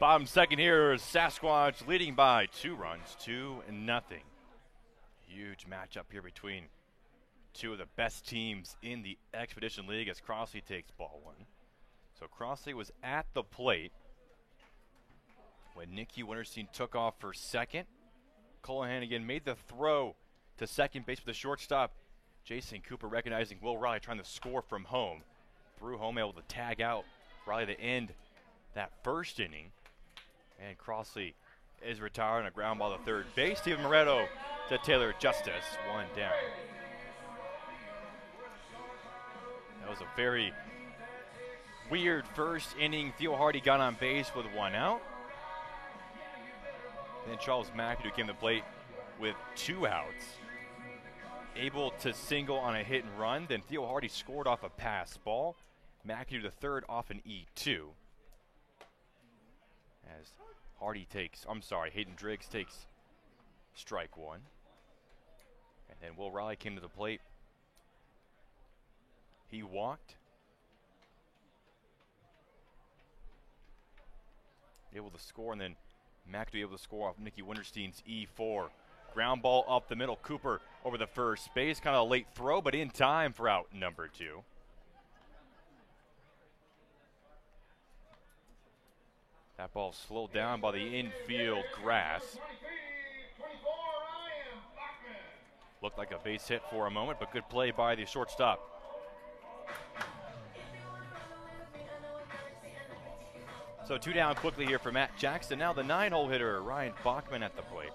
Bottom second here is Sasquatch leading by 2 runs, 2-0. Huge matchup here between two of the best teams in the Expedition League as Crossley takes ball 1. So Crossley was at the plate when Nicky Winterstein took off for second. Colohan again made the throw to second base with the shortstop. Jason Cooper recognizing Will Riley trying to score from home. Threw home, able to tag out Riley to end that first inning. And Crossley is retired on a ground ball to third base. Steven Moretto to Taylor Justice, 1 down. That was a very weird first inning. Theo Hardy got on base with 1 out. Then Charles McAdoo came to the plate with 2 outs. Able to single on a hit and run. Then Theo Hardy scored off a pass ball. McAdoo the third off an E2. As Hayden Driggs takes strike 1. And then Will Riley came to the plate. He walked. Able to score, and then McAdoo able to score off Nicky Winterstein's E4. Ground ball up the middle. Cooper over the first base. Kind of a late throw, but in time for out number 2. That ball slowed down by the infield grass. Looked like a base hit for a moment, but good play by the shortstop. So 2 down quickly here for Matt Jackson. Now the 9-hole hitter, Ryan Bachman at the plate.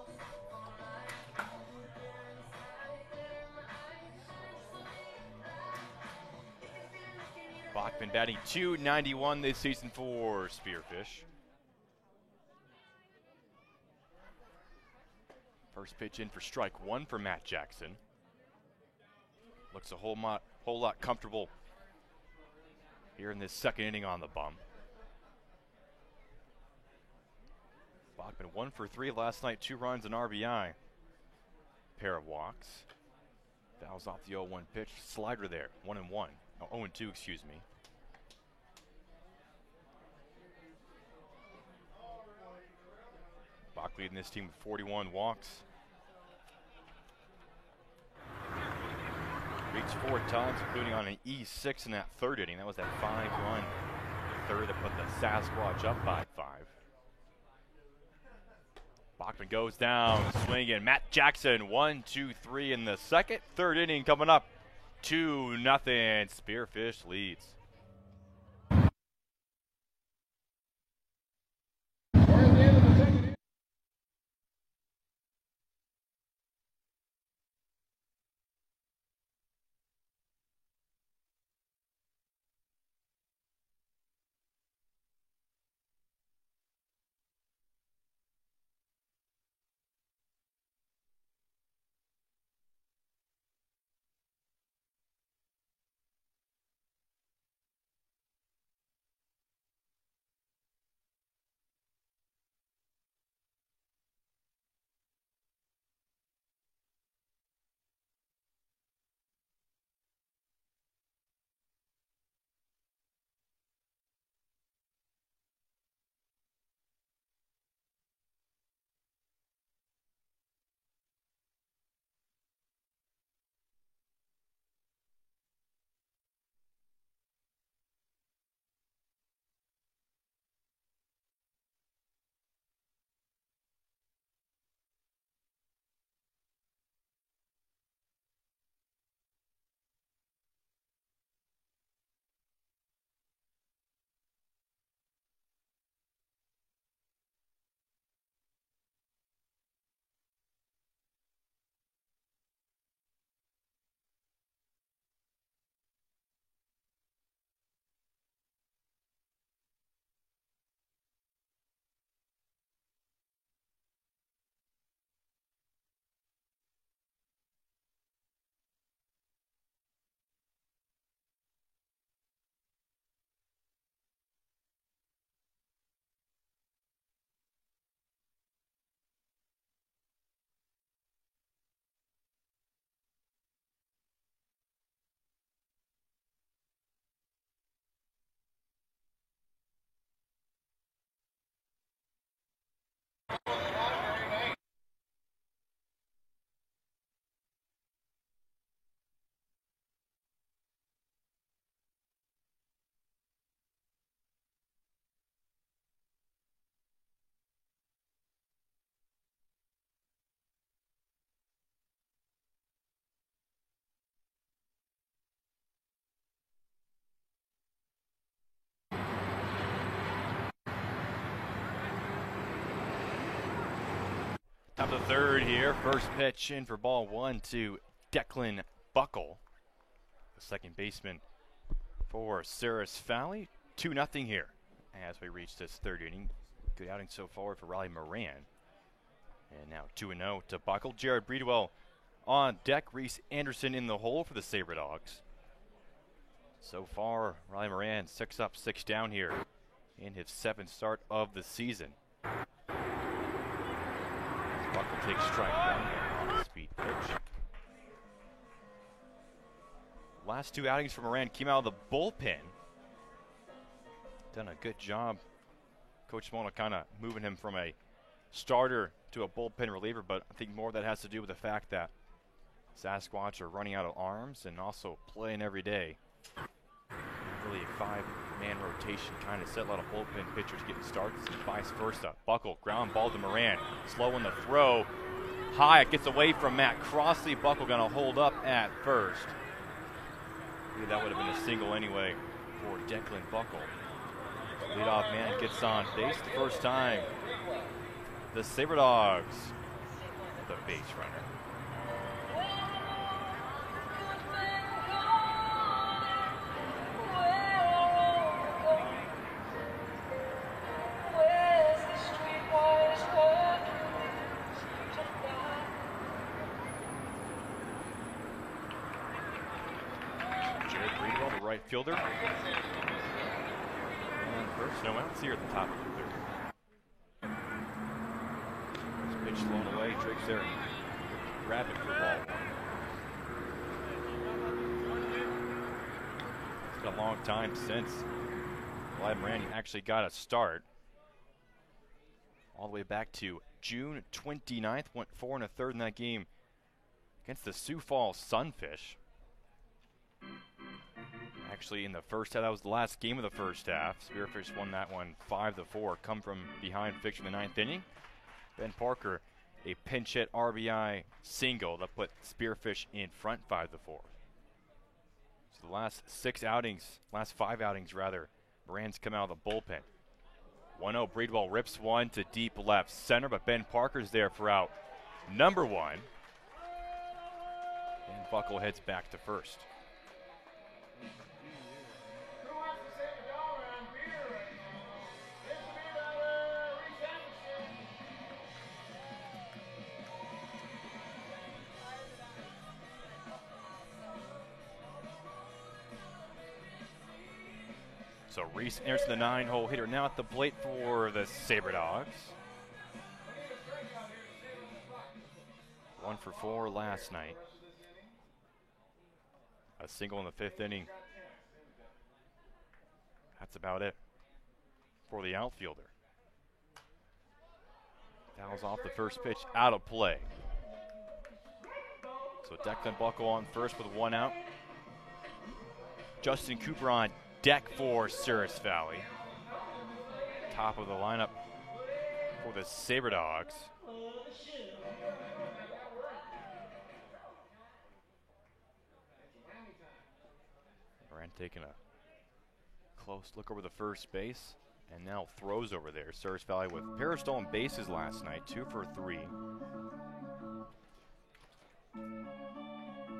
Bachman batting .291 this season for Spearfish. First pitch in for strike 1 for Matt Jackson. Looks a whole lot comfortable here in this second inning on the bum. Bachman 1 for 3 last night, 2 runs and RBI. Pair of walks. Fouls off the 0-1 pitch. Slider there, 1-1. Oh, 0-2, excuse me. Bach leading this team with 41 walks. Reached 4 times, including on an E6 in that third inning. That was that 5-run third that put the Sasquatch up by 5. Bachman goes down, swinging. Matt Jackson, 1, 2, 3 in the second. Third inning coming up, 2-0. Spearfish leads. Top of the third here. First pitch in for ball one to Declan Buckle, the second baseman for Ceres Valley. 2-0 here as we reach this third inning. Good outing so far for Riley Moran. And now 2-0 to Buckle. Jared Breedwell on deck. Reese Anderson in the hole for the Sabre Dogs. So far, Riley Moran 6 up, 6 down here in his 7th start of the season. Buckle takes strike one on a speed pitch. Last 2 outings for Moran came out of the bullpen. Done a good job. Coach Mona kind of moving him from a starter to a bullpen reliever, but I think more of that has to do with the fact that Sasquatch are running out of arms and also playing every day. Really a 5-man rotation kind of set. A lot of bullpen pitchers getting starts and vice versa. Buckle, ground ball to Moran. Slow in the throw. High, it gets away from Matt Crossley. Buckle going to hold up at first. I believe that would have been a single anyway for Declan Buckle. Leadoff man gets on base the first time. The Sabre Dogs, the base runner. Jared Breedwell, the right fielder. And first, no outs here at the top of the third. Pitch blown away. Drake's there. Grab it for ball one. It's been a long time since Riley Moran actually got a start. All the way back to June 29th. Went 4 1/3 in that game against the Sioux Falls Sunfish. Actually, in the first half, that was the last game of the first half. Spearfish won that one 5-4. Come from behind, fixing the 9th inning. Ben Parker, a pinch hit RBI single that put Spearfish in front 5-4. So the last 5 outings rather, Moran's come out of the bullpen. 1-0, Breedwell rips one to deep left center, but Ben Parker's there for out number 1. And Buckle heads back to first. So Reese Anderson, the 9-hole hitter, now at the plate for the Sabre Dogs. 1 for 4 last night. A single in the 5th inning. That's about it for the outfielder. Fouls off the first pitch, out of play. So Declan Buckle on first with 1 out. Justin Cooper on deck for Ceres Valley. Top of the lineup for the Sabre Dogs. Moran taking a close look over the first base and now throws over there. Ceres Valley with a pair of stolen bases last night, 2 for 3.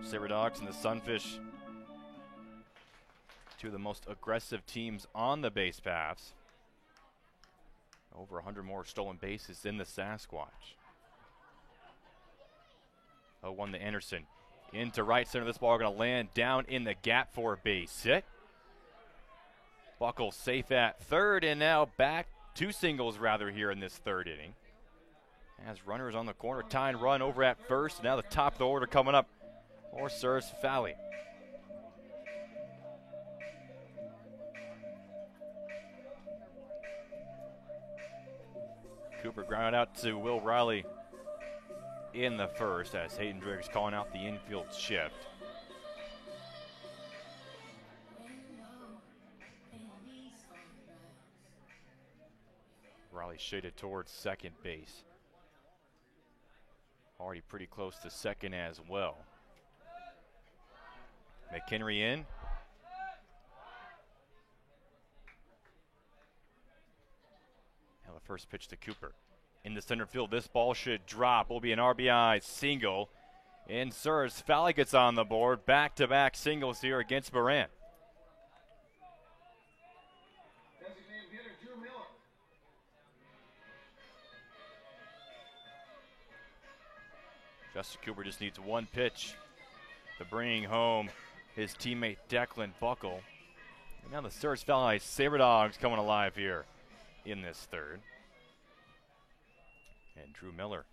Sabre Dogs and the Sunfish, 2 of the most aggressive teams on the base paths. Over 100 more stolen bases than the Sasquatch. 0-1 to Anderson. Into right center. This ball going to land down in the gap for a base hit. Buckle safe at third, and now back 2 singles rather here in this 3rd inning. As runners on the corner, tying run over at first. Now the top of the order coming up for Ceres Valley. Cooper grounded out to Will Riley in the first as Hayden Driggs calling out the infield shift. Riley shaded towards second base. Already pretty close to second as well. McHenry in. Now the first pitch to Cooper. In the center field, this ball should drop. Will be an RBI single. And Surs Valley gets on the board. Back-to-back singles here against Moran. Justin Cooper just needs one pitch to bring home his teammate Declan Buckle. And now the Surs Valley Sabre Dogs coming alive here in this third. And Drew Miller,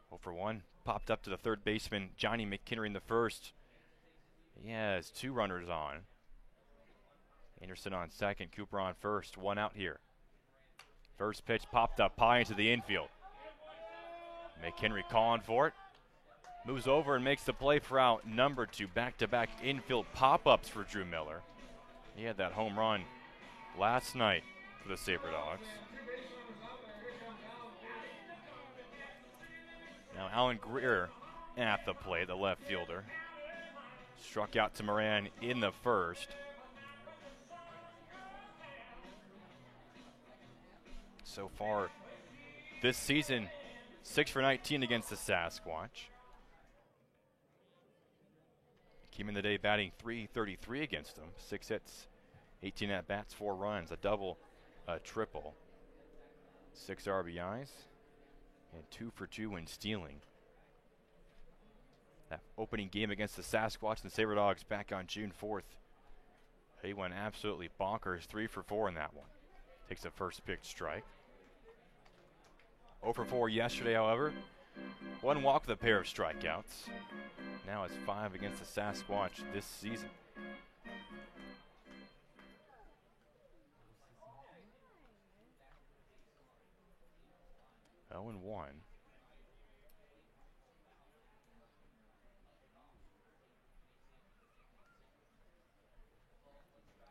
0 for 1, popped up to the third baseman, Johnny McKinnery in the first. He has 2 runners on. Anderson on second, Cooper on first, 1 out here. First pitch popped up high into the infield. McHenry calling for it. Moves over and makes the play for out number 2. Back-to-back infield pop-ups for Drew Miller. He had that home run last night for the Sabre Dogs. Now Alan Greer at the plate, the left fielder. Struck out to Moran in the first. So far this season, 6 for 19 against the Sasquatch. Came in the day batting .333 against them. 6 hits, 18 at-bats, 4 runs, a double, a triple. 6 RBIs, and 2 for 2 in stealing. That opening game against the Sasquatch and the Sabre Dogs back on June 4th. He went absolutely bonkers, 3 for 4 in that one. Takes the first pitch strike. 0 for 4 yesterday, however. 1 walk with a pair of strikeouts. Now it's 5 against the Sasquatch this season. Oh and 1.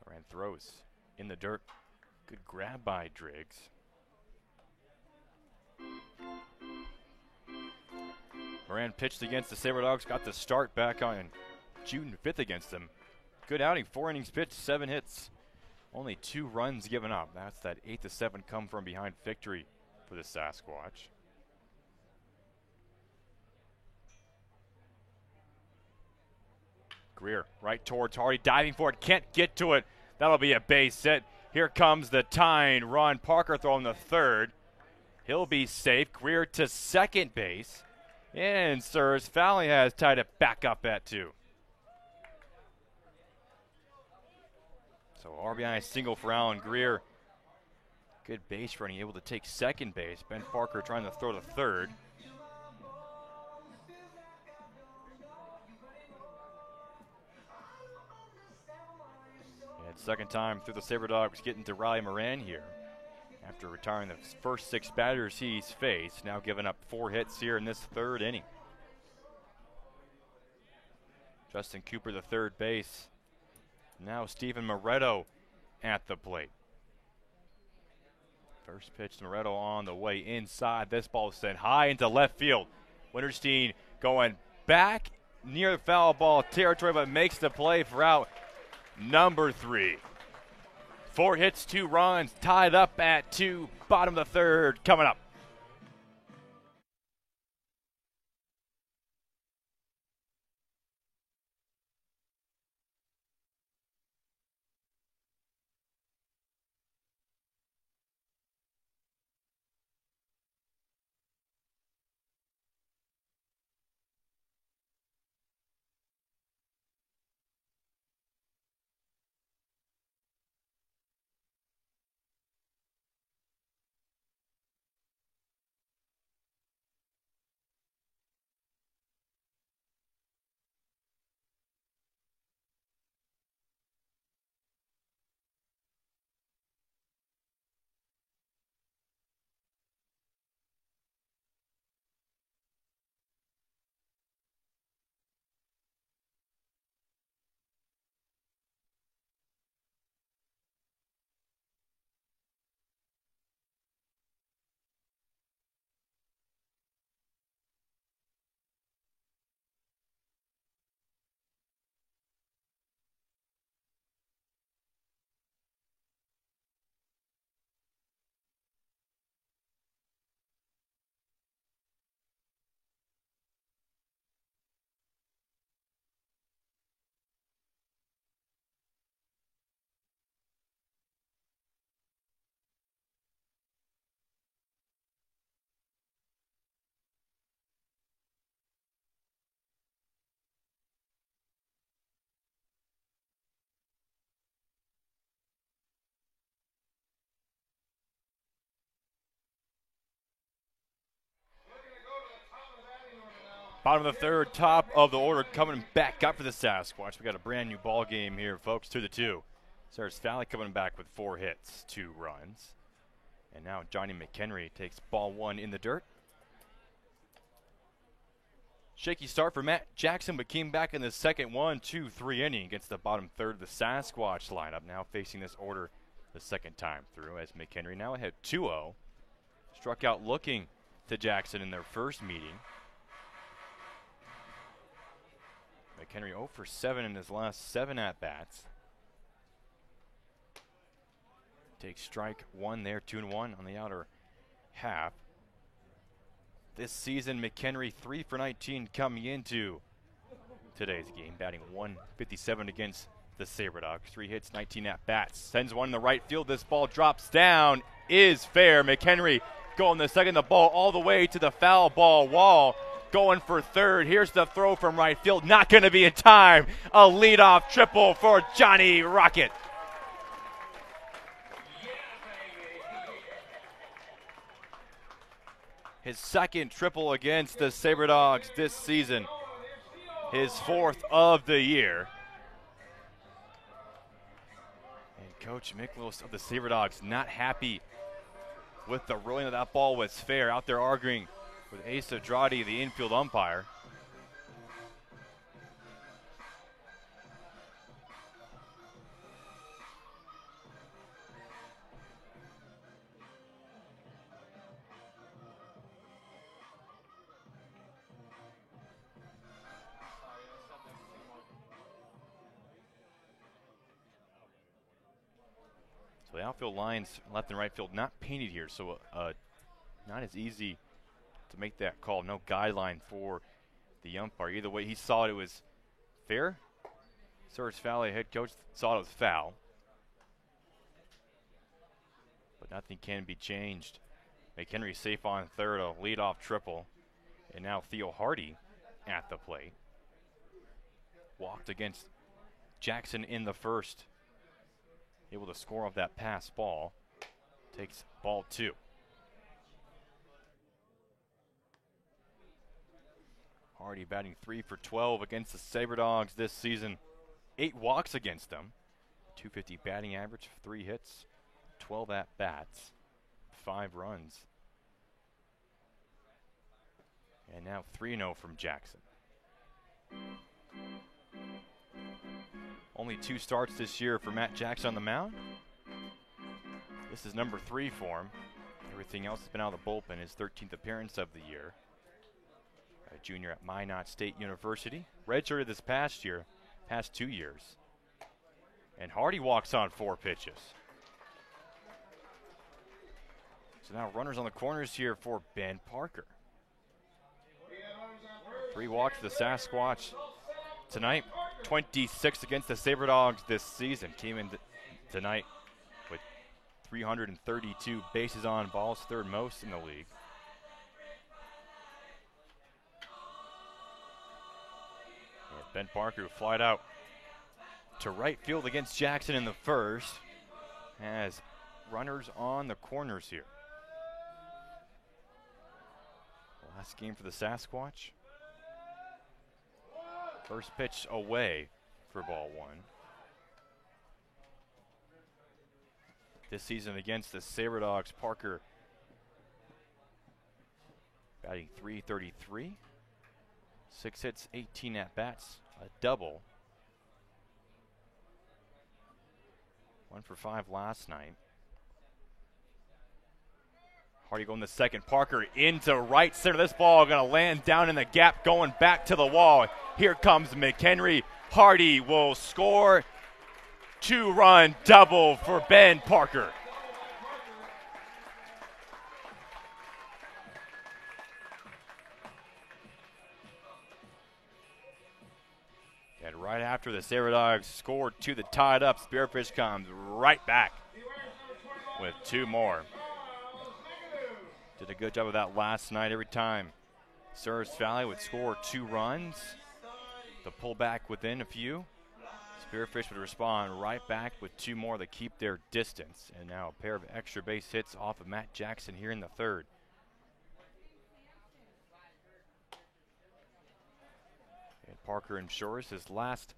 Moran throws in the dirt. Good grab by Driggs. Moran pitched against the Sabre Dogs, got the start back on June 5th against them. Good outing, 4 innings pitched, 7 hits. Only 2 runs given up. That's that 8-7 come from behind victory for the Sasquatch. Greer right towards Hardy, diving for it, can't get to it. That'll be a base hit. Here comes the tying run. Parker throwing the third. He'll be safe. Greer to second base. And Surs Valley has tied it back up at 2. So RBI single for Alan Greer. Good base running, able to take second base. Ben Parker trying to throw to third. And second time through the Sabre Dogs getting to Riley Moran here. After retiring the first 6 batters he's faced, now giving up 4 hits here in this third inning. Justin Cooper, the third base. Now Stephen Moretto at the plate. First pitch to Moretto on the way inside. This ball is sent high into left field. Winterstein going back near the foul ball territory, but makes the play for out number 3. 4 hits, 2 runs, tied up at 2, bottom of the third, coming up. Bottom of the third, top of the order coming back up for the Sasquatch. We got a brand new ball game here, folks, 2-2. Sarah's Valley coming back with 4 hits, 2 runs. And now Johnny McHenry takes ball 1 in the dirt. Shaky start for Matt Jackson, but came back in the second 1-2-3 inning against the bottom third of the Sasquatch lineup. Now facing this order the second time through as McHenry now ahead 2-0. Struck out looking to Jackson in their first meeting. McHenry 0 for 7 in his last 7 at-bats. Takes strike 1 there, 2-1 on the outer half. This season, McHenry 3 for 19 coming into today's game, batting .157 against the SaberDogs. 3 hits, 19 at-bats. Sends one in the right field. This ball drops down, is fair. McHenry going the second, the ball all the way to the foul ball wall. Going for third. Here's the throw from right field. Not going to be in time. A leadoff triple for Johnny Rocket. His second triple against the SaberDogs this season. His 4th of the year. And Coach Miklos of the SaberDogs not happy with the ruling that ball was fair. Out there arguing with Ace Andrade, the infield umpire. So the outfield lines, left and right field, not painted here, so not as easy to make that call. No guideline for the umpire. Either way, he saw it was fair. Sarah's Valley head coach saw it was foul. But nothing can be changed. McHenry safe on third, a leadoff triple. And now Theo Hardy at the plate. Walked against Jackson in the first. Able to score off that pass ball. Takes ball 2. Hardy batting 3 for 12 against the SaberDogs this season. 8 walks against them. .250 batting average, 3 hits, 12 at-bats, 5 runs. And now 3-0 from Jackson. Only 2 starts this year for Matt Jackson on the mound. This is number 3 for him. Everything else has been out of the bullpen. His 13th appearance of the year. A junior at Minot State University. Redshirted this past 2 years. And Hardy walks on 4 pitches. So now runners on the corners here for Ben Parker. 3 walks for the Sasquatch tonight. 26 against the SaberDogs this season. Came in tonight with 332 bases on balls, 3rd most in the league. And Ben Parker flied out to right field against Jackson in the first. Has runners on the corners here. Last game for the Sasquatch. First pitch away for ball 1. This season against the SaberDogs, Parker batting .333. 6 hits, 18 at-bats, a double. 1 for 5 last night. Hardy going the second. Parker into right center. This ball going to land down in the gap, going back to the wall. Here comes McHenry. Hardy will score. 2-run double for Ben Parker. And right after the SaberDogs scored 2 that tied up, Spearfish comes right back with 2 more. Did a good job of that last night every time. Sarah's Valley would score 2 runs. The pullback within a few. Spearfish would respond right back with 2 more to keep their distance. And now a pair of extra base hits off of Matt Jackson here in the third. And Parker ensures his last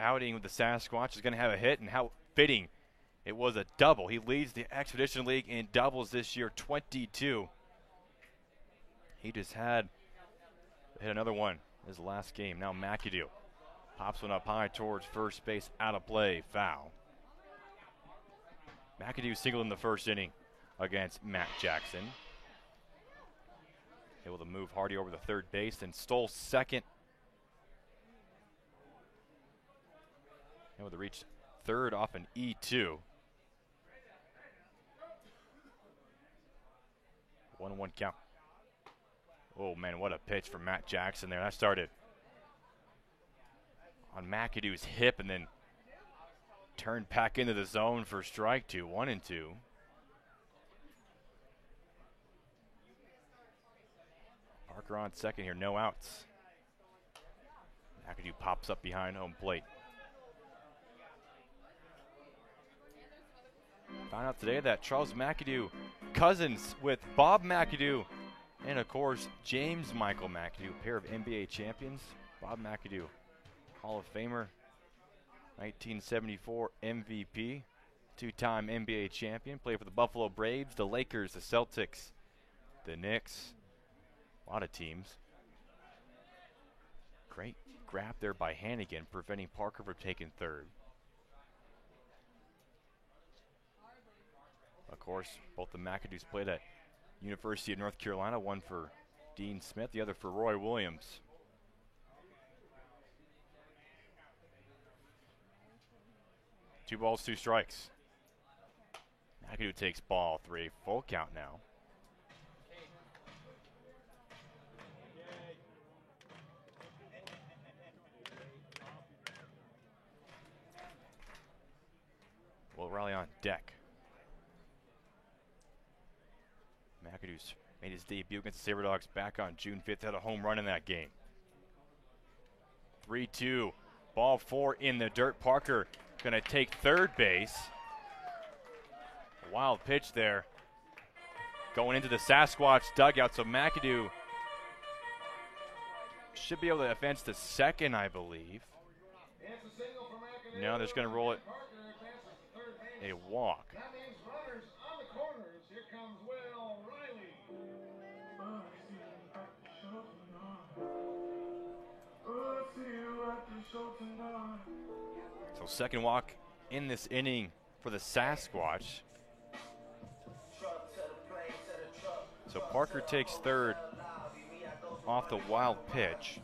outing with the Sasquatch is going to have a hit, and how fitting. It was a double. He leads the Expedition League in doubles this year, 22. He just hit another one his last game. Now McAdoo pops one up high towards first base, out of play, foul. McAdoo singled in the first inning against Matt Jackson. Able to move Hardy over the third base and stole second. Able to reach third off an E2. 1-1 count. Oh man, what a pitch from Matt Jackson there. That started on McAdoo's hip and then turned back into the zone for strike two. 1-2. Parker on second here, no outs. McAdoo pops up behind home plate. Found out today that Charles McAdoo, cousins with Bob McAdoo, and of course James Michael McAdoo, a pair of NBA champions. Bob McAdoo, Hall of Famer, 1974 MVP, two-time NBA champion, played for the Buffalo Braves, the Lakers, the Celtics, the Knicks, a lot of teams. Great grab there by Hannigan, preventing Parker from taking third. Of course, both the McAdoos played at University of North Carolina, one for Dean Smith, the other for Roy Williams. Two balls, two strikes. McAdoo takes ball three, full count now. Will Riley on deck. McAdoo's made his debut against the SaberDogs back on June 5th. Had a home run in that game. 3-2. Ball four in the dirt. Parker going to take third base. A wild pitch there. Going into the Sasquatch dugout. So McAdoo should be able to advance to second, I believe. Now they're just going to roll it a walk. So second walk in this inning for the Sasquatch. So Parker takes third off the wild pitch.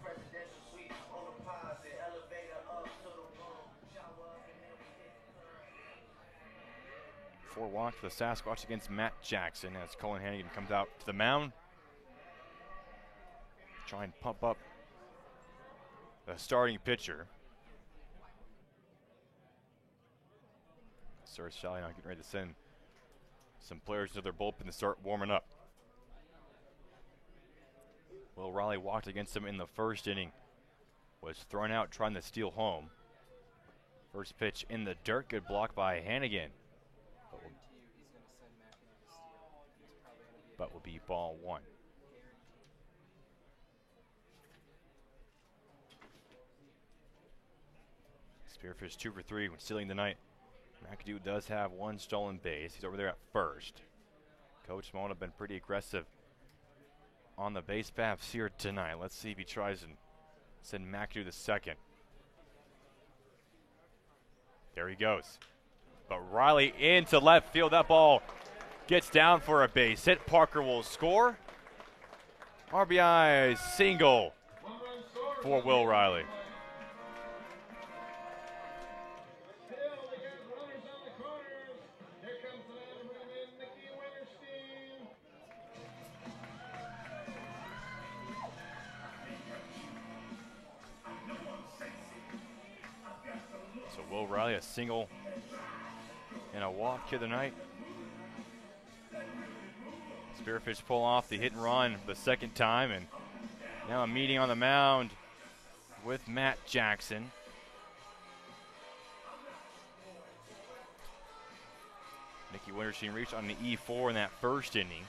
Four walks for the Sasquatch against Matt Jackson as Colin Hannigan comes out to the mound. Try and pump up the starting pitcher. Sir Shelley now getting ready to send some players to their bullpen to start warming up. Will Riley walked against him in the first inning. Was thrown out trying to steal home. First pitch in the dirt, good block by Hannigan. But will be ball one. Spearfish 2 for 3 when stealing the night. McAdoo does have one stolen base. He's over there at first. Coach Mona been pretty aggressive on the base paths here tonight. Let's see if he tries and send McAdoo to second. There he goes. But Riley into left field. That ball gets down for a base hit. Parker will score. RBI single for Will Riley. So Will Riley, a single and a walk here tonight. Spearfish pull off the hit and run the second time, and now a meeting on the mound with Matt Jackson. Nicky Winterstein reached on the E4 in that first inning.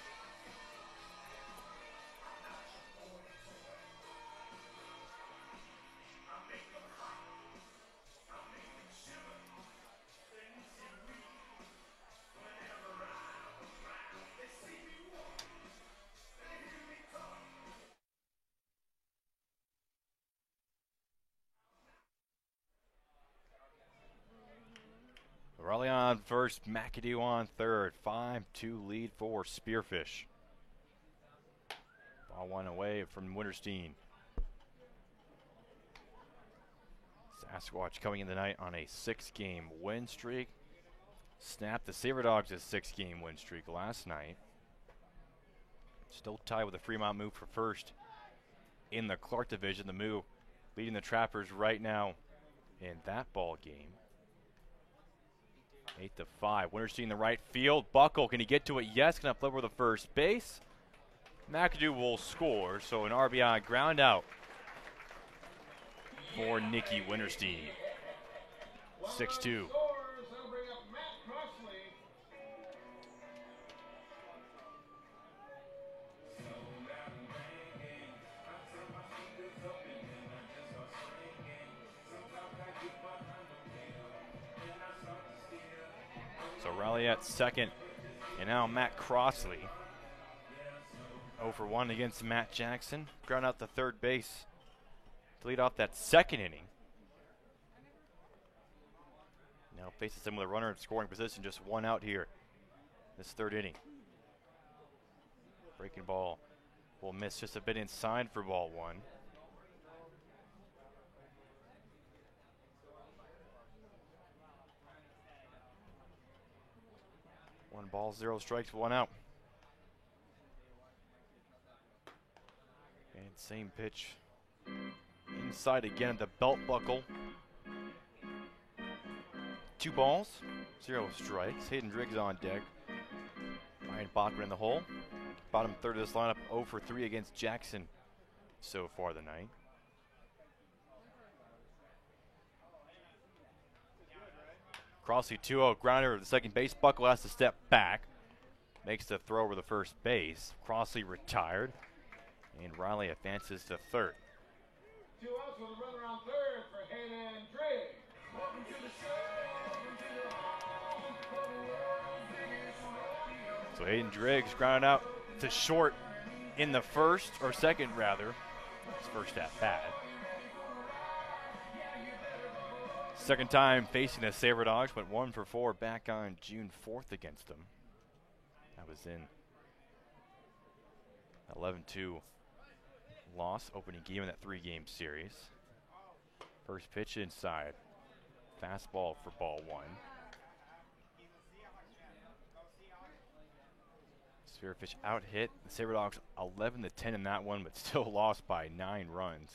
on first, McAdoo on third. 5-2 lead for Spearfish. Ball one away from Winterstein. Sasquatch coming in tonight on a 6-game win streak. Snapped the Saber Dogs' 6-game win streak last night. Still tied with the Fremont move for first in the Clark division. The move leading the Trappers right now in that ball game. 8-5. Winterstein in the right field. Buckle, can he get to it? Yes. Gonna flip over the first base. McAdoo will score, so an RBI ground out for Nicky Winterstein. 6-2. So Riley at second, and now Matt Crossley. 0 for 1 against Matt Jackson. Ground out to third base to lead off that second inning. Now faces him with a runner in scoring position, just one out here this third inning. Breaking ball will miss just a bit inside for ball one. One ball, 0 strikes, 1 out. And same pitch. Inside again at the belt buckle. 2 balls, 0 strikes. Hayden Driggs on deck. Ryan Bachman in the hole. Bottom third of this lineup, 0 for 3 against Jackson so far tonight. Crossley 2-0 grounder of the second base. Buckle has to step back. Makes the throw over the first base. Crossley retired. And Riley advances to third. 2 outs with a runner on third for Hayden Driggs. Welcome to the show. So Hayden Driggs grounded out to short in the first, or second rather. His first at bat. Second time facing the Saber Dogs, went 1 for 4 back on June 4th against them. That was in 11-2 loss, opening game in that 3-game series. First pitch inside. Fastball for ball one. Spearfish out hit. The Saber Dogs 11-10 in that one, but still lost by 9 runs.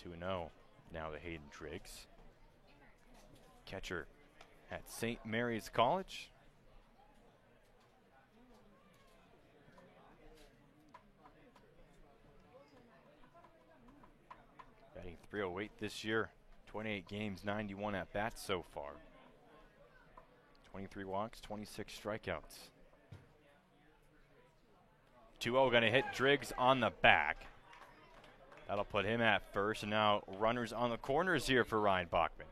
To 2-0 now to Hayden Driggs. Catcher at St. Mary's College. Batting .308 this year. 28 games, 91 at bats so far. 23 walks, 26 strikeouts. 2-0 going to hit Driggs on the back. That'll put him at first, and now runners on the corners here for Ryan Bachman.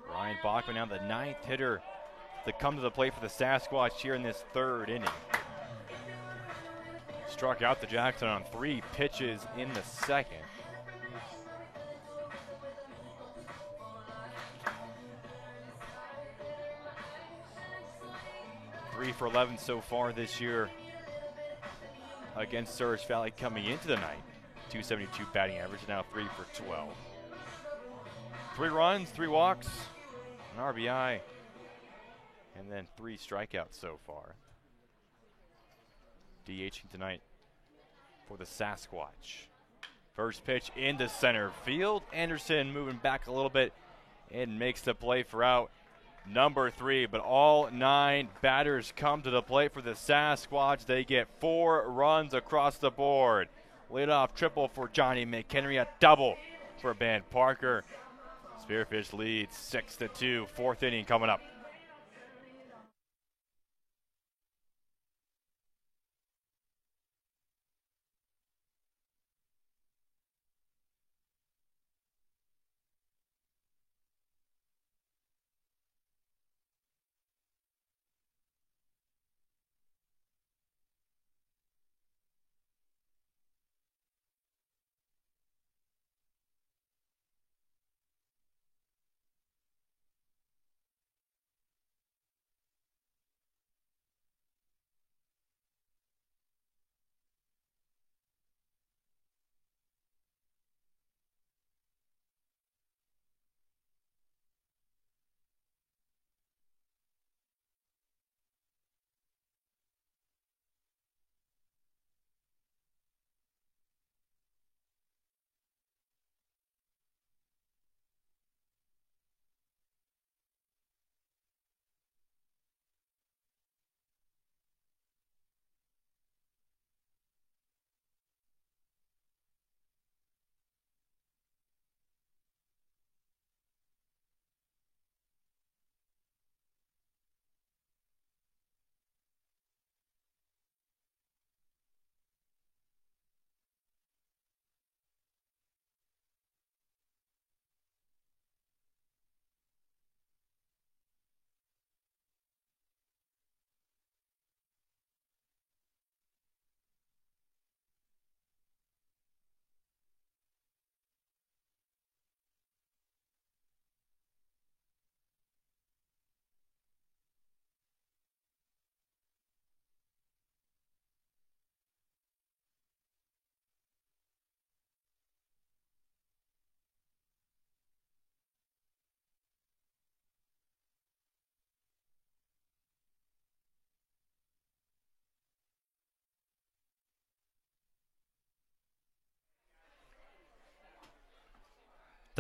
Ryan Bachman now the 9th hitter to come to the plate for the Sasquatch here in this 3rd inning. Struck out the Jackson on 3 pitches in the 2nd. Three for 11 so far this year against Surge Valley coming into the night. 272 batting average, now 3 for 12. 3 runs, 3 walks, an RBI, and then 3 strikeouts so far. DHing tonight for the Sasquatch. First pitch into center field. Anderson moving back a little bit and makes the play for out number 3, but all 9 batters come to the plate for the Sasquatch. They get 4 runs across the board. Leadoff triple for Johnny McHenry, a double for Ben Parker. Spearfish leads 6-2, 4th inning coming up.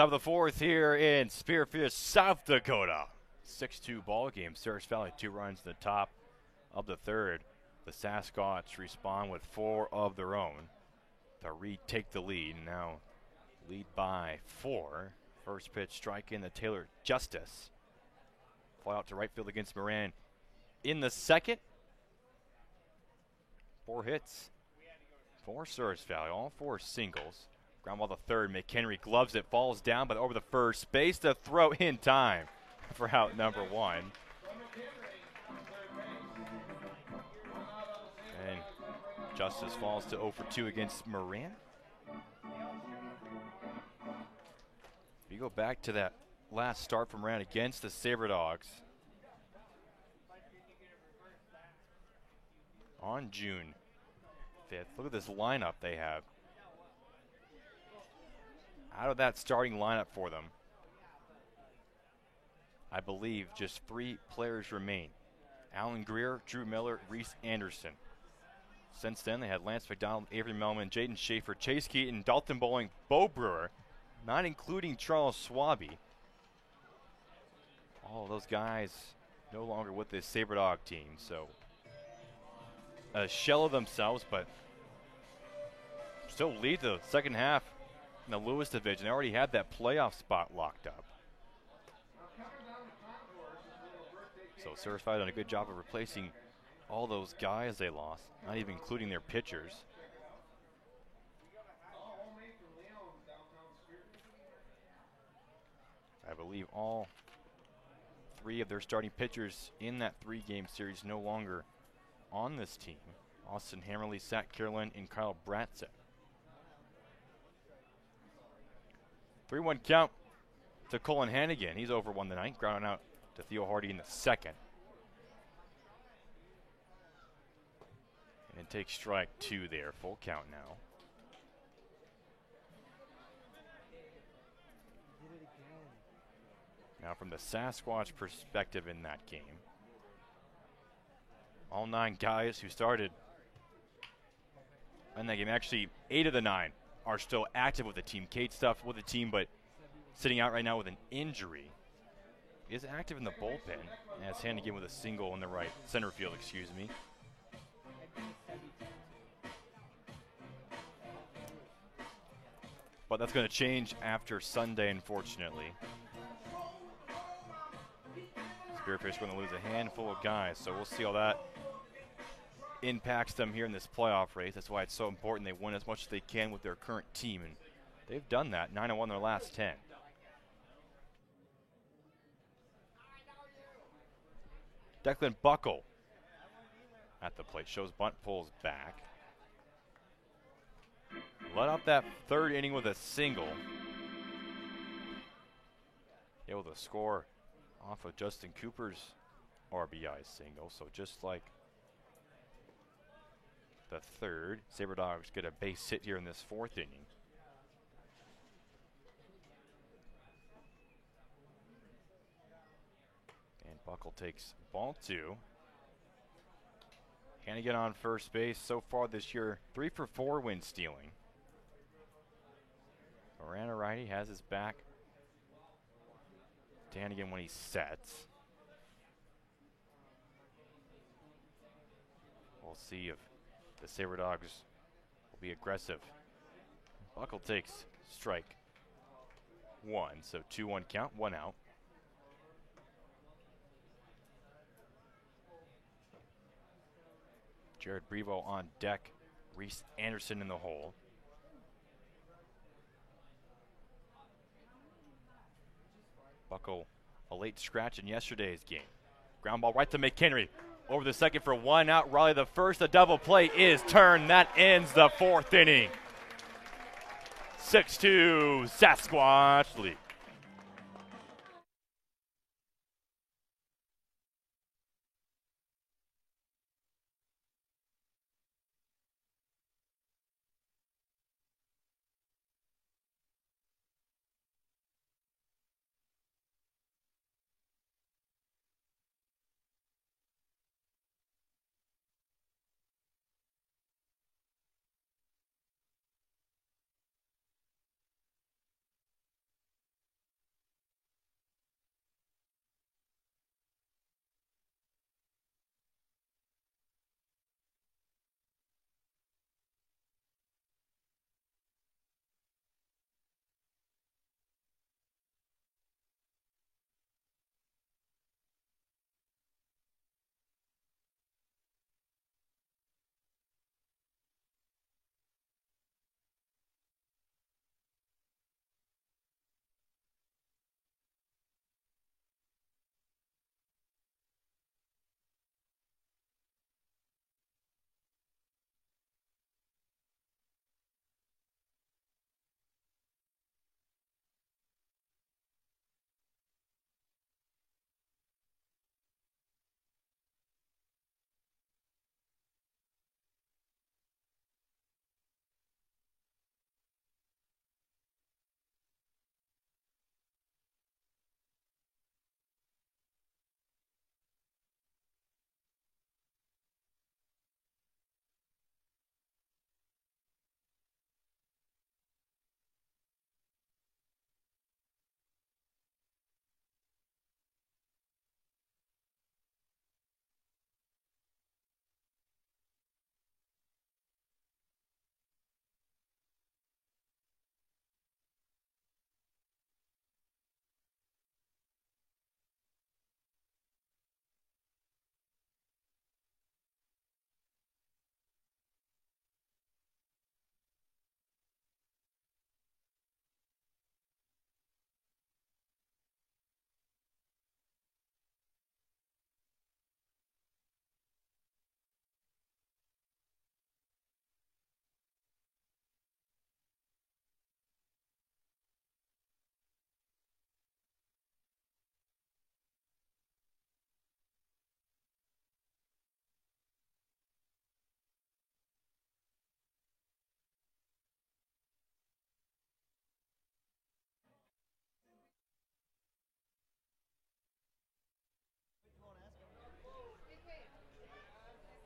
Top of the fourth here in Spearfish, South Dakota. 6-2 ball game. Surge Valley 2 runs in the top of the third. The Sasquatch respond with 4 of their own to retake the lead. Now lead by 4. First pitch strike in the Taylor Justice. Fly out to right field against Moran. In the second, 4 hits for Surge Valley, all 4 singles. Ground ball to third. McHenry gloves it, falls down, but over the first base to throw in time for out number 1. And Justice falls to 0 for 2 against Moran. If you go back to that last start from Moran against the Sabre Dogs on June 5th, look at this lineup they have. Out of that starting lineup for them, I believe just 3 players remain. Alan Greer, Drew Miller, Reese Anderson. Since then, they had Lance McDonald, Avery Melman, Jaden Schaefer, Chase Keaton, Dalton Bowling, Bo Brewer, not including Charles Swaby. All of those guys no longer with this Sabre Dog team, so a shell of themselves, but still lead the second half in the Lewis division. They already had that playoff spot locked up. So Certified done a good job of replacing all those guys they lost, not even including their pitchers. I believe all 3 of their starting pitchers in that 3-game series no longer on this team. Austin Hammerly, Zach Carolyn, and Kyle Bratzett. 3-1 count to Colin Hannigan. He's over 1 tonight, grounding out to Theo Hardy in the second. And takes strike 2 there. Full count now. Now from the Sasquatch perspective in that game, all 9 guys who started in that game, actually 8 of the 9 are still active with the team. Kate Stuff with the team, but sitting out right now with an injury. Is active in the bullpen. And it's Hannigan with a single in the right center field, excuse me. But that's going to change after Sunday, unfortunately. Spearfish going to lose a handful of guys, so we'll see how that impacts them here in this playoff race. That's why it's so important they win as much as they can with their current team, and they've done that. 9-1 their last 10. Declan Buckle at the plate. Shows bunt, pulls back. Let out that third inning with a single. Able to score off of Justin Cooper's RBI single. So just like the third, Sabre Dogs get a base hit here in this 4th inning. And Buckle takes ball 2. Hannigan on first base so far this year, 3 for 4 when stealing. Moran righty has his back to Hannigan when he sets. We'll see if the Sabre Dogs will be aggressive. Buckle takes strike 1, so 2-1 count, 1 out. Jared Brevo on deck. Reese Anderson in the hole. Buckle a late scratch in yesterday's game. Ground ball right to McHenry. Over the second for 1 out. Raleigh the first. The double play is turned. That ends the 4th inning. 6-2 Sasquatch lead.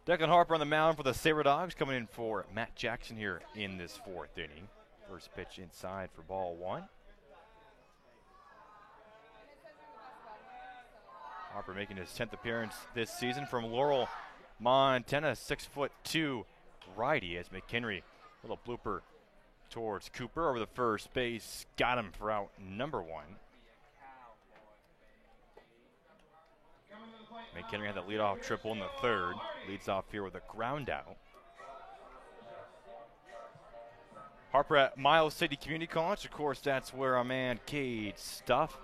Declan Harper on the mound for the Sabre Dogs, coming in for Matt Jackson here in this 4th inning. First pitch inside for ball 1. Harper making his 10th appearance this season from Laurel, Montana. 6'2" righty as McHenry, little blooper towards Cooper over the first base, got him for out number 1. McHenry had that leadoff triple in the 3rd. Leads off here with a ground out. Harper at Miles City Community College. Of course, that's where our man Cade Stuff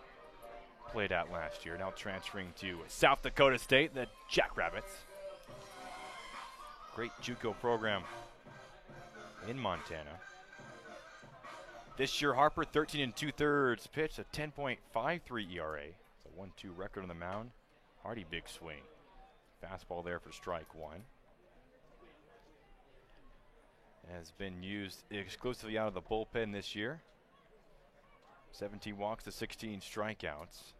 played at last year. Now transferring to South Dakota State, the Jackrabbits. Great JUCO program in Montana. This year, Harper 13 2/3 pitch, a 10.53 ERA. It's a 1-2 record on the mound. Hardy big swing. Fastball there for strike 1. Has been used exclusively out of the bullpen this year. 17 walks to 16 strikeouts.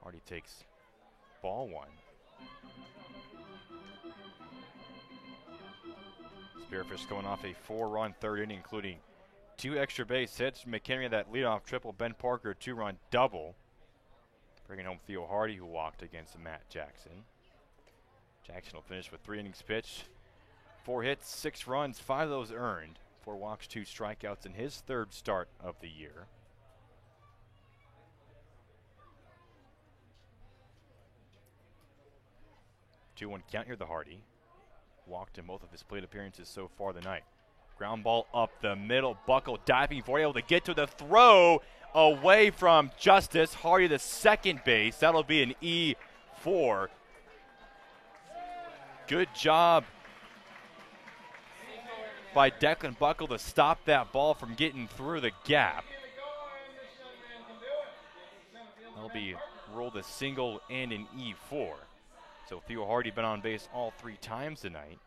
Hardy takes ball 1. Spearfish going off a 4-run 3rd inning, including 2 extra base hits. McHenry that leadoff triple. Ben Parker 2-run double, bringing home Theo Hardy, who walked against Matt Jackson. Jackson will finish with 3 innings pitched, 4 hits, 6 runs, 5 of those earned, 4 walks, 2 strikeouts in his 3rd start of the year. Two-one count here, the Hardy. Walked in both of his plate appearances so far tonight. Ground ball up the middle. Buckle diving for it, able to get to the throw away from Justice. Hardy to second base. That'll be an E4. Good job by Declan Buckle to stop that ball from getting through the gap. That'll be rolled a single and an E4. So Theo Hardy been on base all 3 times tonight.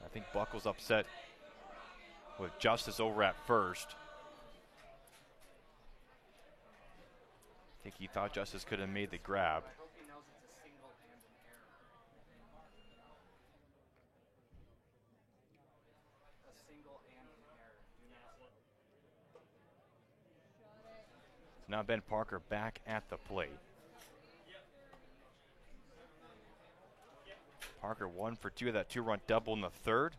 I think Buckle's upset with Justice over at first. I think he thought Justice could have made the grab. Now Ben Parker back at the plate. Parker 1 for 2 of that 2-run double in the 3rd.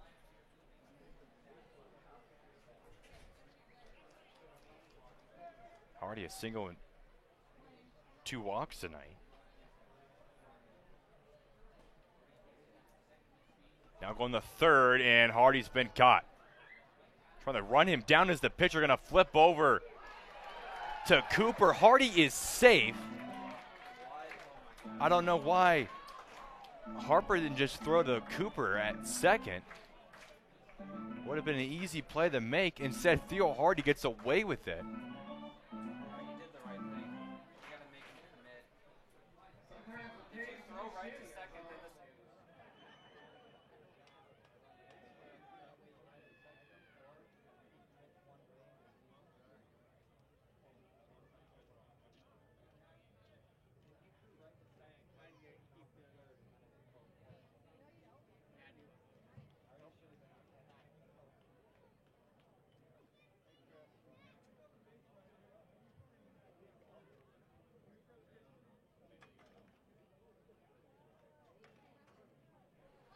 Hardy a single and 2 walks tonight. Now going the 3rd, and Hardy's been caught. Trying to run him down as the pitcher going to flip over to Cooper. Hardy is safe. I don't know why Harper didn't just throw to Cooper at second. Would have been an easy play to make. Instead, Theo Hardy gets away with it.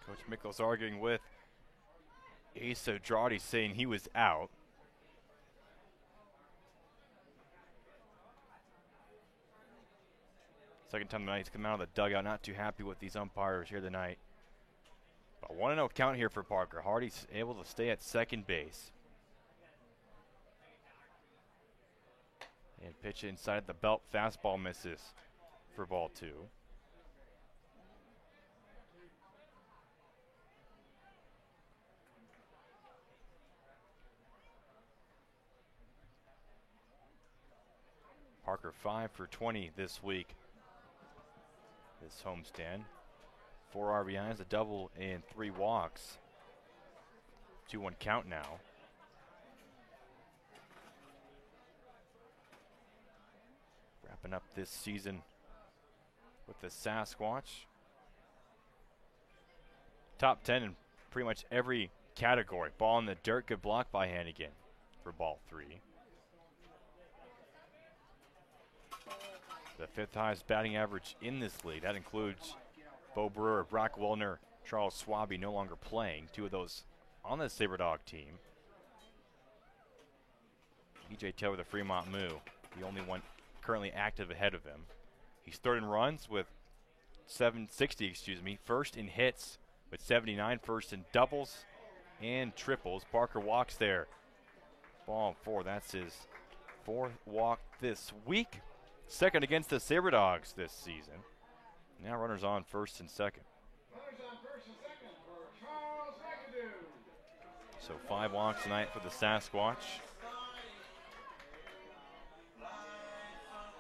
Coach Mickles arguing with Asa Draudi, saying he was out. Second time tonight he's come out of the dugout, not too happy with these umpires here tonight. But 1-0 count here for Parker. Hardy's able to stay at second base. And pitch inside the belt, fastball misses for ball 2. Parker 5 for 20 this week, this homestand. 4 RBIs, a double, and 3 walks. 2-1 count now. Wrapping up this season with the Sasquatch. Top 10 in pretty much every category. Ball in the dirt, good block by Hannigan for ball 3. The 5th highest batting average in this league. That includes Bo Brewer, Brock Wellner, Charles Swaby no longer playing. 2 of those on the SaberDog team. EJ Taylor, the Fremont Moo, the only one currently active ahead of him. He's 3rd in runs with 760, first in hits with 79, first in doubles and triples. Parker walks there. Ball 4, that's his 4th walk this week. 2nd against the SaberDogs this season. Now runners on 1st and 2nd. Runners on 1st and 2nd for Charles McAdoo. So 5 walks tonight for the Sasquatch.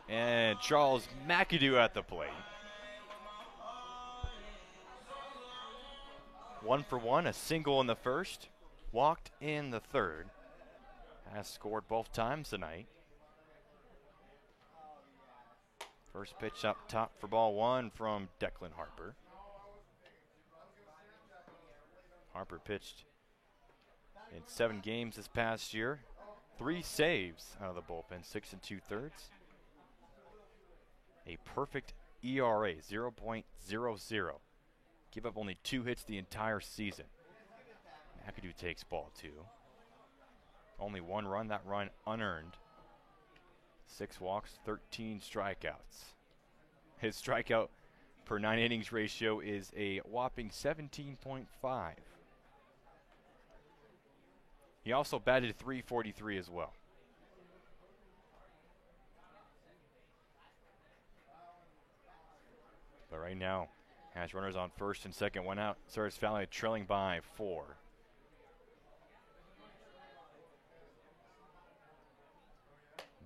And Charles McAdoo at the plate. 1 for 1, a single in the 1st, walked in the 3rd. Has scored both times tonight. First pitch up top for ball 1 from Declan Harper. Harper pitched in 7 games this past year. 3 saves out of the bullpen, 6 2/3. A perfect ERA, 0.00. Give up only 2 hits the entire season. McAdoo takes ball 2. Only 1 run, that run unearned. 6 walks, 13 strikeouts. His strikeout per 9 innings ratio is a whopping 17.5. He also batted .343 as well. But right now, has runners on 1st and 2nd, 1 out. Cyrus Valley trailing by 4.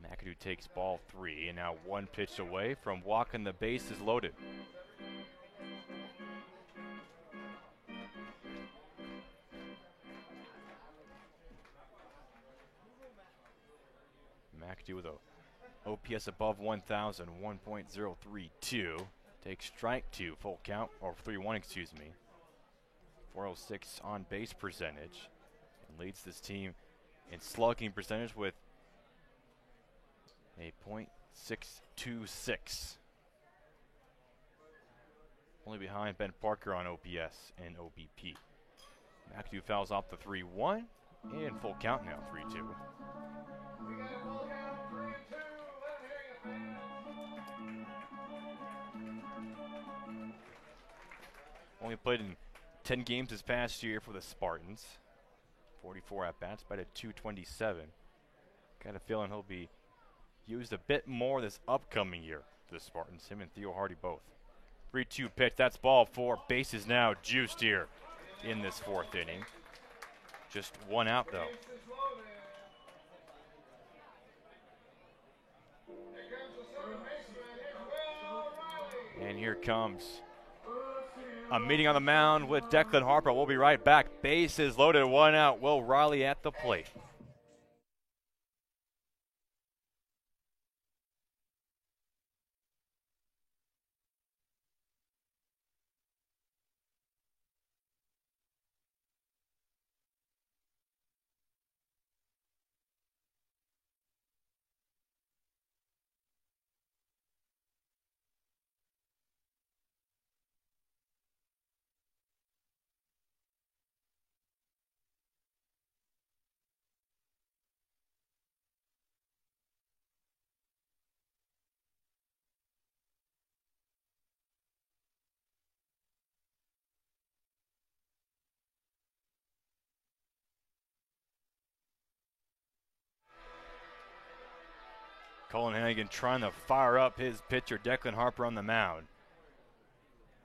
McAdoo takes ball 3, and now 1 pitch away from walking the bases loaded. McAdoo with a OPS above 1,000, 1.032. Takes strike 2, full count, or 3-1, 406 on base percentage. And leads this team in slugging percentage with a .626. Only behind Ben Parker on OPS and OBP. McAdoo fouls off the 3-1, and full count now, 3-2. We got a full count, 3-2. Let him hear you, fans. Only played in 10 games this past year for the Spartans. 44 at-bats, batted .227. Got a feeling he'll be used a bit more this upcoming year for the Spartans. Him and Theo Hardy both. 3-2 pitch, that's ball 4. Bases now juiced here in this 4th inning. Just 1 out though. Bases loaded. Here comes the 7th baseman. It's Will Riley. And here comes a meeting on the mound with Declan Harper. We'll be right back. Bases loaded, 1 out. Will Riley at the plate. Colin Hannigan trying to fire up his pitcher, Declan Harper, on the mound.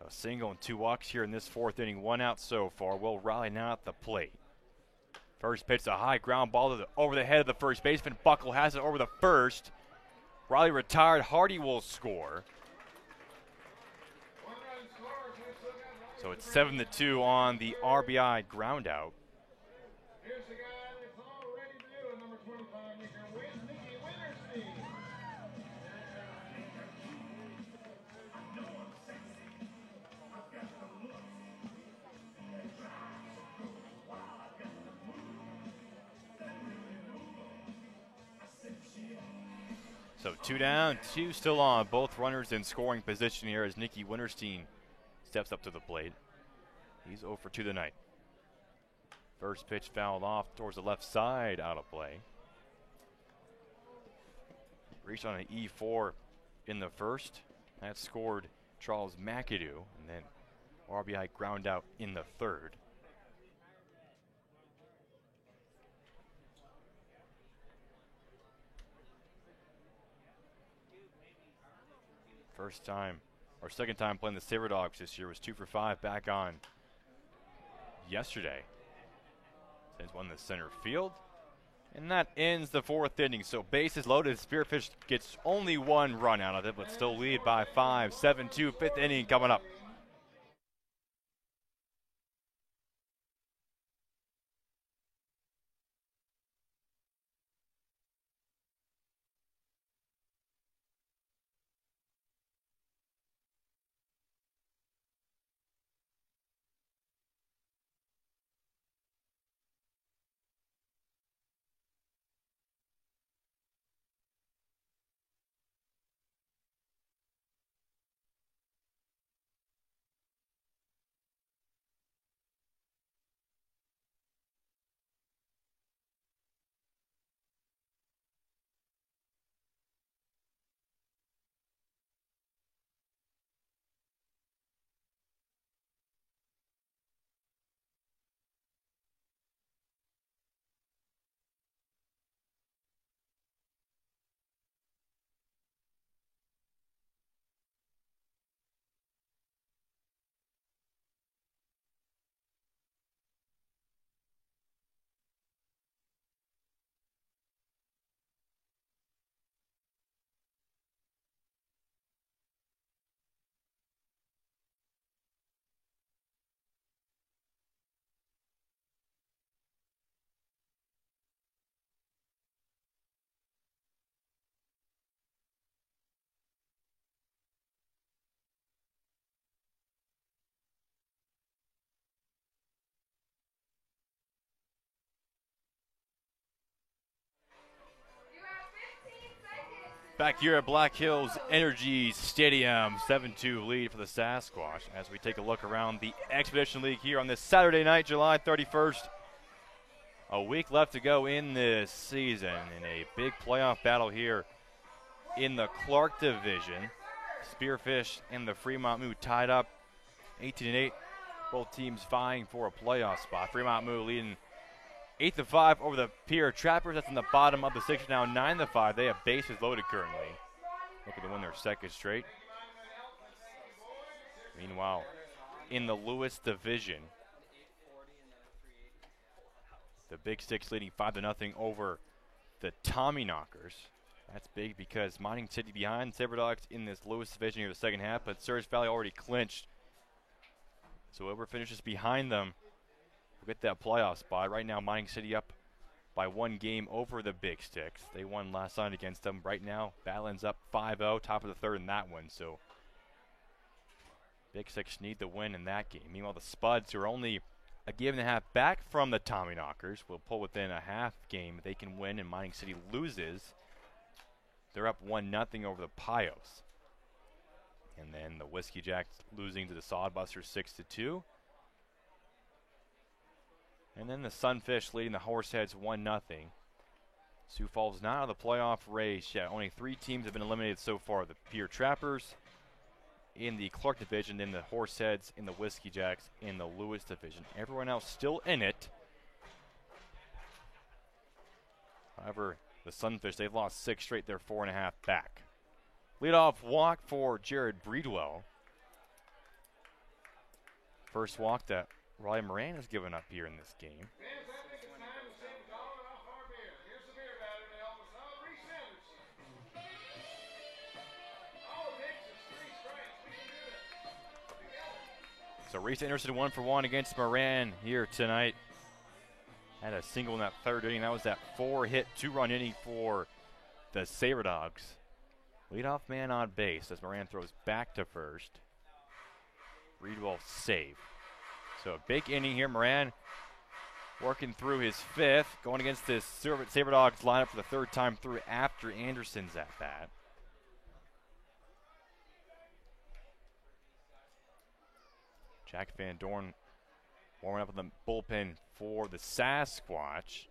A single and 2 walks here in this 4th inning. 1 out so far. Will Riley now at the plate. First pitch, a high ground ball over the head of the first baseman. Buckle has it over the first. Riley retired. Hardy will score. So it's 7-2 on the RBI ground out. Here's the guy that's all ready to do, number 25, Nicky Winterstein. So 2 down, 2 still on. Both runners in scoring position here as Nicky Winterstein steps up to the plate. He's 0 for 2 tonight. First pitch fouled off towards the left side, out of play. Reached on an E4 in the first. That scored Charles McAdoo, and then RBI ground out in the third. First time, or second time playing the Saber Dogs this year, was 2 for 5 back on yesterday. Sends one to center field. And that ends the fourth inning. So bases loaded. Spearfish gets only 1 run out of it, but still lead by 5. 7-2, fifth inning coming up. Back here at Black Hills Energy Stadium, 7-2 lead for the Sasquatch as we take a look around the Expedition League here on this Saturday night, July 31st. A week left to go in this season in a big playoff battle here in the Clark Division. Spearfish and the Fremont Moo tied up 18-8. Both teams vying for a playoff spot. Fremont Moo leading 8-5 over the Pierre Trappers. That's in the bottom of the sixth now, 9-5. They have bases loaded currently, looking to win their second straight. Meanwhile, in the Lewis Division, the Big Sticks leading 5-0 over the Tommyknockers. That's big because Mining City behind Saber Dogs in this Lewis Division here the second half, but Surge Valley already clinched. So whoever finishes behind them will get that playoff spot. Right now, Mining City up by 1 game over the Big Sticks. They won last night against them. Right now, Badlands up 5-0, top of the third in that one. So Big Sticks need the win in that game. Meanwhile, the Spuds, who are only a game and a half back from the Tommyknockers, will pull within a half game. They can win and Mining City loses. They're up 1-0 over the Pios. And then the Whiskey Jacks losing to the Sodbusters 6-2. And then the Sunfish leading the Horseheads 1-0. Sioux Falls not out of the playoff race yet. Only 3 teams have been eliminated so far. The Pierre Trappers in the Clark Division, then the Horseheads in the Whiskey Jacks in the Lewis Division. Everyone else still in it. However, the Sunfish, they've lost 6 straight. They're 4.5 back. Leadoff walk for Jared Breedwell. First walk that Riley Moran has given up here in this game. So Reese Anderson 1-for-1 against Moran here tonight. Had a single in that third inning. That was that 4-hit, 2-run inning for the Saber Dogs. Leadoff man on base as Moran throws back to first. Breedwell save. So a big inning here. Moran working through his fifth, going against this Sabre Dogs lineup for the third time through after Anderson's at bat. Jack Van Dorn warming up in the bullpen for the Sasquatch.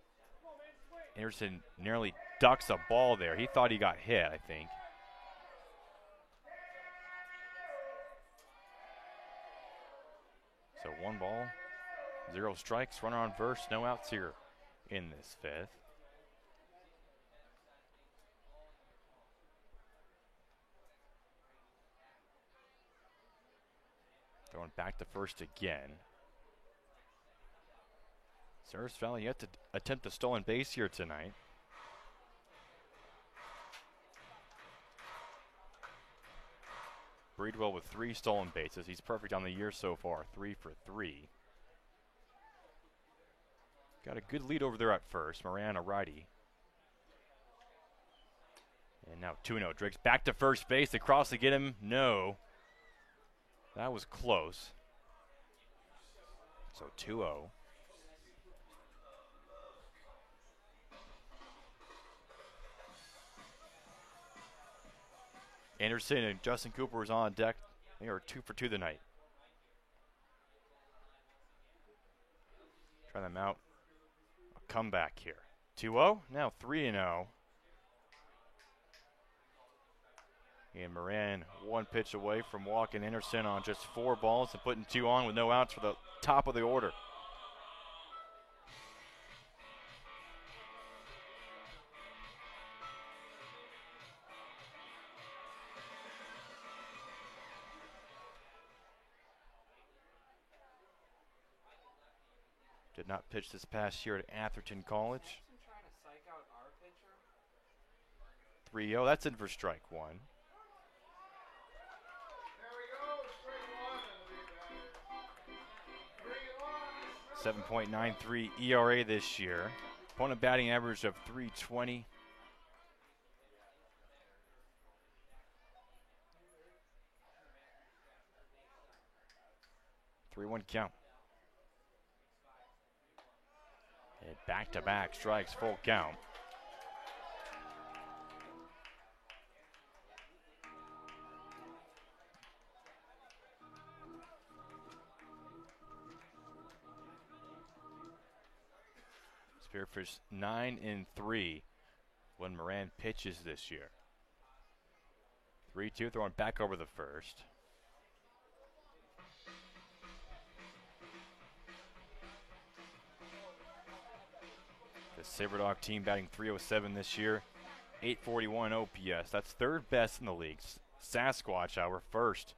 Anderson nearly ducks a ball there. He thought he got hit, I think. So 1 ball, 0 strikes, runner on first, no outs here in this fifth. Throwing back to first again. Service Valley yet to attempt a stolen base here tonight. Breedwell with 3 stolen bases. He's perfect on the year so far, 3 for 3. Got a good lead over there at first. Moran, a righty. And now 2-0. Driggs back to first base. Across to get him. No. That was close. So 2-0. Anderson and Justin Cooper was on deck. They are 2 for 2 tonight. Try them out. A comeback here. 2-0. Now 3-0. And Moran 1 pitch away from walking Anderson on just 4 balls and putting 2 on with no outs for the top of the order. Did not pitch this past year at Atherton College. 3-0. That's in for strike 1. 7.93 ERA this year. Opponent batting average of .320. Three-one count. And back-to-back strikes, full count. Spearfish 9-3 when Moran pitches this year. 3-2, throwing back over the first. The SaberDog team batting .307 this year, .841 OPS. That's 3rd best in the league. Sasquatch, our first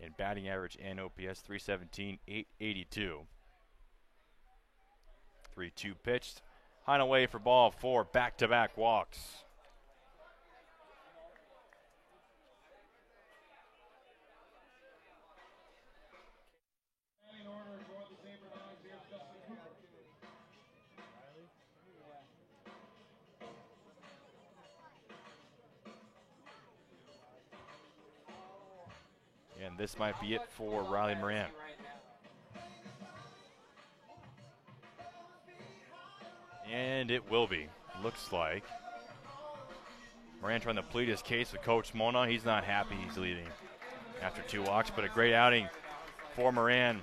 in batting average and OPS, .317, .882. 3-2 pitched. High and away for ball 4, back-to-back walks. And this might be it for Riley Moran. And it will be, looks like. Moran trying to plead his case with Coach Mona. He's not happy he's leaving after 2 walks, but a great outing for Moran.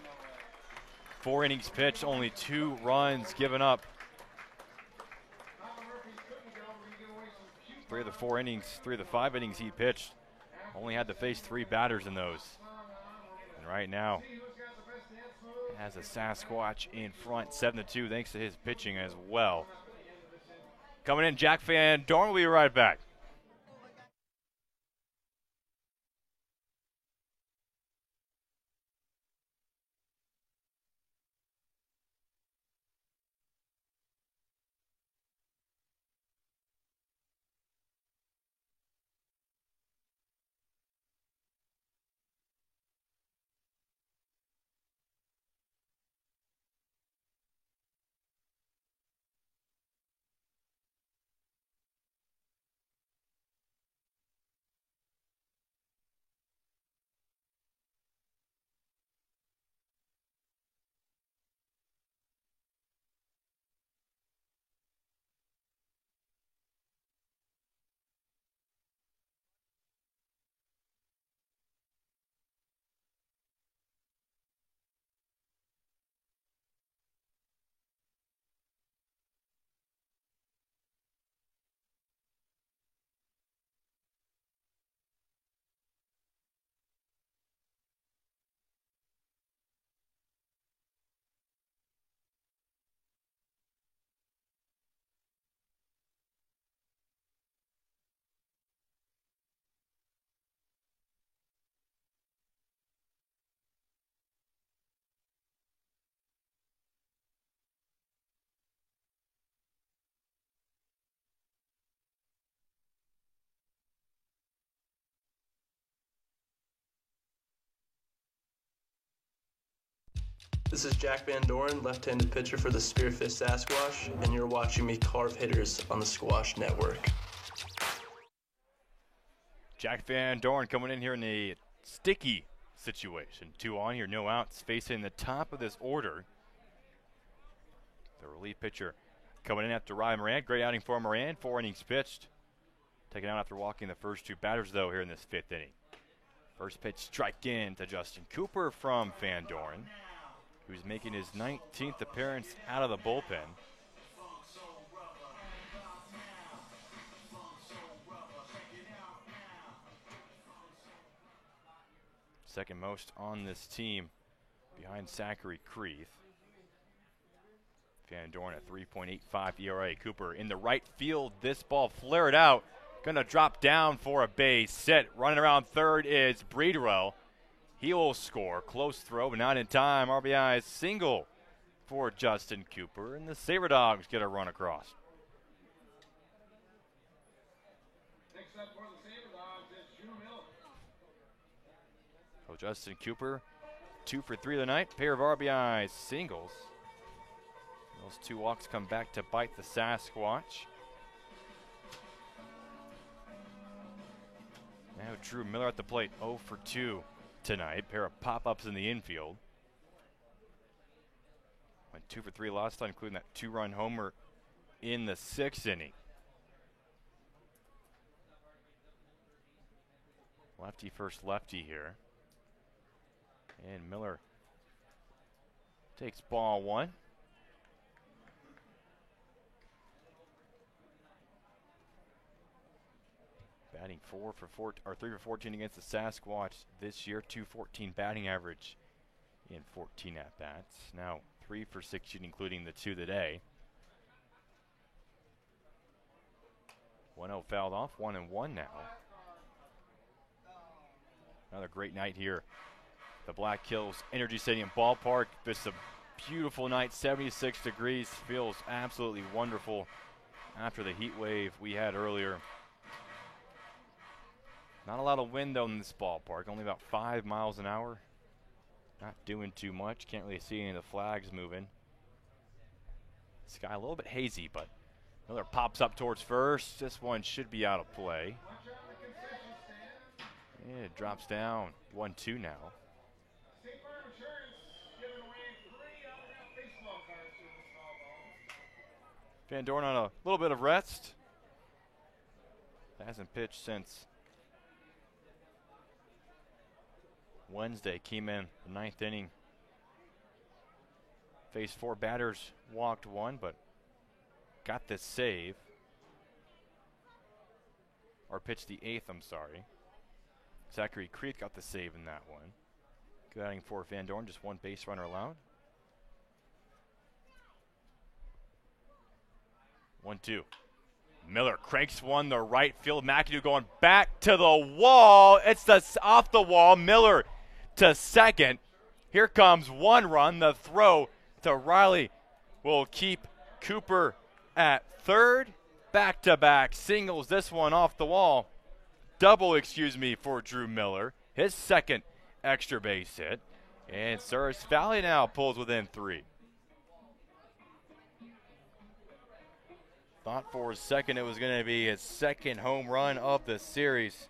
4 innings pitched, only 2 runs given up. 3 of the 4 innings, 3 of the 5 innings he pitched, only had to face 3 batters in those. And right now, has a Sasquatch in front, 7-2, thanks to his pitching as well. Coming in, Jack Van Dorn will be right back. This is Jack Van Doren, left-handed pitcher for the Spearfist Sasquatch, and you're watching me carve hitters on the Squash Network. Jack Van Doren coming in here in a sticky situation. 2 on here, no outs, facing the top of this order. The relief pitcher coming in after Ryan Moran. Great outing for Moran. 4 innings pitched. Taken out after walking the first 2 batters, though, here in this 5th inning. First pitch strike in to Justin Cooper from Van Doren, who's making his 19th appearance out of the bullpen. Second most on this team behind Zachary Creeth. Van Doren at 3.85 ERA. Cooper in the right field. This ball flared out. Gonna drop down for a base hit. Running around third is Breedwell. He will score. Close throw, but not in time. RBI single for Justin Cooper. And the Saber Dogs get a run across. Next up for the Saber Dogs is Drew Miller. So Justin Cooper, 2 for 3 of the night. Pair of RBI singles. Those 2 walks come back to bite the Sasquatch. Now Drew Miller at the plate, 0 for 2 tonight. Pair of pop-ups in the infield. Went 2 for 3 last time, including that 2-run homer in the 6th inning. Lefty first lefty here. And Miller takes ball 1. Batting 3 for 14 against the Sasquatch this year. .214 batting average in 14 at-bats. Now 3 for 16, including the 2 today. 1-0 fouled off, 1-1 now. Another great night here. The Black Hills Energy Stadium ballpark. Just a beautiful night, 76 degrees. Feels absolutely wonderful after the heat wave we had earlier. Not a lot of wind though in this ballpark, only about 5 miles an hour. Not doing too much, can't really see any of the flags moving. Sky a little bit hazy, but Miller pops up towards first. This one should be out of play. Yeah, it drops down, 1-2 now. State Farm Insurance giving away 3 autographed baseball cards to the small ball. Van Doren on a little bit of rest. Hasn't pitched since Wednesday. Came in the 9th inning. Faced 4 batters, walked 1, but got this save. Or pitched the 8th, I'm sorry. Zachary Creeth got the save in that one. Good outing for Van Doren, just 1 base runner allowed. 1-2. Miller cranks one to right field. McAdoo going back to the wall. It's off the wall. Miller to second. Here comes 1 run. The throw to Riley will keep Cooper at third. Back-to-back singles. This one off the wall. Double, excuse me, for Drew Miller. His 2nd extra base hit. And Souris Valley now pulls within 3. Thought for a second it was going to be his 2nd home run of the series.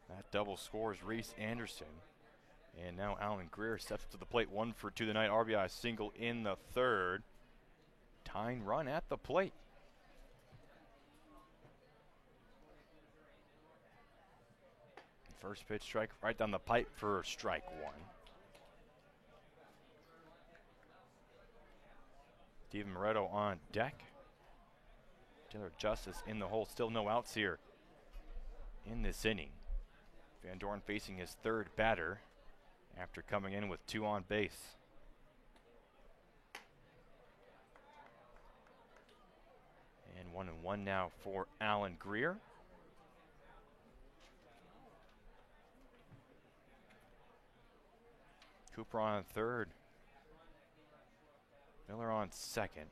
That double scores Reese Anderson. And now Alan Greer steps to the plate, 1 for 2 tonight. RBI single in the 3rd. Tying run at the plate. First pitch strike right down the pipe for strike 1. Steven Moretto on deck. Taylor Justice in the hole. Still no outs here in this inning. Van Doren facing his 3rd batter after coming in with 2 on base. And 1-1 now for Alan Greer. Cooper on 3rd. Miller on 2nd.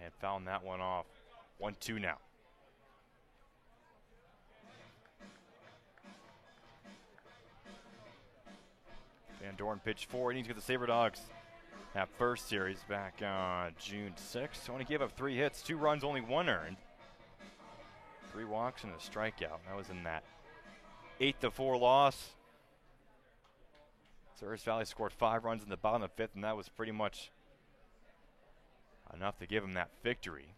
And found that one off. 1-2 now. Van Dorn pitched 4 innings with the SaberDogs. That first series back on June 6th. Only gave up 3 hits, 2 runs, only 1 earned. 3 walks and a strikeout. That was in that 8-4 loss. Service Valley scored 5 runs in the bottom of the 5th, and that was pretty much enough to give him that victory.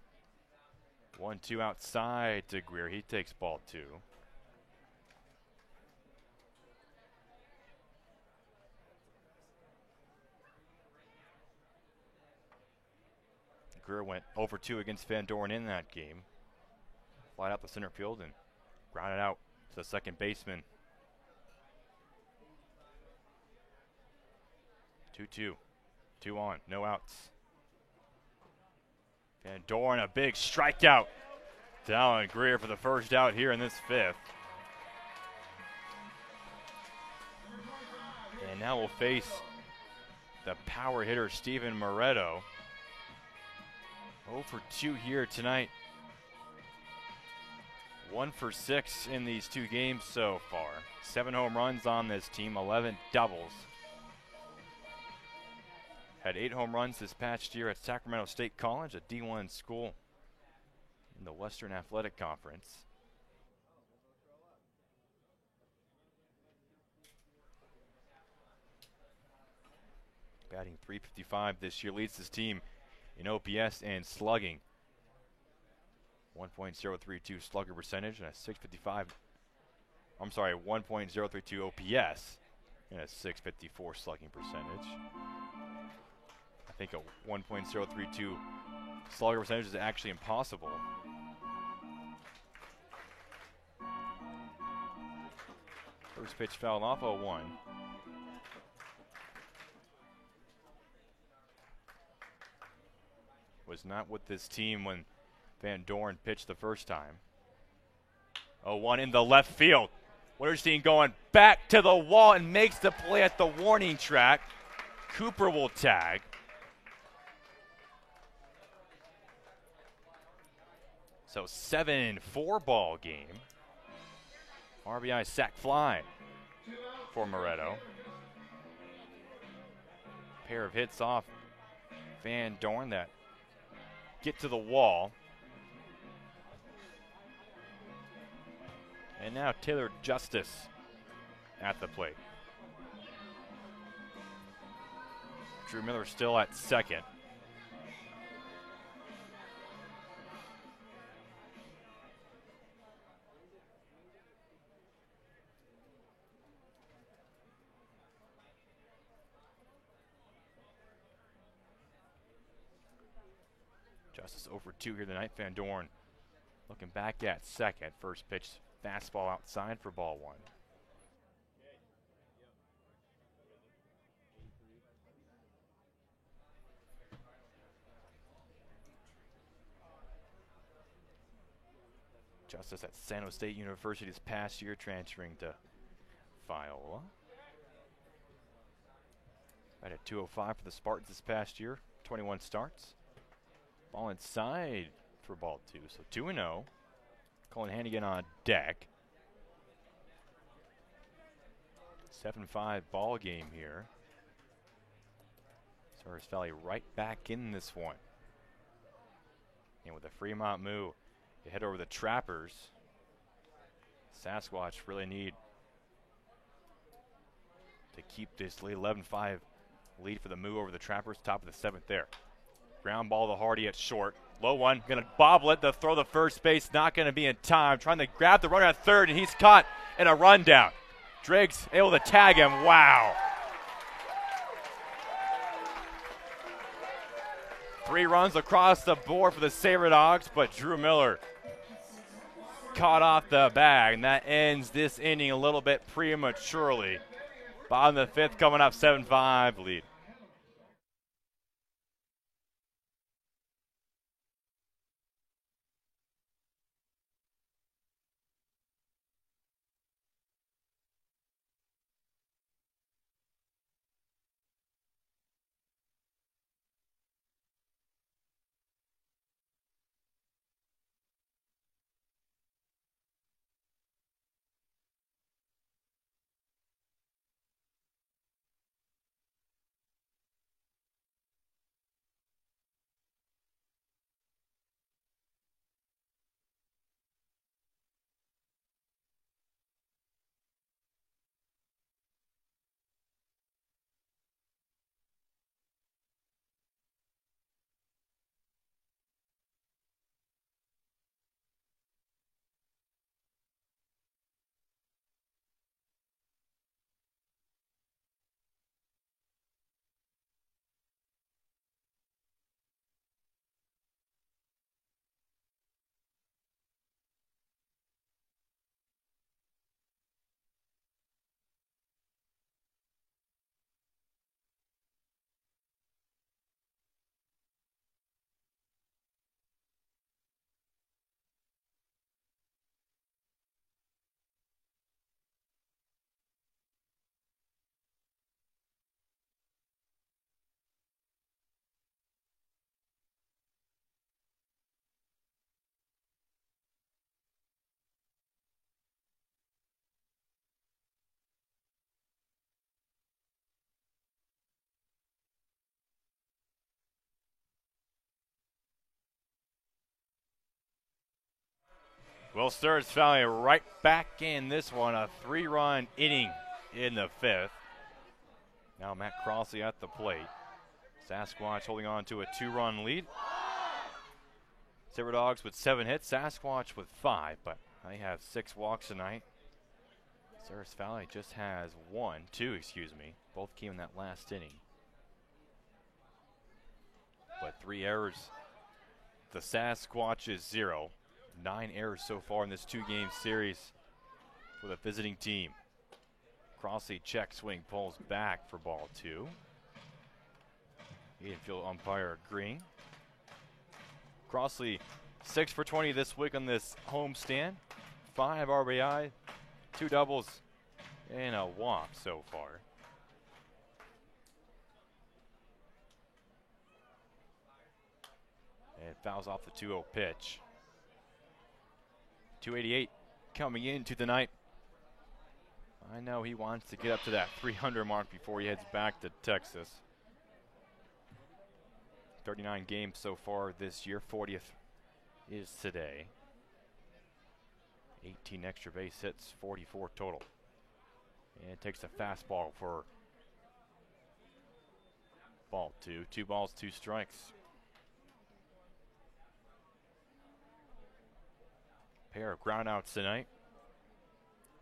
1-2 outside to Greer. He takes ball 2. Greer went over 2 against Van Dorn in that game. Flied out the center field and grounded out to the second baseman. 2-2. 2 on, no outs. Van Dorn, a big strikeout to Alan Greer for the first out here in this 5th. And now we'll face the power hitter Steven Moretto. 0 for 2 here tonight. 1 for 6 in these 2 games so far. 7 home runs on this team, 11 doubles. Had 8 home runs this past year at Sacramento State College, a D1 school in the Western Athletic Conference. Batting .355 this year, leads his team in OPS and slugging. 1.032 slugger percentage and a 1.032 OPS and a 654 slugging percentage. I think a 1.032 slugger percentage is actually impossible. First pitch fouled off, 0-1. Was not with this team when Van Dorn pitched the first time. 0-1 in the left field. Winterstein going back to the wall and makes the play at the warning track. Cooper will tag. So 7-4 ball game. RBI sac fly for Moretto. Pair of hits off Van Dorn that get to the wall. And now Taylor Justice at the plate. Drew Miller still at second. Justice over 2 here tonight. Van Dorn looking back at second. First pitch, fastball outside for ball 1. Justice at San Jose State University this past year, transferring to Viola. Right at 205 for the Spartans this past year, 21 starts. Ball inside for ball 2, so 2-0. Colin Hannigan on deck. 7-5 ball game here. Service Valley right back in this one. And with a Fremont move, they head over the Trappers. Sasquatch really need to keep this lead. 11-5 lead for the move over the Trappers. Top of the 7th there. Ground ball to Hardy at short. Low one, going to bobble it. The throw to first base, not going to be in time. Trying to grab the runner at third, and he's caught in a rundown. Driggs able to tag him. Wow. 3 runs across the board for the SaberDogs, but Drew Miller caught off the bag, and that ends this inning a little bit prematurely. Bottom of the 5th coming up, 7-5 lead. Well, Sturgis Valley right back in this one, a 3-run inning in the 5th. Now Matt Crossley at the plate. Sasquatch holding on to a 2-run lead. Saber Dogs with 7 hits, Sasquatch with 5, but they have 6 walks tonight. Sturgis Valley just has 2, excuse me. Both came in that last inning. But 3 errors. The Sasquatch is 0. 9 errors so far in this 2-game series for the visiting team. Crossley check swing, pulls back for ball 2. Infield umpire agreeing. Crossley 6 for 20 this week on this homestand. 5 RBI, 2 doubles, and a walk so far. And fouls off the 2-0 pitch. 288 coming into the night. I know he wants to get up to that 300 mark before he heads back to Texas. 39 games so far this year. 40th is today. 18 extra base hits, 44 total. And takes a fastball for ball 2. 2 balls, 2 strikes. Pair of groundouts tonight.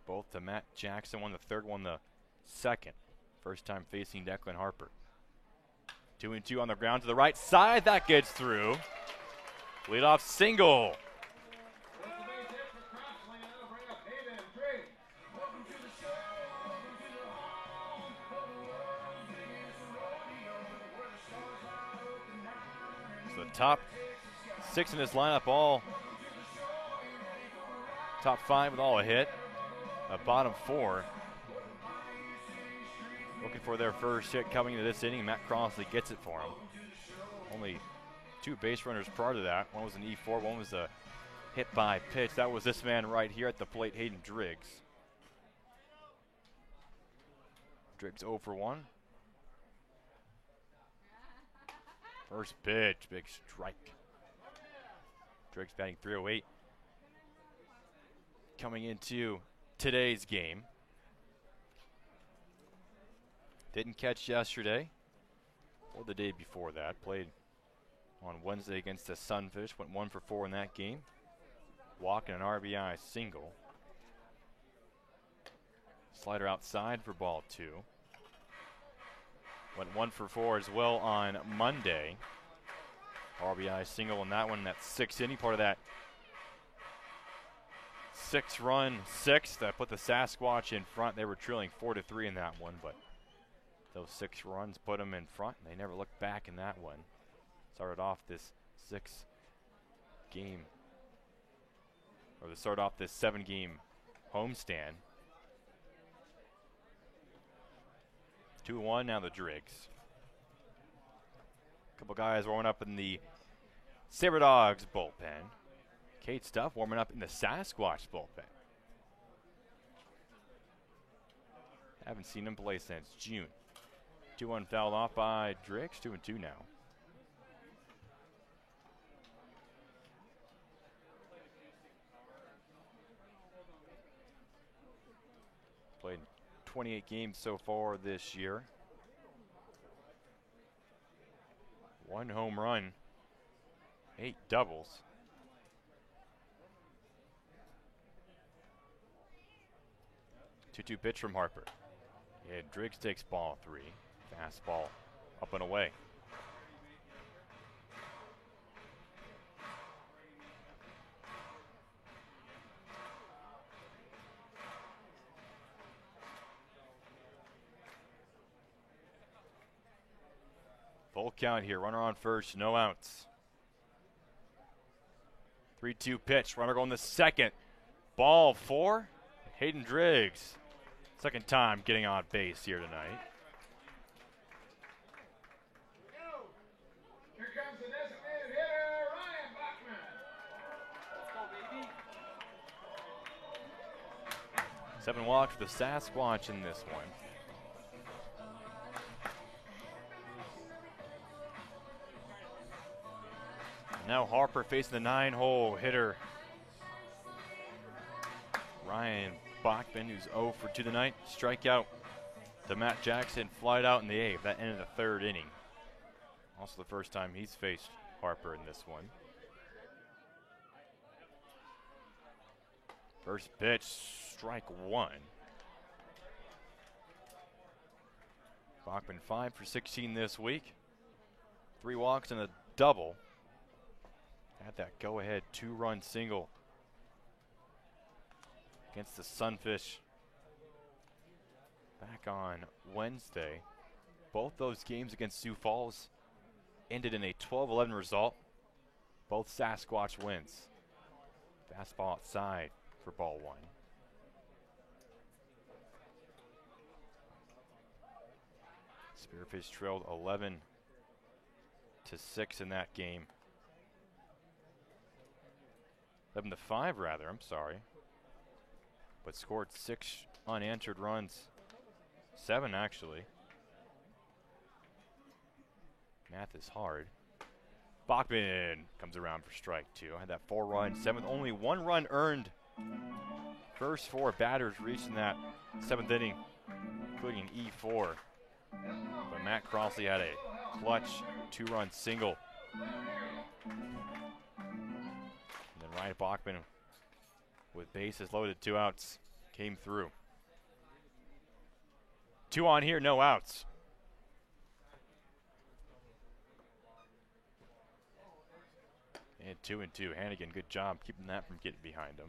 Both to Matt Jackson, one the third, one the second. First time facing Declan Harper. 2-2 on the ground to the right side. That gets through. Leadoff single. So the top 6 in his lineup, all top 5 with all a hit. Bottom 4 looking for their first hit coming into this inning. Matt Crossley gets it for him. Only 2 base runners prior to that. One was an E4, one was a hit by pitch. That was this man right here at the plate, Hayden Driggs. Driggs 0 for 1. First pitch, big strike. Driggs batting .308. Coming into today's game. Didn't catch yesterday or the day before that. Played on Wednesday against the Sunfish. Went 1 for 4 in that game. Walk and an RBI single. Slider outside for ball 2. Went 1 for 4 as well on Monday. RBI single in that one. That 6th inning, part of that 6-run 6th that put the Sasquatch in front. They were trailing 4-3 in that one, but those 6 runs put them in front, and they never looked back in that one. Started off this 6-game, or they started off this 7-game homestand. 2-1 now the Driggs. Couple guys warming up in the Saber Dogs bullpen. Kate Stuff warming up in the Sasquatch bullpen. Haven't seen him play since June. 2-1 fouled off by Driggs. 2-2 now. Played 28 games so far this year. 1 home run, 8 doubles. Two pitch from Harper. Yeah, Driggs takes ball 3. Fastball up and away. Full count here. Runner on first, no outs. 3-2 pitch. Runner going to second. Ball 4. Hayden Driggs. Second time getting on base here tonight. Here comes the designated hitter, Ryan Bachman. 7 walks for the Sasquatch in this one. Now Harper facing the 9-hole hitter, Ryan Bachman, who's 0 for 2 tonight, strikeout to Matt Jackson, flied out in the 8th. That ended the 3rd inning. Also the first time he's faced Harper in this one. First pitch, strike 1. Bachman 5 for 16 this week. 3 walks and a double. Had that go-ahead 2-run single against the Sunfish back on Wednesday. Both those games against Sioux Falls ended in a 12-11 result. Both Sasquatch wins. Fastball outside for ball 1. Spearfish trailed 11-6 in that game. 11-5 rather, I'm sorry. But scored 6 unanswered runs. 7 actually. Math is hard. Bachman comes around for strike 2. Had that 4-run, 7th, only 1 run earned. First 4 batters reached in that 7th inning, including E4. But Matt Crossley had a clutch 2-run single. And then Ryan Bachman, with bases loaded, 2 outs, came through. 2 on here, no outs. And 2-2. Hannigan, good job keeping that from getting behind him.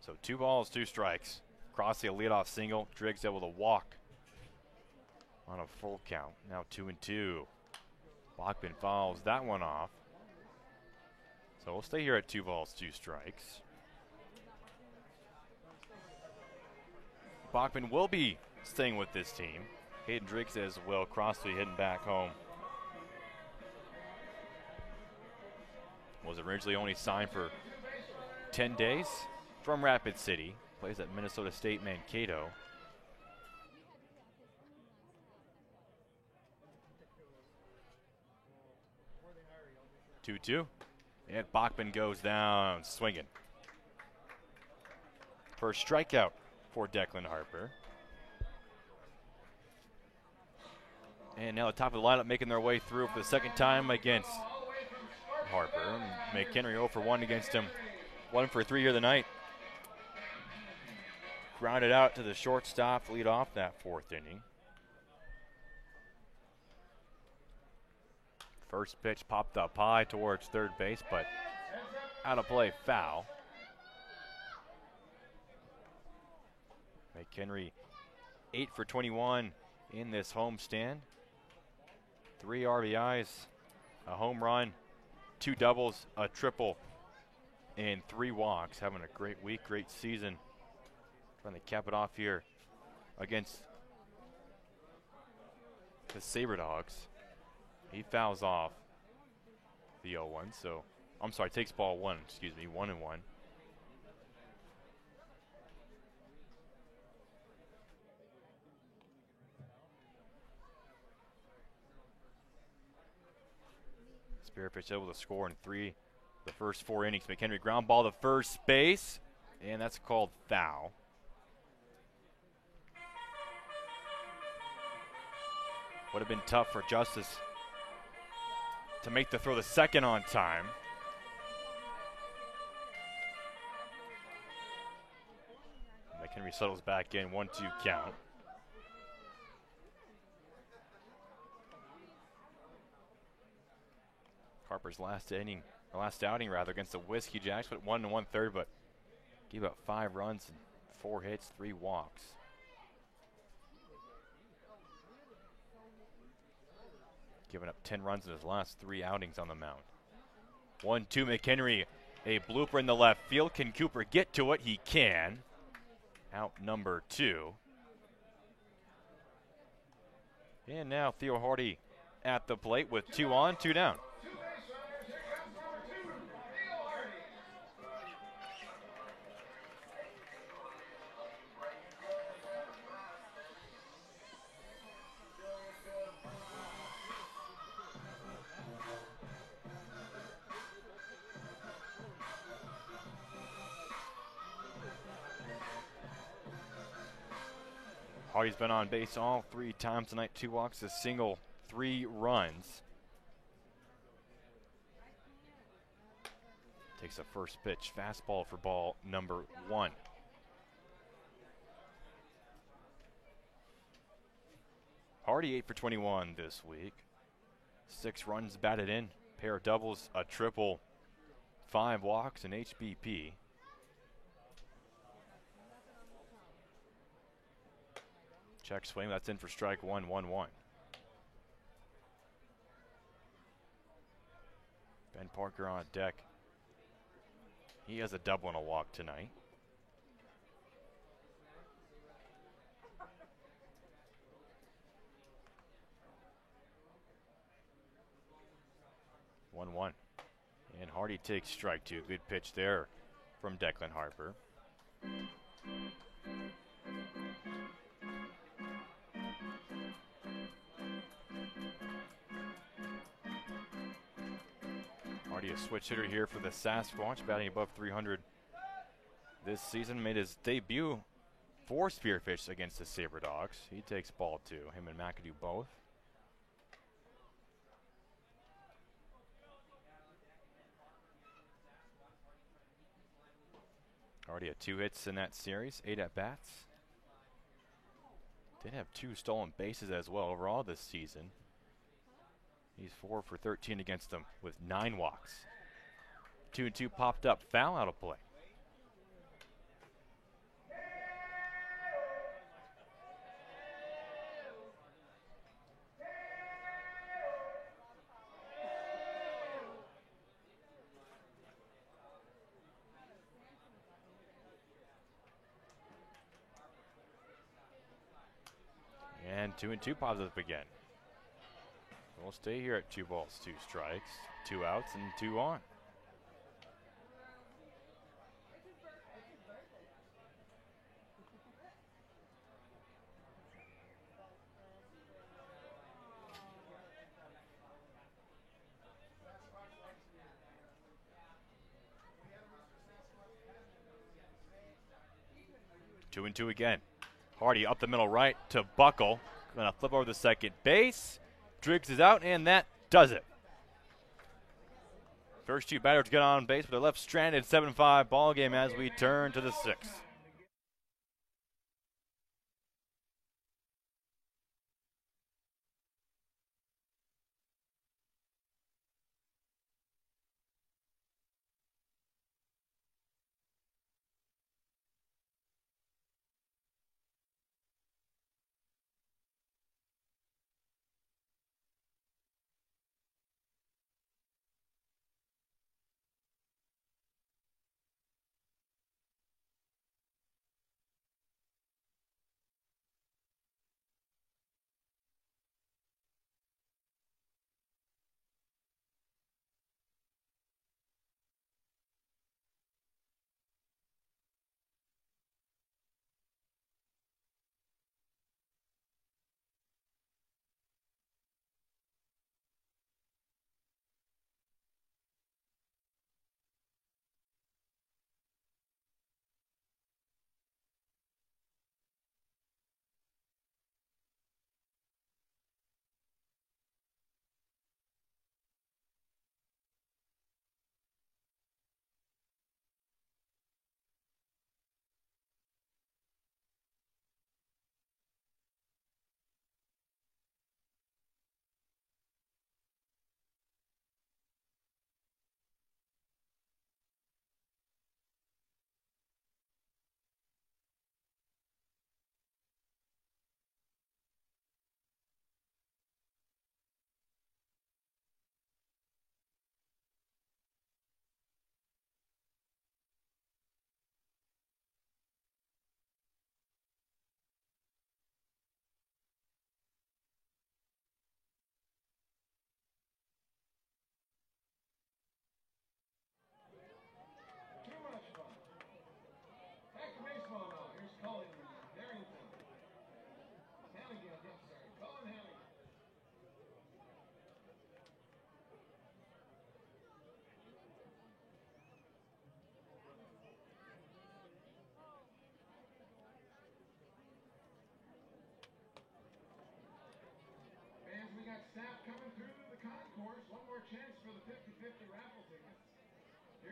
So 2 balls, 2 strikes. Crossley a leadoff single. Driggs able to walk on a full count. Now 2-2. Bachman fouls that one off. So we'll stay here at 2 balls, 2 strikes. Bachman will be staying with this team. Hayden Driggs as well. Crossley heading back home. Was originally only signed for 10 days from Rapid City. Plays at Minnesota State Mankato. Two. And Bachman goes down swinging. First strikeout for Declan Harper. And now the top of the lineup making their way through for the second time against Harper. McHenry 0 for 1 against him. 1 for 3 here tonight. Grounded out to the shortstop, lead off that 4th inning. First pitch popped up high towards third base, but out of play, foul. McHenry 8 for 21 in this homestand. 3 RBIs, a home run, 2 doubles, a triple, and 3 walks. Having a great week, great season. Trying to cap it off here against the Sabre Dogs. He fouls off the 0-1, so I'm sorry, takes ball 1, excuse me, 1-1. Spearfish able to score in the first 4 innings. McHenry ground ball to first base, and that's called foul. Would have been tough for Justice to make the throw the second on time. McHenry settles back in, 1-2 count. Harper's last outing against the Whiskey Jacks, went 1 1/3, but gave up 5 runs and 4 hits, 3 walks. Giving up 10 runs in his last 3 outings on the mound. 1-2 McHenry, a blooper in the left field. Can Cooper get to it? He can. Out number 2. And now Theo Hardy at the plate with 2 on, 2 down. Hardy's been on base all 3 times tonight. 2 walks, a single, 3 runs. Takes a first pitch, fastball for ball number 1. Hardy 8 for 21 this week. 6 runs batted in, pair of doubles, a triple, 5 walks, and HBP. Check swing, that's in for strike 1, 1-1. Ben Parker on deck. He has a double and a walk tonight. One. And Hardy takes strike 2. Good pitch there from Declan Harper. Hardy, a switch hitter here for the Sasquatch, batting above 300 this season. Made his debut for Spearfish against the Sabre Dogs. He takes ball 2. Him and McAdoo both. Already had 2 hits in that series, 8 at-bats. Did have 2 stolen bases as well overall this season. He's 4 for 13 against them with 9 walks. 2-2 popped up, foul out of play. And 2-2 pops up again. We'll stay here at 2 balls, 2 strikes, 2 outs, and 2 on. Two and two again. Hardy up the middle right to Buckle. Gonna flip over the second base. Driggs is out, and that does it. First 2 batters get on base, but they're left stranded. 7-5 ball game as we turn to the 6th.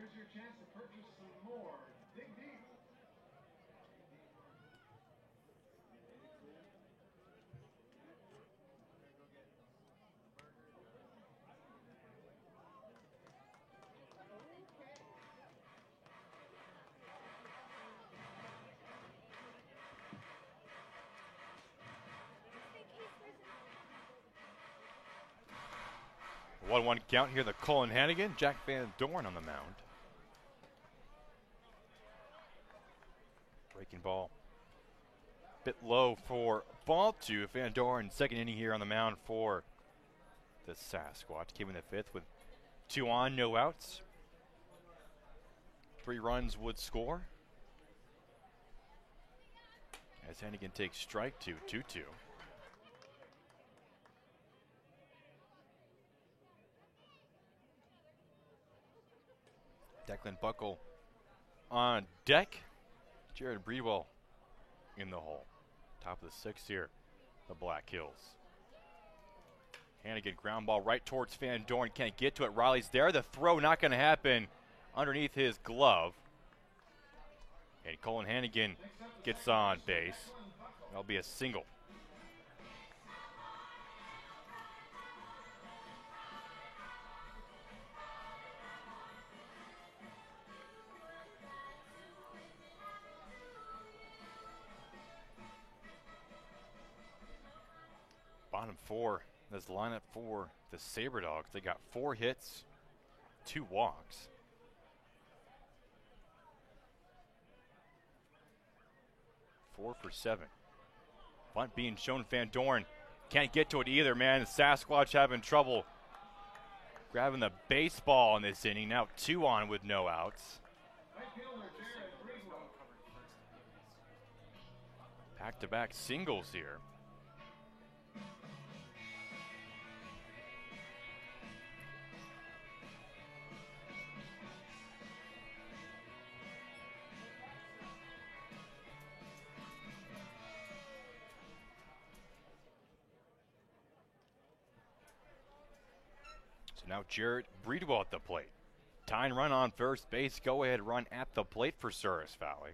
Here's your chance to purchase some more. Dig deep. A 1-1 count here. The Colin Hannigan, Jack Van Dorn on the mound. Breaking ball. Bit low for ball two. Van Dorn, second inning here on the mound for the Sasquatch. Came in the fifth with 2 on, no outs. 3 runs would score. As Hannigan takes strike two, 2-2. Declan Buckle on deck. Jared Breedwell in the hole. Top of the 6th here, the Black Hills. Hannigan ground ball right towards Van Dorn. Can't get to it. Riley's there. The throw not going to happen underneath his glove. And Colin Hannigan gets on base. That'll be a single. Bottom 4, this lineup for the Sabre Dogs. They got 4 hits, 2 walks. Four for 7. Bunt being shown. Van Dorn can't get to it either, man. The Sasquatch having trouble grabbing the baseball in this inning. Now 2 on with no outs. Back-to-back singles here. So now Jared Breedwell at the plate. Tying run on first base. Go ahead run at the plate for Souris Valley.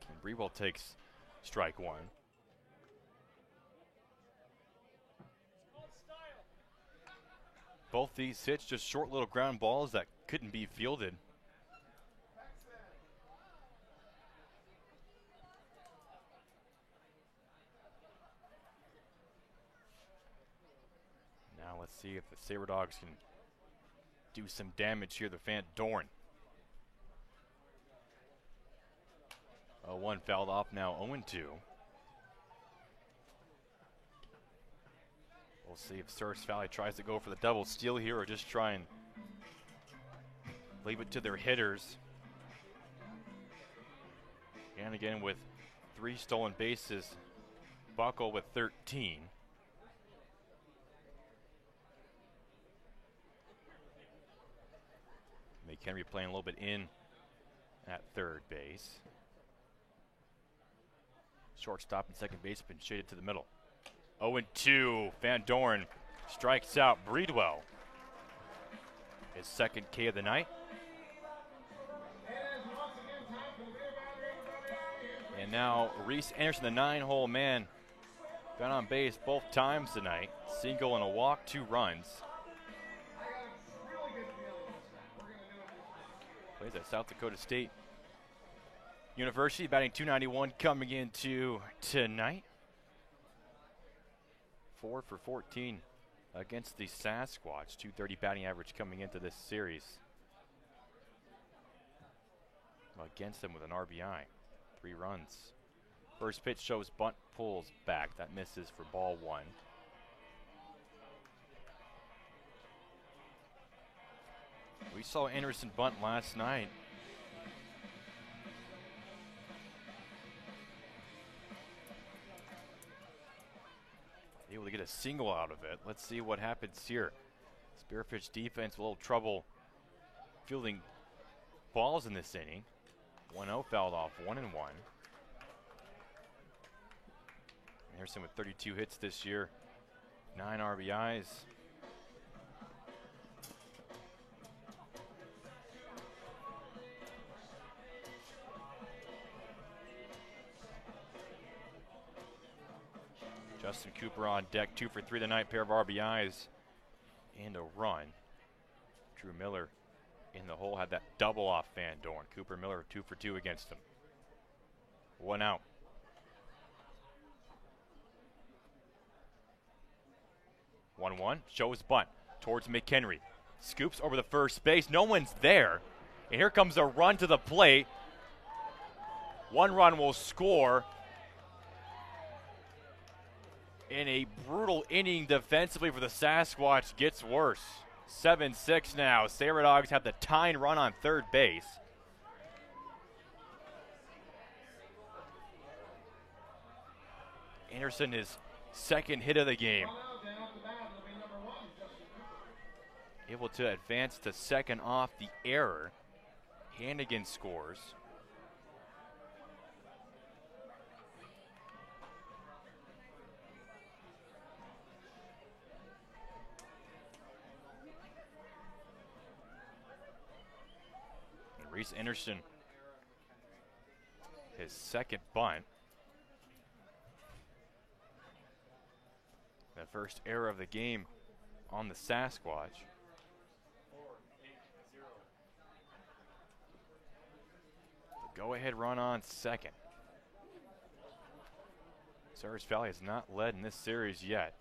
And Breedwell takes strike 1. Both these hits just short little ground balls that couldn't be fielded. Now let's see if the Sabre Dogs can do some damage here to Van Dorn. 0-1 fouled off, now 0-2. We'll see if Souris Valley tries to go for the double steal here or just try and leave it to their hitters. And again with 3 stolen bases, Buckle with 13. McHenry playing a little bit in at third base. Shortstop and second base have been shaded to the middle. 0-2. Van Dorn strikes out Breedwell. His second K of the night. And now Reese Anderson, the 9-hole man, got on base both times tonight. Single and a walk, 2 runs. Plays at South Dakota State University, batting .291 coming into tonight. 4 for 14 against the Sasquatch. .230 batting average coming into this series. Against them with an RBI. 3 runs. First pitch shows bunt, pulls back. That misses for ball 1. We saw Anderson bunt last night. Able to get a single out of it. Let's see what happens here. Spearfish defense, a little trouble fielding balls in this inning. 1-0 fouled off, 1-1. Anderson with 32 hits this year. 9 RBIs. Justin Cooper on deck, 2 for 3 tonight, pair of RBIs and a run. Drew Miller in the hole, had that double off Van Dorn. Cooper Miller 2 for 2 against him. 1 out. One, shows bunt towards McHenry. Scoops over the first base, no one's there. And here comes a run to the plate. 1 run will score. In a brutal inning defensively for the Sasquatch, gets worse. 7-6 now. Saber Dogs have the tying run on third base. Anderson, his second hit of the game. Able to advance to second off the error. Hannigan scores. Reese Anderson, his second bunt. The first error of the game on the Sasquatch. Go-ahead run on second. Service Valley has not led in this series yet.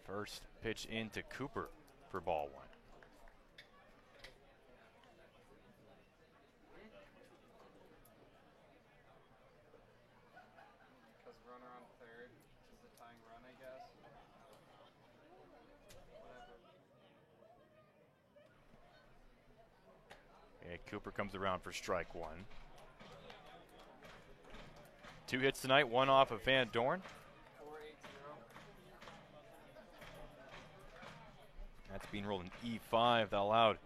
First pitch into Cooper for ball 1. Cooper comes around for strike 1. 2 hits tonight, 1 off of Van Dorn. That's being rolled in E5. That allowed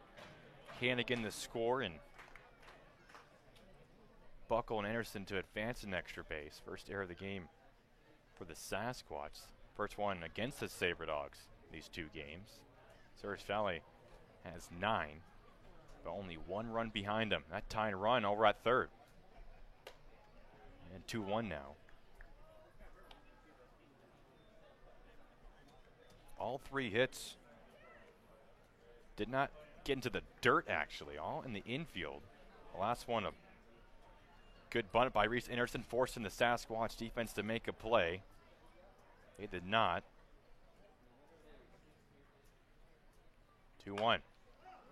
Hannigan to score and Buckle and Anderson to advance an extra base. First error of the game for the Sasquatch. First one against the Saber Dogs these 2 games. Service Valley has 9. But only 1 run behind them. That tying run over at third. And 2-1 now. All 3 hits did not get into the dirt, actually. All in the infield. The last one, a good bunt by Reese Anderson, forcing the Sasquatch defense to make a play. They did not. 2-1.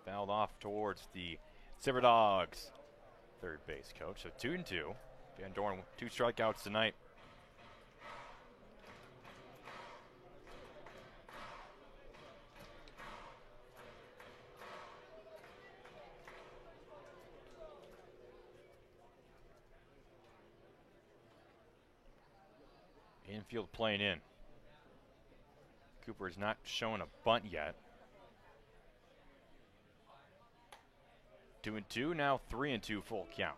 Fouled off towards the Saber Dogs third base coach. So 2-2. Van Dorn 2 strikeouts tonight. Infield playing in. Cooper is not showing a bunt yet. 2-2, now 3-2 full count.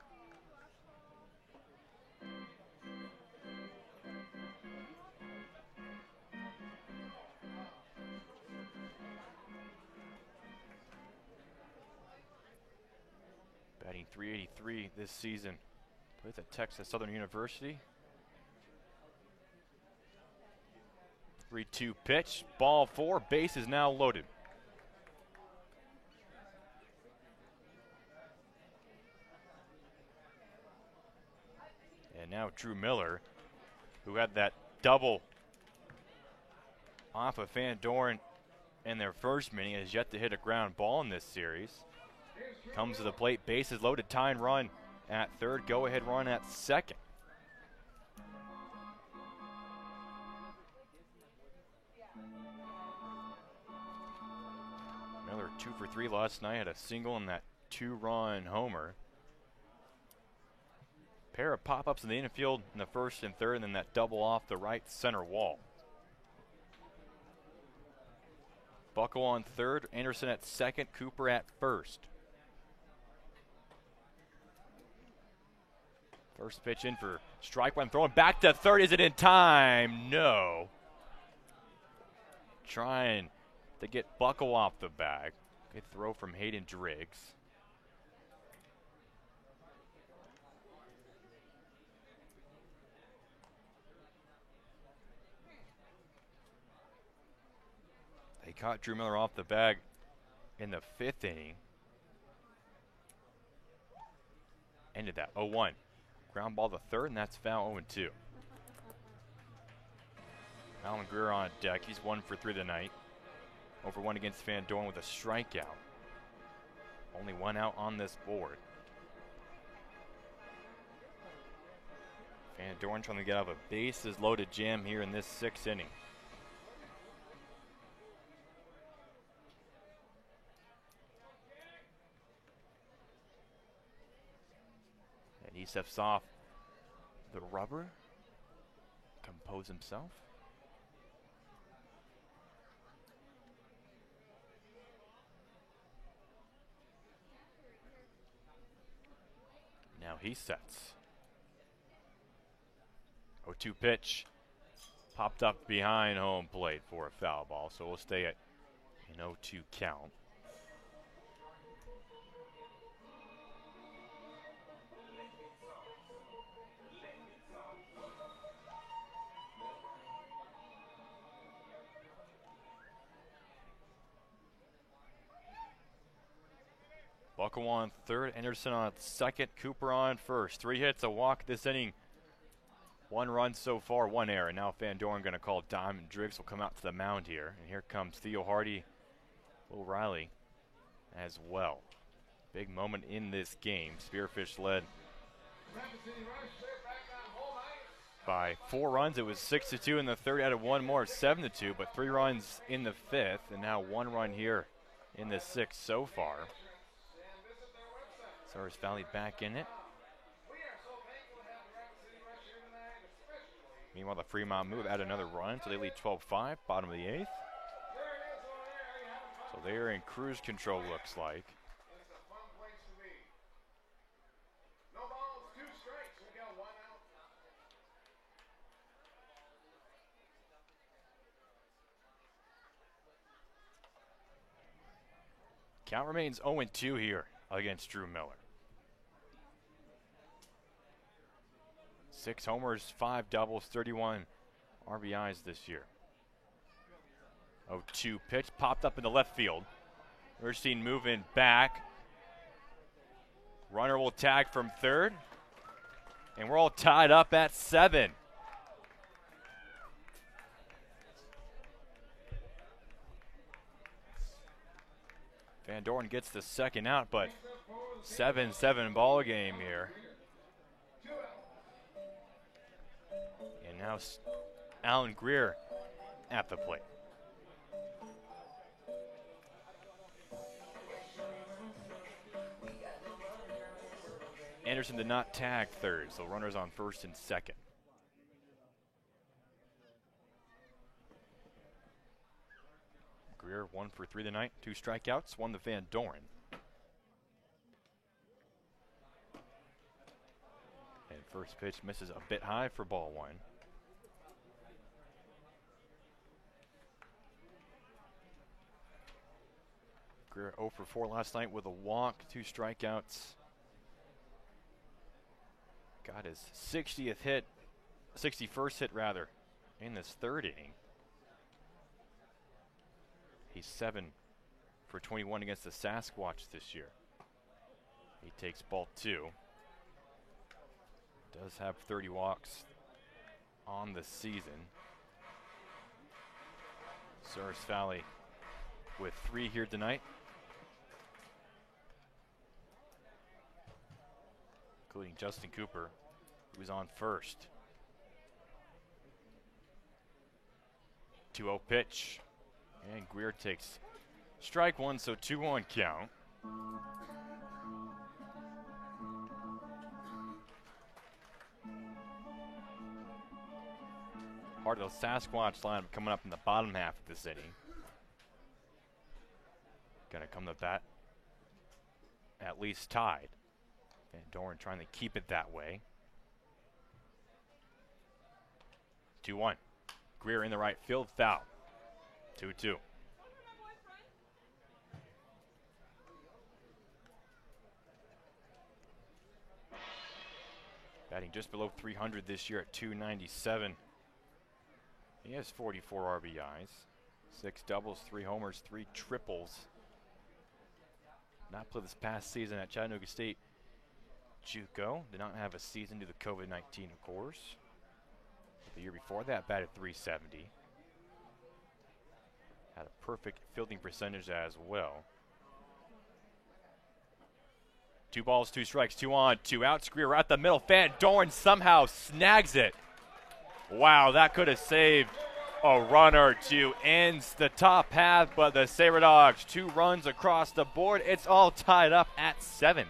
Batting .383 this season. Plays at Texas Southern University. 3-2 pitch, ball 4, base is now loaded. And now Drew Miller, who had that double off of Van Dorn in their first inning, has yet to hit a ground ball in this series. Comes to the plate, bases loaded, tying run at third, go-ahead run at second. Miller 2 for 3 last night, had a single in that 2-run homer. Pair of pop-ups in the infield in the first and third, and then that double off the right center wall. Buckle on third, Anderson at second, Cooper at first. First pitch in for Strike one, throwing back to third. Is it in time? No. Trying to get Buckle off the bag. Good throw from Hayden Driggs. They caught Drew Miller off the bag in the 5th inning. Ended that 0-1. Ground ball to third, and that's foul 0-2. Alan Greer on deck. He's 1 for 3 tonight. Over 1 against Van Dorn with a strikeout. Only 1 out on this board. Van Dorn trying to get out of a bases loaded jam here in this 6th inning. And he steps off the rubber. Compose himself. Now he sets. 0-2 pitch. Popped up behind home plate for a foul ball, so we'll stay at an 0-2 count. Buckle on third, Anderson on second, Cooper on first. 3 hits, a walk this inning. 1 run so far, 1 error. Now Van Dorn going to call Diamond. Driggs will come out to the mound here. And here comes Theo Hardy, Will Riley as well. Big moment in this game. Spearfish led by 4 runs. It was 6-2 in the third. Added 1 more, 7-2. But 3 runs in the 5th, and now 1 run here in the 6th so far. Souris Valley back in it. Meanwhile, the Fremont move add another run, so they lead 12-5, bottom of the 8th. So they're in cruise control, looks like. Count remains 0-2 here against Drew Miller. 6 homers, 5 doubles, 31 RBIs this year. 0-2 pitch popped up into left field. Erstein moving back. Runner will tag from third. And we're all tied up at 7. Van Dorn gets the second out, but 7-7 ball game here. And now Alan Greer at the plate. Anderson did not tag third, so runners on first and second. Greer 1 for 3 tonight, 2 strikeouts, 1 to Van Dorn. And first pitch misses a bit high for ball 1. Greer 0 for 4 last night with a walk, 2 strikeouts. Got his 60th hit, 61st hit rather, in this 3rd inning. He's 7 for 21 against the Sasquatch this year. He takes ball 2. Does have 30 walks on the season. Souris Valley with 3 here tonight, including Justin Cooper, who's on first. 2-0 pitch. And Greer takes strike 1, so 2-1 count. Part of the Sasquatch lineup coming up in the bottom half of this inning. Gonna come to bat at least tied. And Dorn trying to keep it that way. 2-1. Greer in the right field, foul. 2-2. Batting just below 300 this year at 297. He has 44 RBIs, 6 doubles, 3 homers, 3 triples. Not played this past season at Chattanooga State JUCO. Did not have a season due to COVID-19, of course. But the year before that, batted 370. Had a perfect fielding percentage as well. 2 balls, 2 strikes, 2 on, 2 outs. Greer at the middle. Van Doren somehow snags it. Wow, that could have saved a run or two. Ends the top half, but the Sabre Dogs 2 runs across the board. It's all tied up at 7th.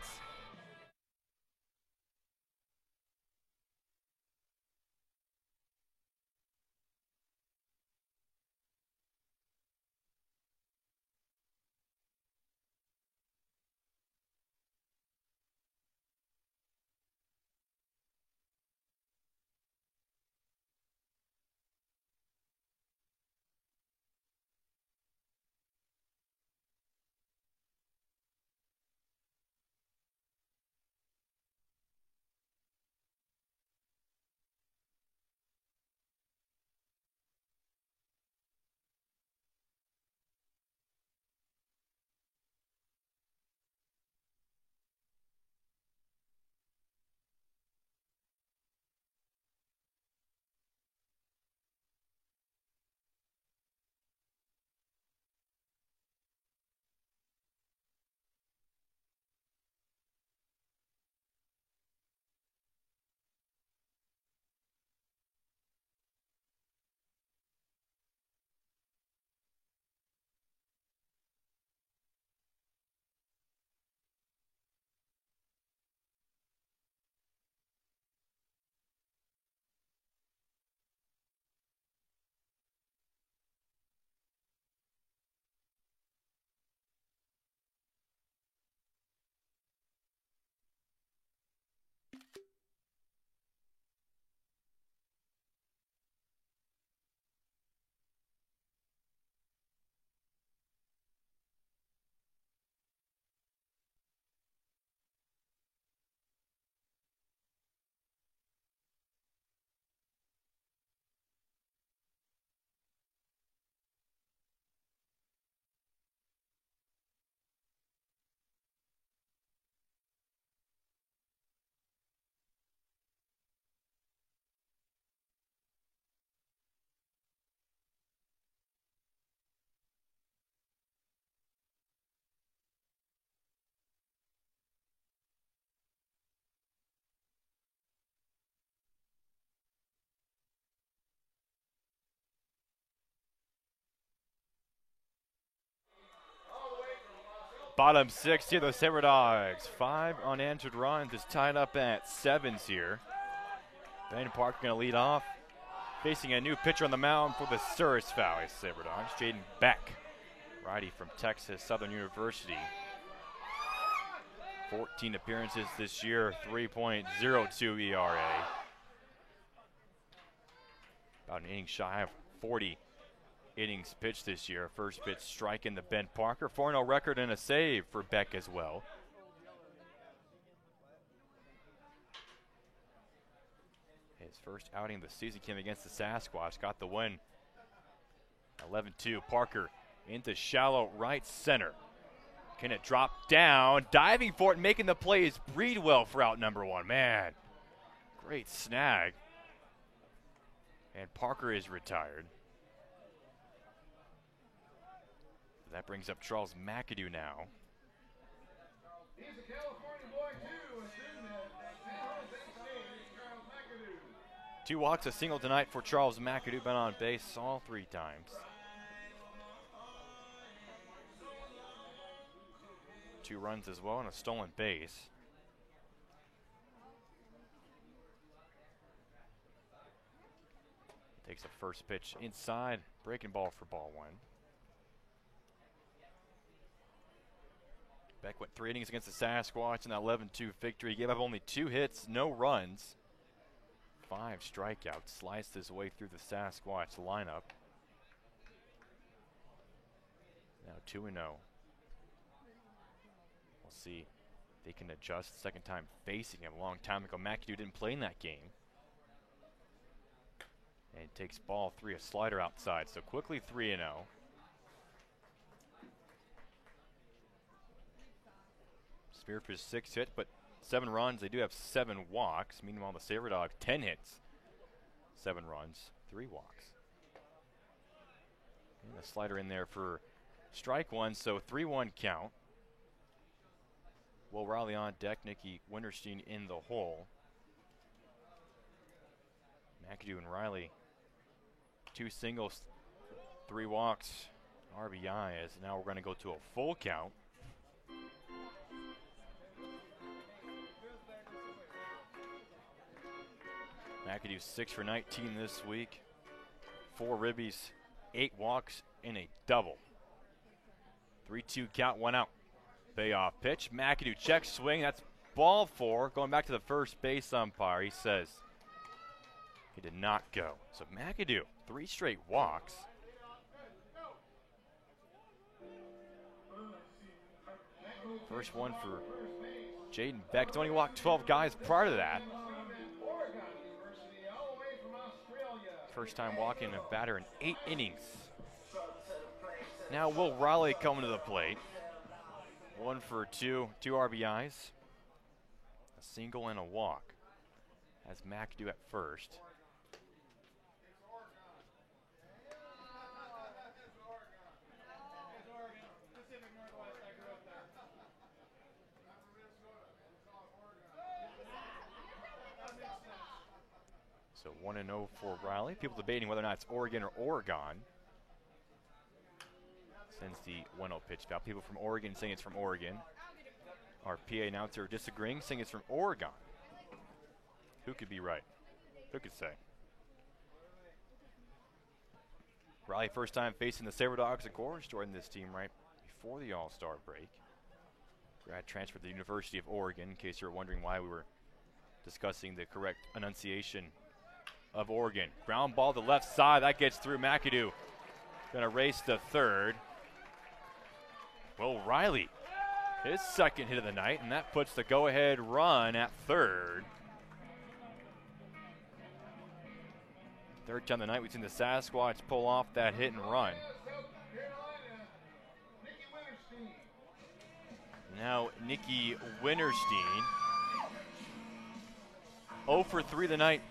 Bottom 6 here, the Sabre Dogs. 5 unanswered runs is tied up at 7s here. Ben Parker going to lead off. Facing a new pitcher on the mound for the Souris Valley Sabre Dogs, Jaden Beck, righty from Texas Southern University. 14 appearances this year, 3.02 ERA. About an inning shy of 40 innings pitched this year. First pitch strike in the Ben Parker. 4-0 record and a save for Beck as well. His first outing of the season came against the Sasquatch. Got the win. 11-2. Parker into shallow right center. Can it drop down? Diving for it, making the play is Breedwell for out number 1. Man, great snag. And Parker is retired. That brings up Charles McAdoo now. He's a California boy, too, a student at San Jose State, Charles McAdoo. 2 walks, a single tonight for Charles McAdoo. Been on base all 3 times. 2 runs as well and a stolen base. Takes the first pitch inside, breaking ball for ball 1. Beck went 3 innings against the Sasquatch in that 11-2 victory. He gave up only 2 hits, no runs. 5 strikeouts, sliced his way through the Sasquatch lineup. Now 2-0. We'll see if they can adjust. Second time facing him a long time ago. McAdoo didn't play in that game. And he takes ball 3, a slider outside. So quickly 3-0. Spearfish 6 hit, but 7 runs. They do have 7 walks. Meanwhile, the Saber Dogs 10 hits, 7 runs, 3 walks. And a slider in there for strike 1, so 3-1 count. Will Riley on deck, Nicky Winterstein in the hole. McAdoo and Riley, 2 singles, 3 walks, RBI, as now we're going to go to a full count. McAdoo 6 for 19 this week. 4 ribbies, 8 walks, and a double. 3-2 count, 1 out. Payoff pitch. McAdoo checks swing. That's ball 4. Going back to the first base umpire. He says he did not go. So McAdoo, 3 straight walks. First one for Jaden Beck. He's only walked 12 guys prior to that. First time walking a batter in 8 innings. Now Will Riley coming to the plate. 1 for 2, 2 RBIs, a single and a walk. Has McAdoo at first. So 1-0 for Riley. People debating whether or not it's Oregon or Oregon. Sends the 1-0 pitch out. People from Oregon saying it's from Oregon. Our PA announcer disagreeing, saying it's from Oregon. Who could be right? Who could say? Riley first time facing the Saber Dogs. Of course, joined this team right before the All-Star break. Grad transferred to the University of Oregon, in case you're wondering why we were discussing the correct enunciation of Oregon. Ground ball to left side. That gets through. McAdoo going to race to third. Will Riley, his second hit of the night, and that puts the go-ahead run at third. Third time of the night we've seen the Sasquatch pull off that hit and run. Now Nicky Winterstein, 0 for 3 the night.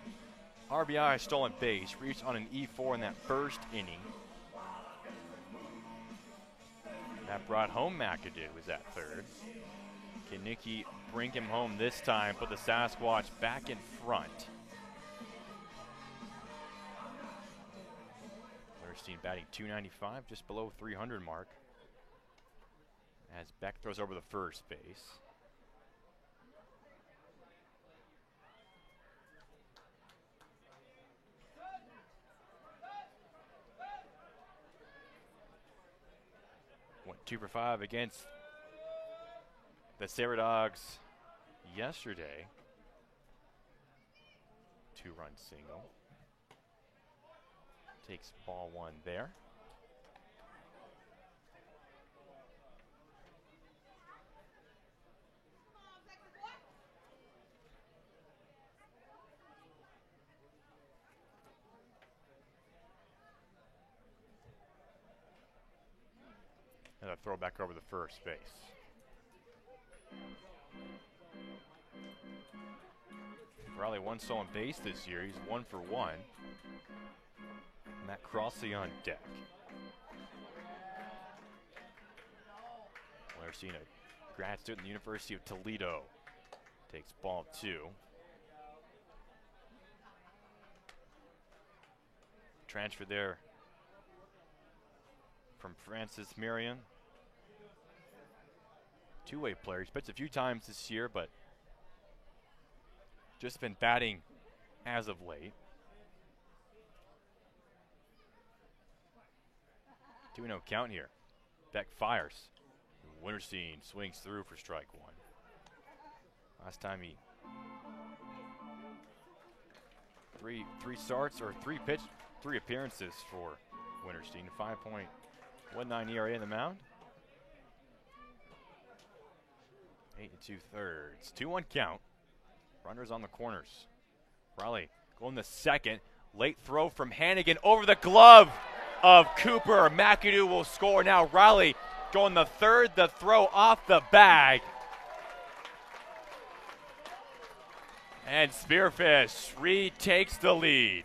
RBI, stolen base, reached on an E4 in that first inning. That brought home McAdoo, was at third. Can Nicky bring him home this time, put the Sasquatch back in front? Winterstein batting .295, just below 300 mark. As Beck throws over the first base. Went 2 for 5 against the Saber Dogs yesterday. 2-run single. Takes ball 1 there. And a throw back over the first base. Riley 1 stolen base this year. He's 1 for 1. Matt Crossley on deck. We're seeing a grad student at the University of Toledo. Takes ball 2. Transfer there from Francis Marion. Two-way player. He's pitched a few times this year, but just been batting as of late. 2-0 count here. Beck fires. Winterstein swings through for strike 1. Last time he Three starts or three appearances for Winterstein. 5.19 ERA in the mound. 8 2/3. 2-1 count. Runners on the corners. Riley going the second. Late throw from Hannigan over the glove of Cooper. McAdoo will score now. Riley going the third. The throw off the bag. And Spearfish retakes the lead.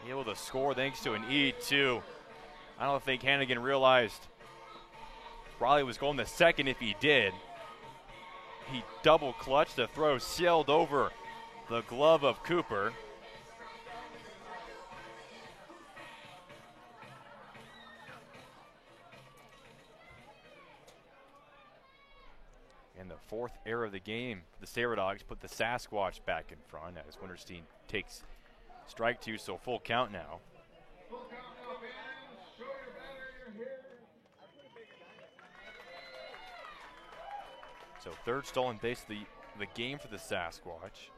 Able to score thanks to an E2. I don't think Hannigan realized Riley was going the second. If he did, he double clutched. The throw sailed over the glove of Cooper. And the fourth error of the game, the Saber Dogs put the Sasquatch back in front as Winterstein takes strike two, so full count now. Full count now, fans. Show your banner, you're here. So third stolen base of the game for the Sasquatch.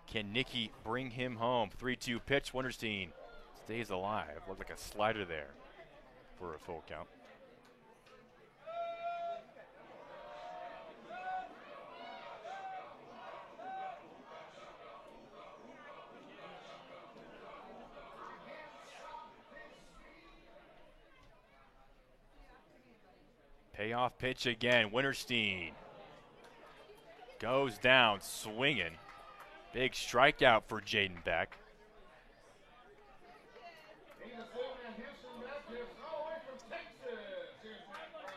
Can Nicky bring him home? 3-2 pitch. Winterstein stays alive. Looked like a slider there for a full count. Payoff pitch again. Winterstein goes down swinging. Big strikeout for Jaden Beck. He's a seven in Houston Baptist, all the way from Texas. Here's Matt Crossley.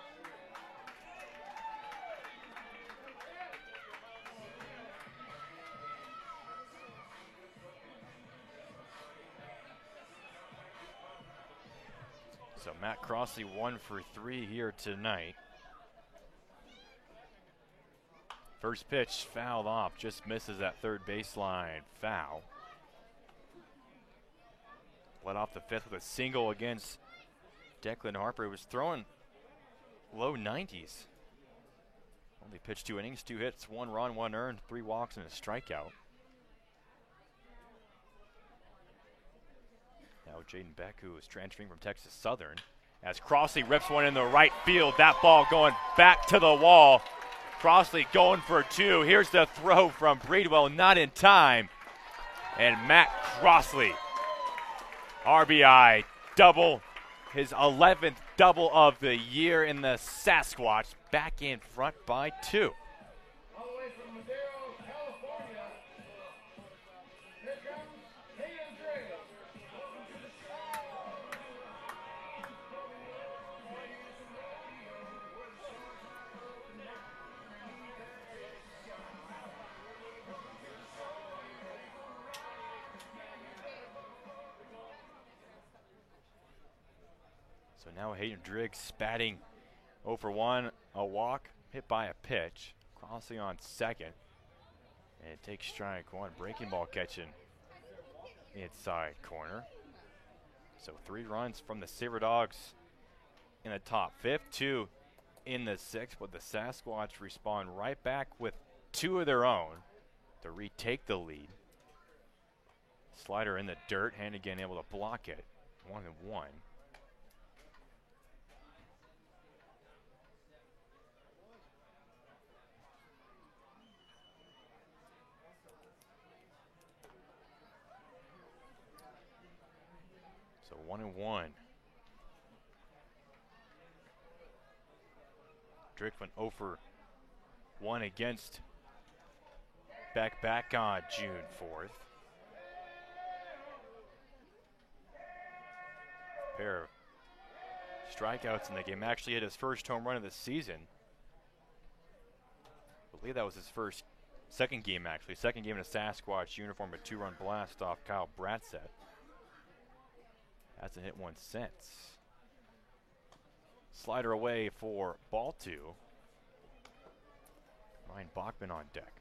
So Matt Crossley 1 for 3 here tonight. First pitch fouled off, just misses that third baseline foul. Led off the fifth with a single against Declan Harper. He was throwing low 90s. Only pitched 2 innings, 2 hits, 1 run, 1 earned, 3 walks, and a strikeout. Now Jaden Beck, who is transferring from Texas Southern, as Crossley rips one in the right field. That ball going back to the wall. Crossley going for 2. Here's the throw from Breedwell, not in time. And Matt Crossley, RBI double, his 11th double of the year in the Sasquatch, back in front by 2. All the way from Madero, California. Here comes Hayden Drake. So now Hayden Driggs batting 0 for 1, a walk, hit by a pitch. Crossley on second. And it takes strike 1. Breaking ball catching inside corner. So 3 runs from the Saber Dogs in the top 5th, 2 in the 6th, but the Sasquatch respond right back with 2 of their own to retake the lead. Slider in the dirt, Hannigan able to block it. 1-1. So 1-1. Drake went 0 for 1 against Beck back on June 4th. Pair of strikeouts in the game. Actually hit his first home run of the season. I believe that was his second game actually. Second game in a Sasquatch uniform, a 2-run blast off Kyle Bradsett. Hasn't hit one since. Slider away for ball 2. Ryan Bachman on deck.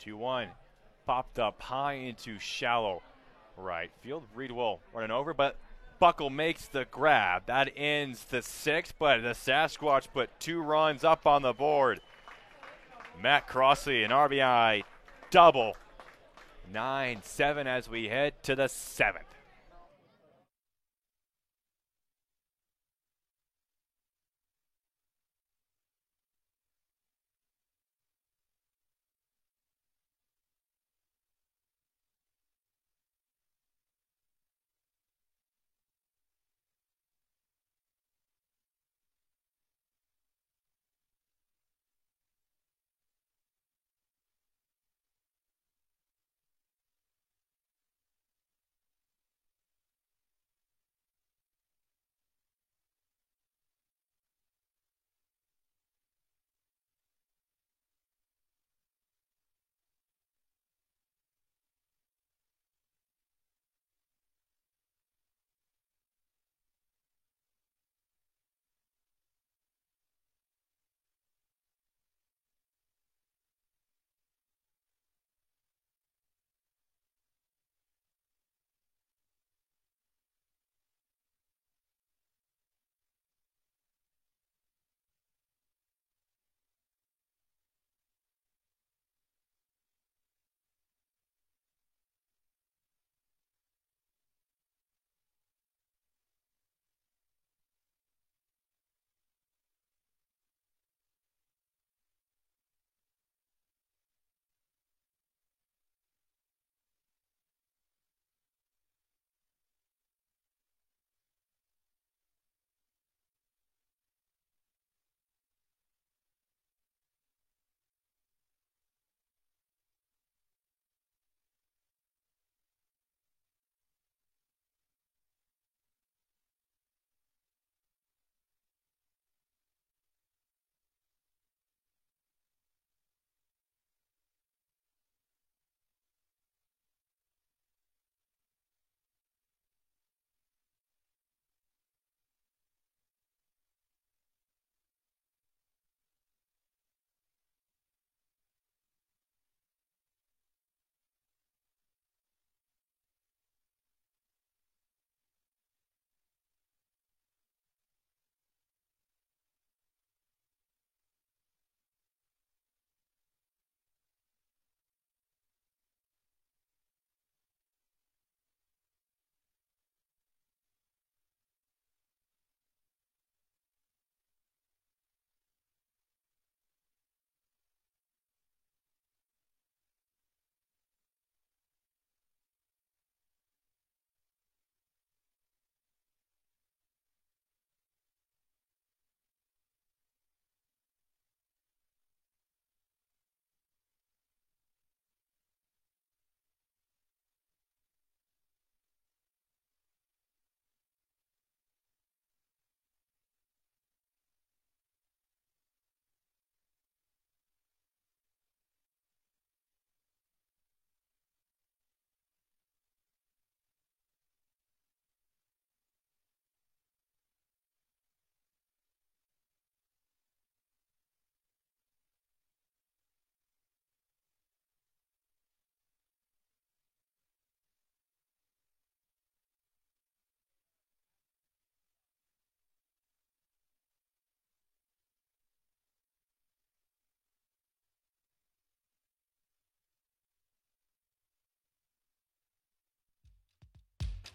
2-1. Popped up high into shallow right field. Reed will running over, but Buckle makes the grab. That ends the 6th, but the Sasquatch put 2 runs up on the board. Matt Crossley, an RBI double. 9-7 as we head to the 7th.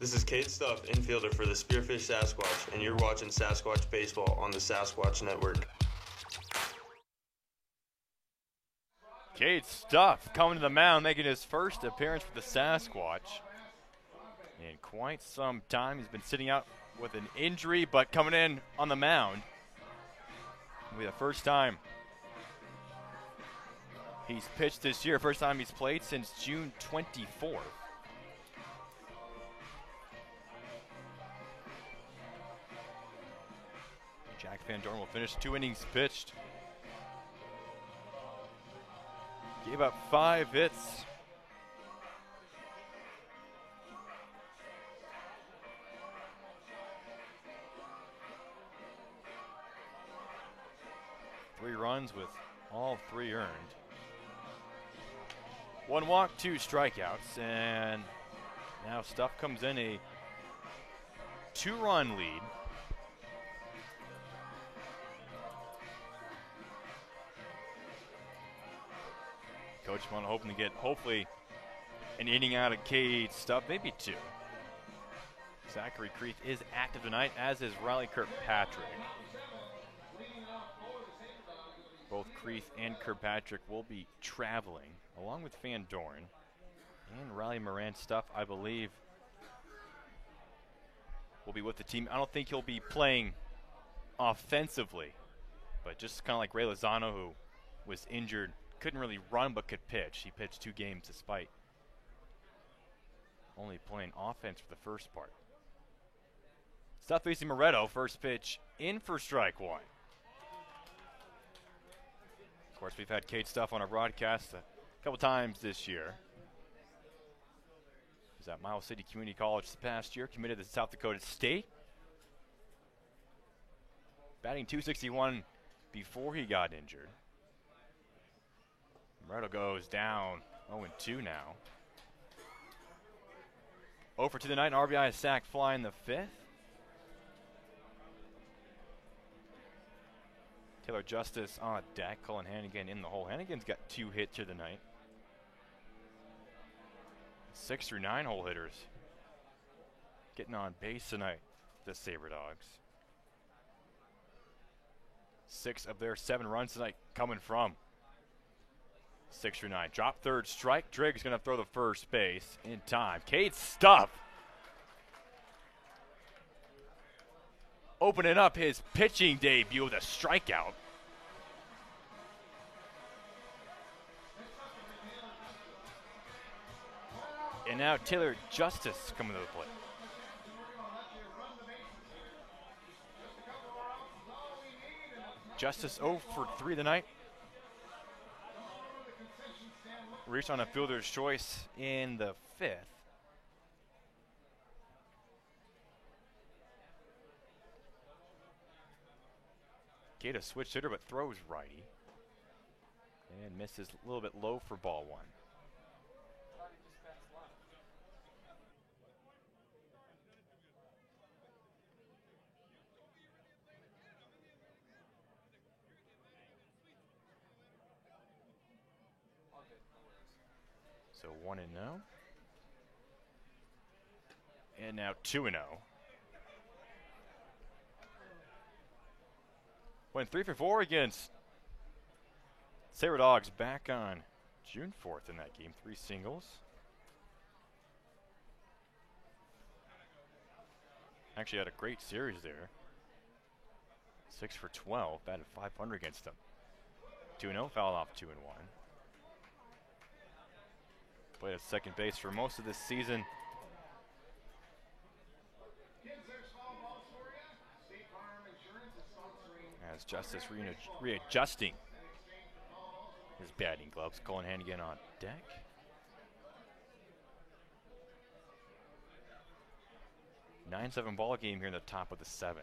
This is Cade Stuff, infielder for the Spearfish Sasquatch, and you're watching Sasquatch Baseball on the Sasquatch Network. Cade Stuff coming to the mound, making his first appearance for the Sasquatch in quite some time. He's been sitting out with an injury, but coming in on the mound will be the first time he's pitched this year, first time he's played since June 24th. Jack Van Dorn will finish 2 innings pitched. Gave up 5 hits. Three runs with all 3 earned. 1 walk, 2 strikeouts, and now Stuff comes in a 2-run lead. Coach Mon hoping to get, hopefully, an inning out of Cade Stuff, maybe 2. Zachary Creeth is active tonight, as is Riley Kirkpatrick. Both Creeth and Kirkpatrick will be traveling, along with Van Dorn. And Riley Moran Stuff, I believe, will be with the team. I don't think he'll be playing offensively, but just kind of like Ray Lozano, who was injured, couldn't really run but could pitch. He pitched 2 games despite only playing offense for the first part. Stuff facing Moretto, first pitch in for strike 1. Of course, we've had Cade Stuff on our broadcast a couple times this year. He was at Miles City Community College this past year, committed to South Dakota State. Batting .261 before he got injured. Moretto goes down 0-2 now. 0 for 2 tonight, RBI, sack fly in the 5th. Taylor Justice on deck, Cullen Hannigan in the hole. Hannigan's got 2 hits here tonight. 6 through 9 hole hitters getting on base tonight, the Sabre Dogs. 6 of their 7 runs tonight coming from 6 through 9. Drop third strike. Driggs going to throw the first base in time. Cade Stuff opening up his pitching debut with a strikeout. And now Taylor Justice coming to the plate. Justice 0 for 3 tonight. Reached on a fielder's choice in the 5th. Cade a switch hitter, but throws righty. And misses a little bit low for ball 1. So 1-0. And now 2-0. Went 3 for 4 against Sabre Dogs back on June 4th in that game. 3 singles. Actually had a great series there. 6 for 12, batted .500 against them. 2-0, fouled off 2-1. Played at second base for most of this season. As Justice readjusting his batting gloves. Cullen Hannigan on deck. A 9-7 ball game here in the top of the 7th.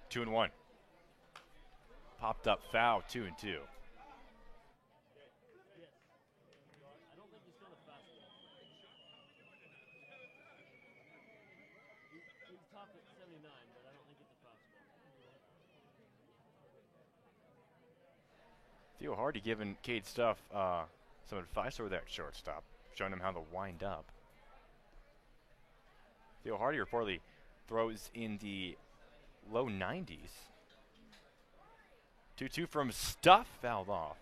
Two and 1. Popped up foul, 2-2. Theo Hardy giving Cade Stuff some advice over that shortstop, showing him how to wind up. Theo Hardy reportedly throws in the low 90s. 2-2 from Stuff, fouled off.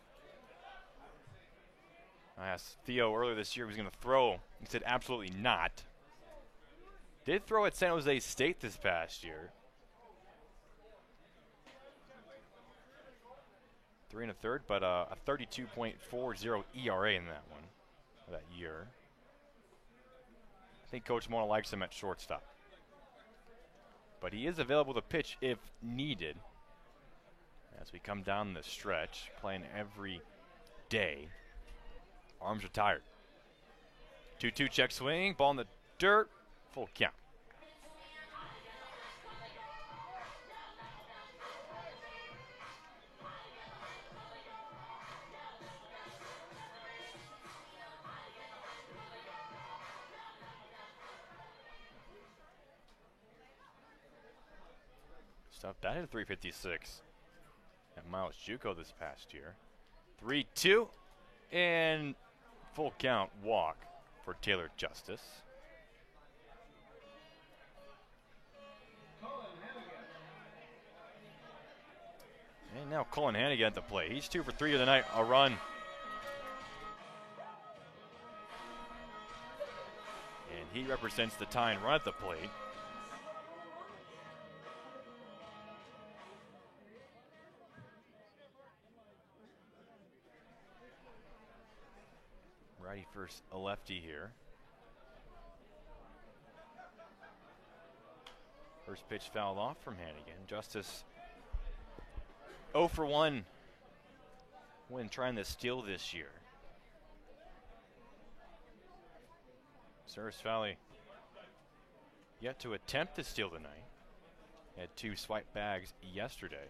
I asked Theo earlier this year if he was going to throw. He said absolutely not. Did throw at San Jose State this past year. 3 1/3, but a 32.40 ERA in that one, that year. I think Coach Mona likes him at shortstop. But he is available to pitch if needed. As we come down the stretch, playing every day. Arms are tired. 2-2 check swing, ball in the dirt, full count. Stuff that at 356 at Miles Juco this past year. 3-2 and full count walk for Taylor Justice. And now Cullen Hannigan at the plate. He's 2 for 3 of the night, a run. And he represents the tying run at the plate. Righty first, a lefty here. First pitch fouled off from Hannigan. Justice 0 for 1 when trying to steal this year. Service Valley yet to attempt to steal the night. Had 2 swipe bags yesterday.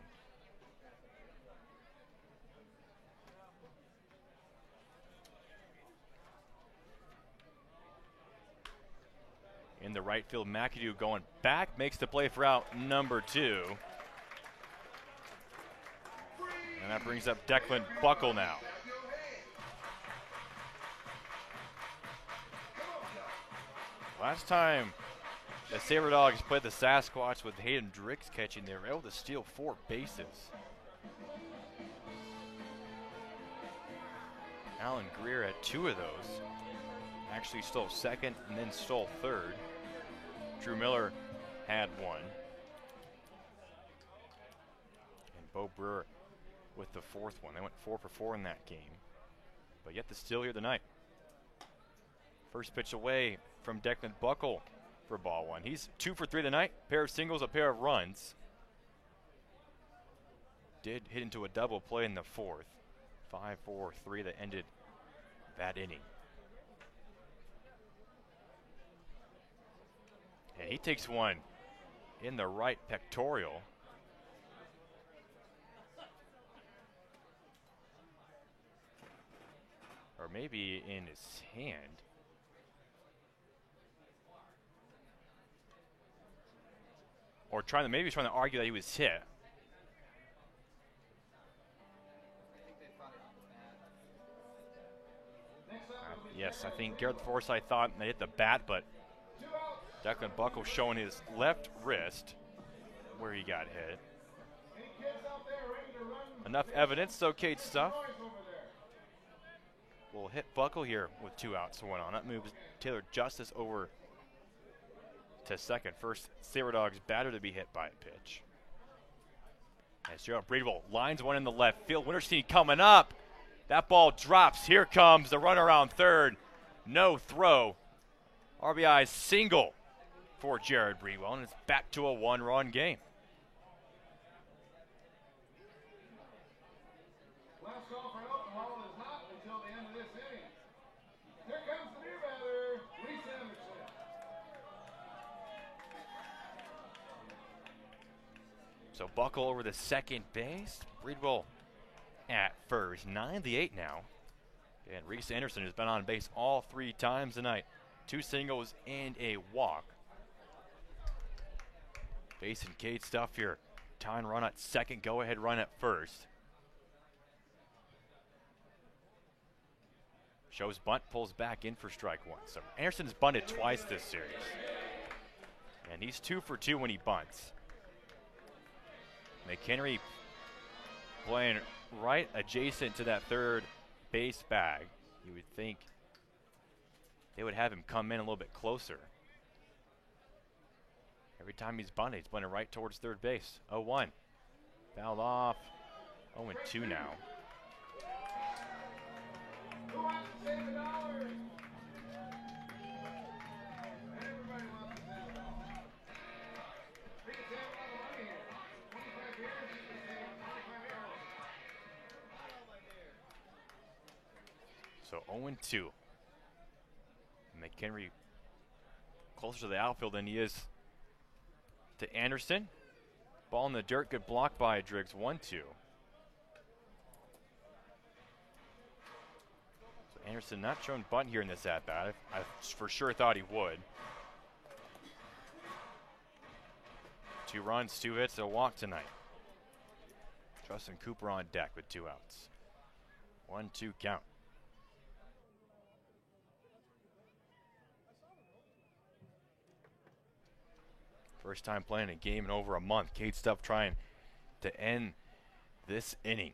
In the right field, McAdoo going back, makes the play for out number 2. And that brings up Declan Buckle now. Last time the Saber Dogs played the Sasquatch with Hayden Drix catching, they were able to steal 4 bases. Alan Greer had 2 of those. Actually stole second and then stole third. Drew Miller had 1. And Bo Brewer with the 4th one. They went 4 for 4 in that game. But yet to steal here tonight. First pitch away from Declan Buckle for ball 1. He's 2 for 3 tonight. Pair of singles, a pair of runs. Did hit into a double play in the 4th. 5-4-3 that ended that inning. And he takes one in the right pectoral. Or maybe in his hand. Or maybe trying to argue that he was hit. Yes, I think Garrett Forsythe thought they hit the bat, but Declan Buckle showing his left wrist where he got hit. Enough evidence, so Kate Stuff will hit Buckle here with 2 outs for 1 on. That moves Taylor Justice over to second. First Saber Dogs batter to be hit by a pitch. As Gerald Breedville lines one in the left field. Winterstein coming up. That ball drops. Here comes the run around third. No throw. RBI single for Jared Breedwell, and it's back to a 1-run game. Last call for alcohol is not until the end of this inning. Here comes the new batter, Reese Anderson. So Buckle over the second base. Breedwell at first. 9-8 now. And Reese Anderson has been on base all 3 times tonight. 2 singles and a walk. Facing Kate Stuff here. Tying run at second, go-ahead run at first. Shows bunt, pulls back in for strike 1. So Anderson's bunted twice this series. And he's 2 for 2 when he bunts. McHenry playing right adjacent to that third base bag. You would think they would have him come in a little bit closer. Every time he's bunted right towards third base. 0-1. Fouled off. 0-2 now. Who wants to save $1? Everybody wants to save $1. We can save a lot of money here. 25 years, you can save 25 So years. 0-2. McHenry closer to the outfield than he is to Anderson. Ball in the dirt, good block by Driggs, 1-2. So Anderson not showing bunt here in this at-bat. I for sure thought he would. 2 runs, 2 hits, a walk tonight. Justin Cooper on deck with 2 outs. 1-2 count. First time playing a game in over a month. Cade Stuff trying to end this inning.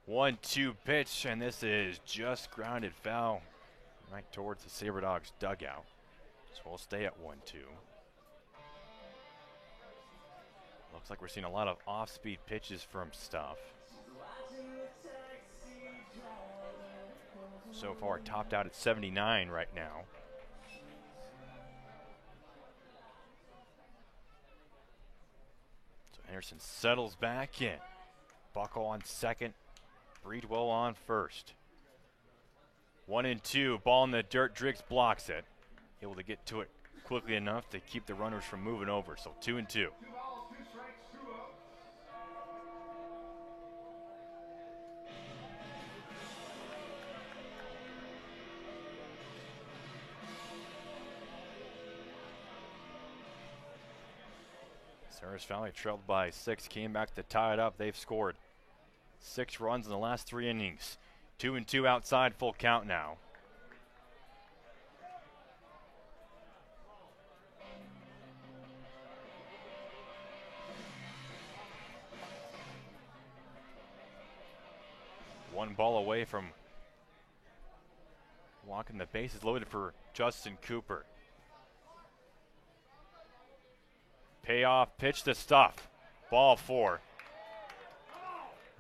1-2 pitch, and this is just grounded foul right towards the SaberDogs dugout. So we'll stay at 1-2. Looks like we're seeing a lot of off-speed pitches from Stuff. So far topped out at 79 right now. So Anderson settles back in. Buckle on second. Breedwell on first. 1-2, ball in the dirt. Driggs blocks it. Able to get to it quickly enough to keep the runners from moving over. So 2-2. Sarahs Valley trailed by 6, came back to tie it up. They've scored 6 runs in the last 3 innings. 2-2 outside, full count now. One ball away from walking the bases loaded for Justin Cooper. Payoff pitch to Stuff. Ball 4.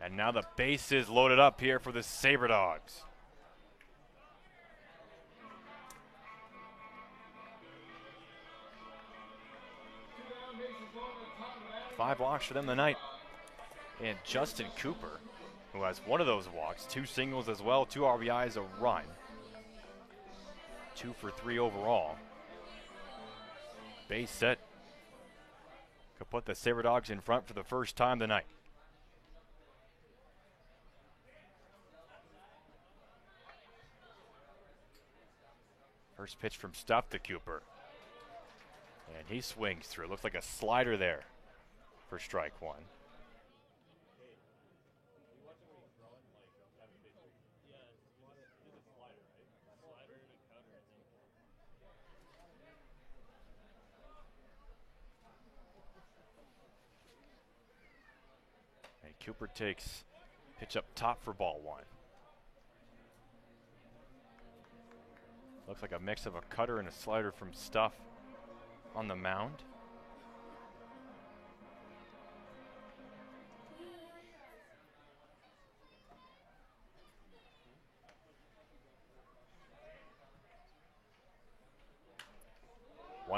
And now the base is loaded up here for the SaberDogs. Five walks for them tonight. And Justin Cooper, who has one of those walks, 2 singles as well, 2 RBIs, a run. 2 for 3 overall. Base set. Could put the SaberDogs in front for the first time tonight. First pitch from Stuff to Cooper. And he swings through. Looks like a slider there for strike 1. And Cooper takes pitch up top for ball 1. Looks like a mix of a cutter and a slider from Stuff on the mound.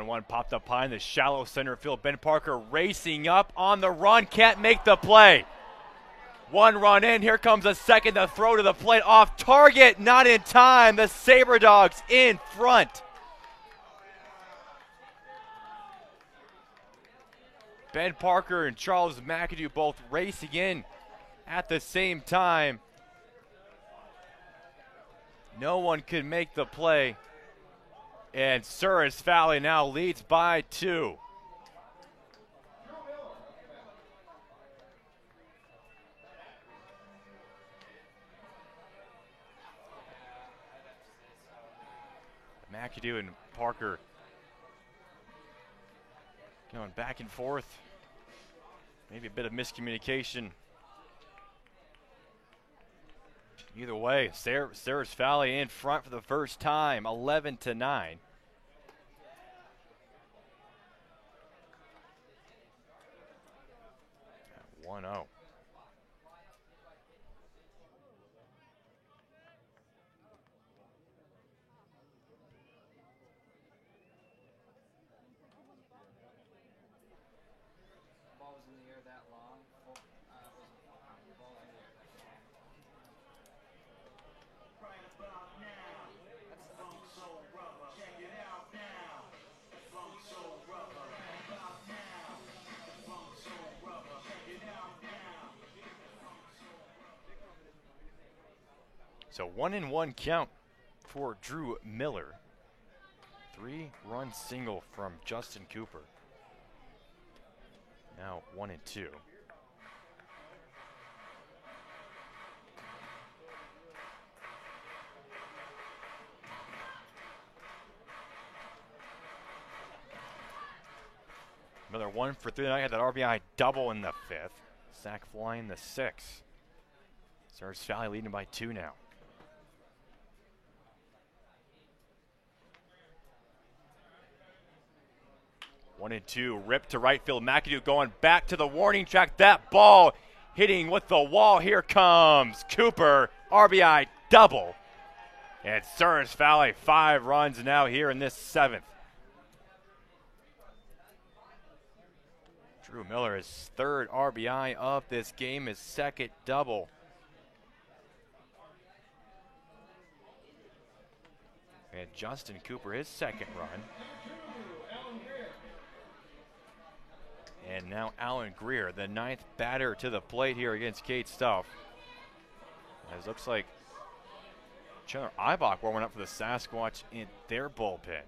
One popped up high in the shallow center field. Ben Parker racing up on the run, can't make the play. 1 run in, here comes a second, the throw to the plate, off target, not in time. The SaberDogs in front. Ben Parker and Charles McAdoo both racing in at the same time. No one could make the play. And Sarahs Valley now leads by 2. McAdoo and Parker going back and forth. Maybe a bit of miscommunication. Either way, Sarahs Valley in front for the first time, 11-9. At 1-0. So 1-1 count for Drew Miller. 3-run single from Justin Cooper. Now 1-2. Miller 1 for 3 tonight, had that RBI double in the 5th. Sack fly in the 6th. Surge Valley leading by 2 now. One and two, ripped to right field. McAdoo going back to the warning track. That ball hitting with the wall. Here comes Cooper. RBI double. And Surge Valley 5 runs now here in this 7th. Drew Miller, his 3rd RBI of this game, his 2nd double. And Justin Cooper, his 2nd run. And now Alan Greer, the 9th batter to the plate here against Kate Stuff. As looks like Chandler Ibach warming up for the Sasquatch in their bullpen.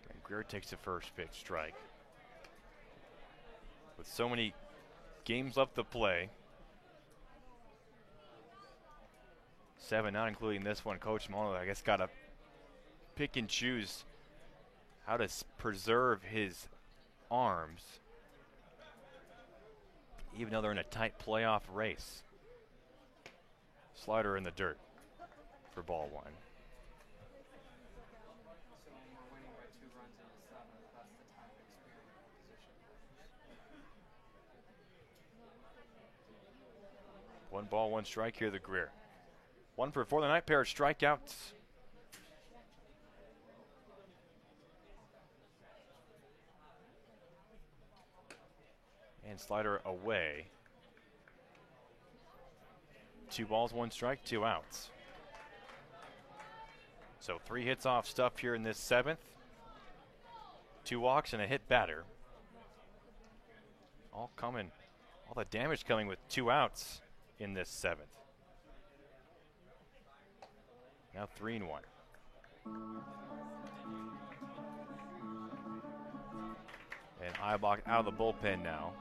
And Greer takes the first pitch strike. With so many games left to play, 7 not including this one, Coach Mono, I guess, got to pick and choose how to preserve his arms, even though they're in a tight playoff race. Slider in the dirt for ball 1. So when we're winning by 2 runs in the 7th, that's the time of experience position. 1 ball, 1 strike here, the Greer. 1 for 4 the night, pair of strikeouts. And Slider away. 2 balls, 1 strike, 2 outs. So 3 hits off Stuff here in this 7th. 2 walks and a hit batter. All the damage coming with 2 outs in this 7th. Now 3-1. And Ibach out of the bullpen now.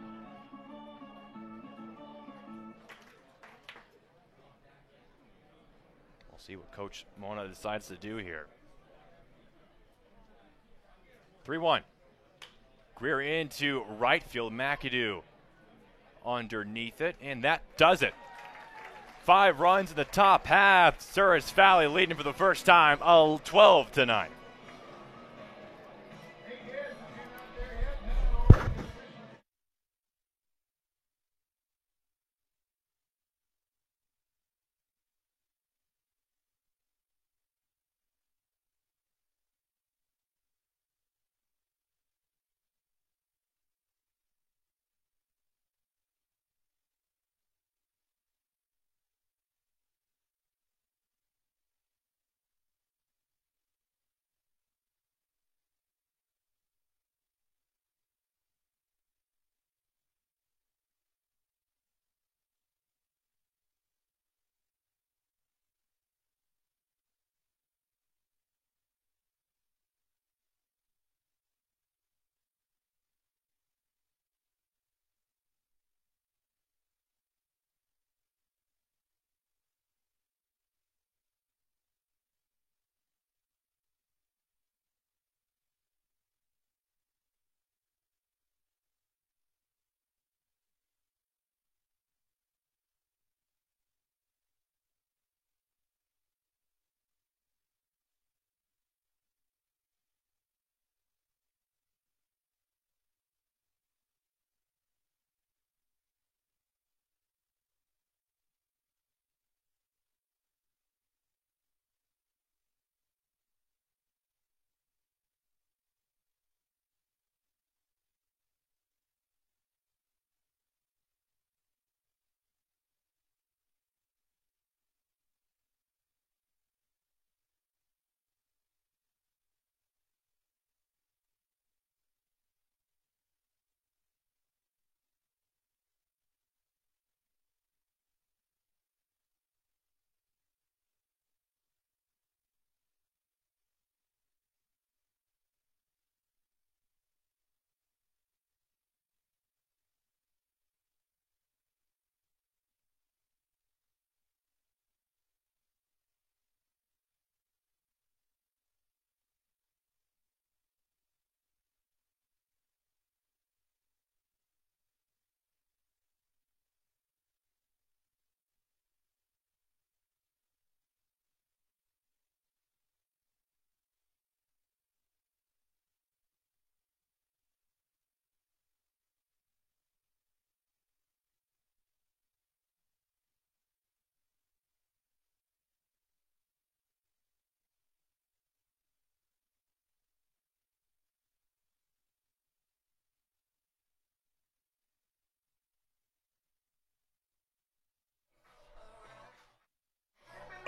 We'll see what Coach Mona decides to do here. 3-1. Greer into right field. McAdoo underneath it, and that does it. 5 runs in the top half. Surge Valley leading for the first time, 12-9.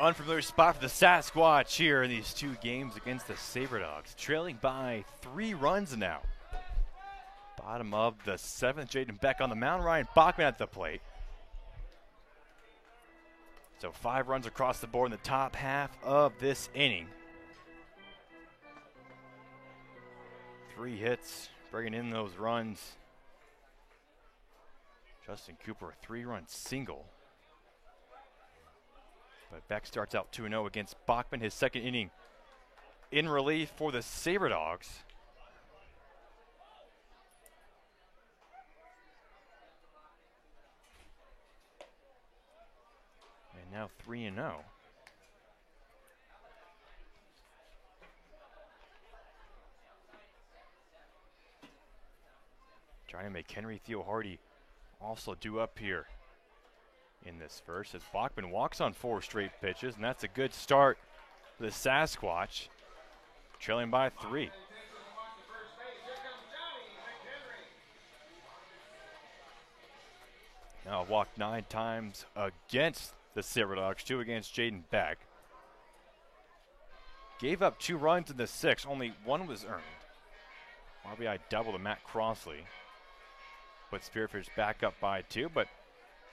unfamiliar spot for the Sasquatch here in these two games against the SaberDogs, trailing by 3 runs now. Bottom of the 7th, Jaden Beck on the mound, Ryan Bachman at the plate. So 5 runs across the board in the top half of this inning. 3 hits, bringing in those runs. Justin Cooper, a 3-run single. But Beck starts out 2-0 against Bachman, his second inning in relief for the SaberDogs. And now 3-0. Johnny McHenry, Theo Hardy also due up here in this first as Bachman walks on 4 straight pitches, and that's a good start for the Sasquatch, trailing by 3. Now walked 9 times against the SaberDogs, 2 against Jaden Beck. Gave up 2 runs in the 6th, only 1 was earned. RBI double to Matt Crossley. Put Spearfish back up by 2, but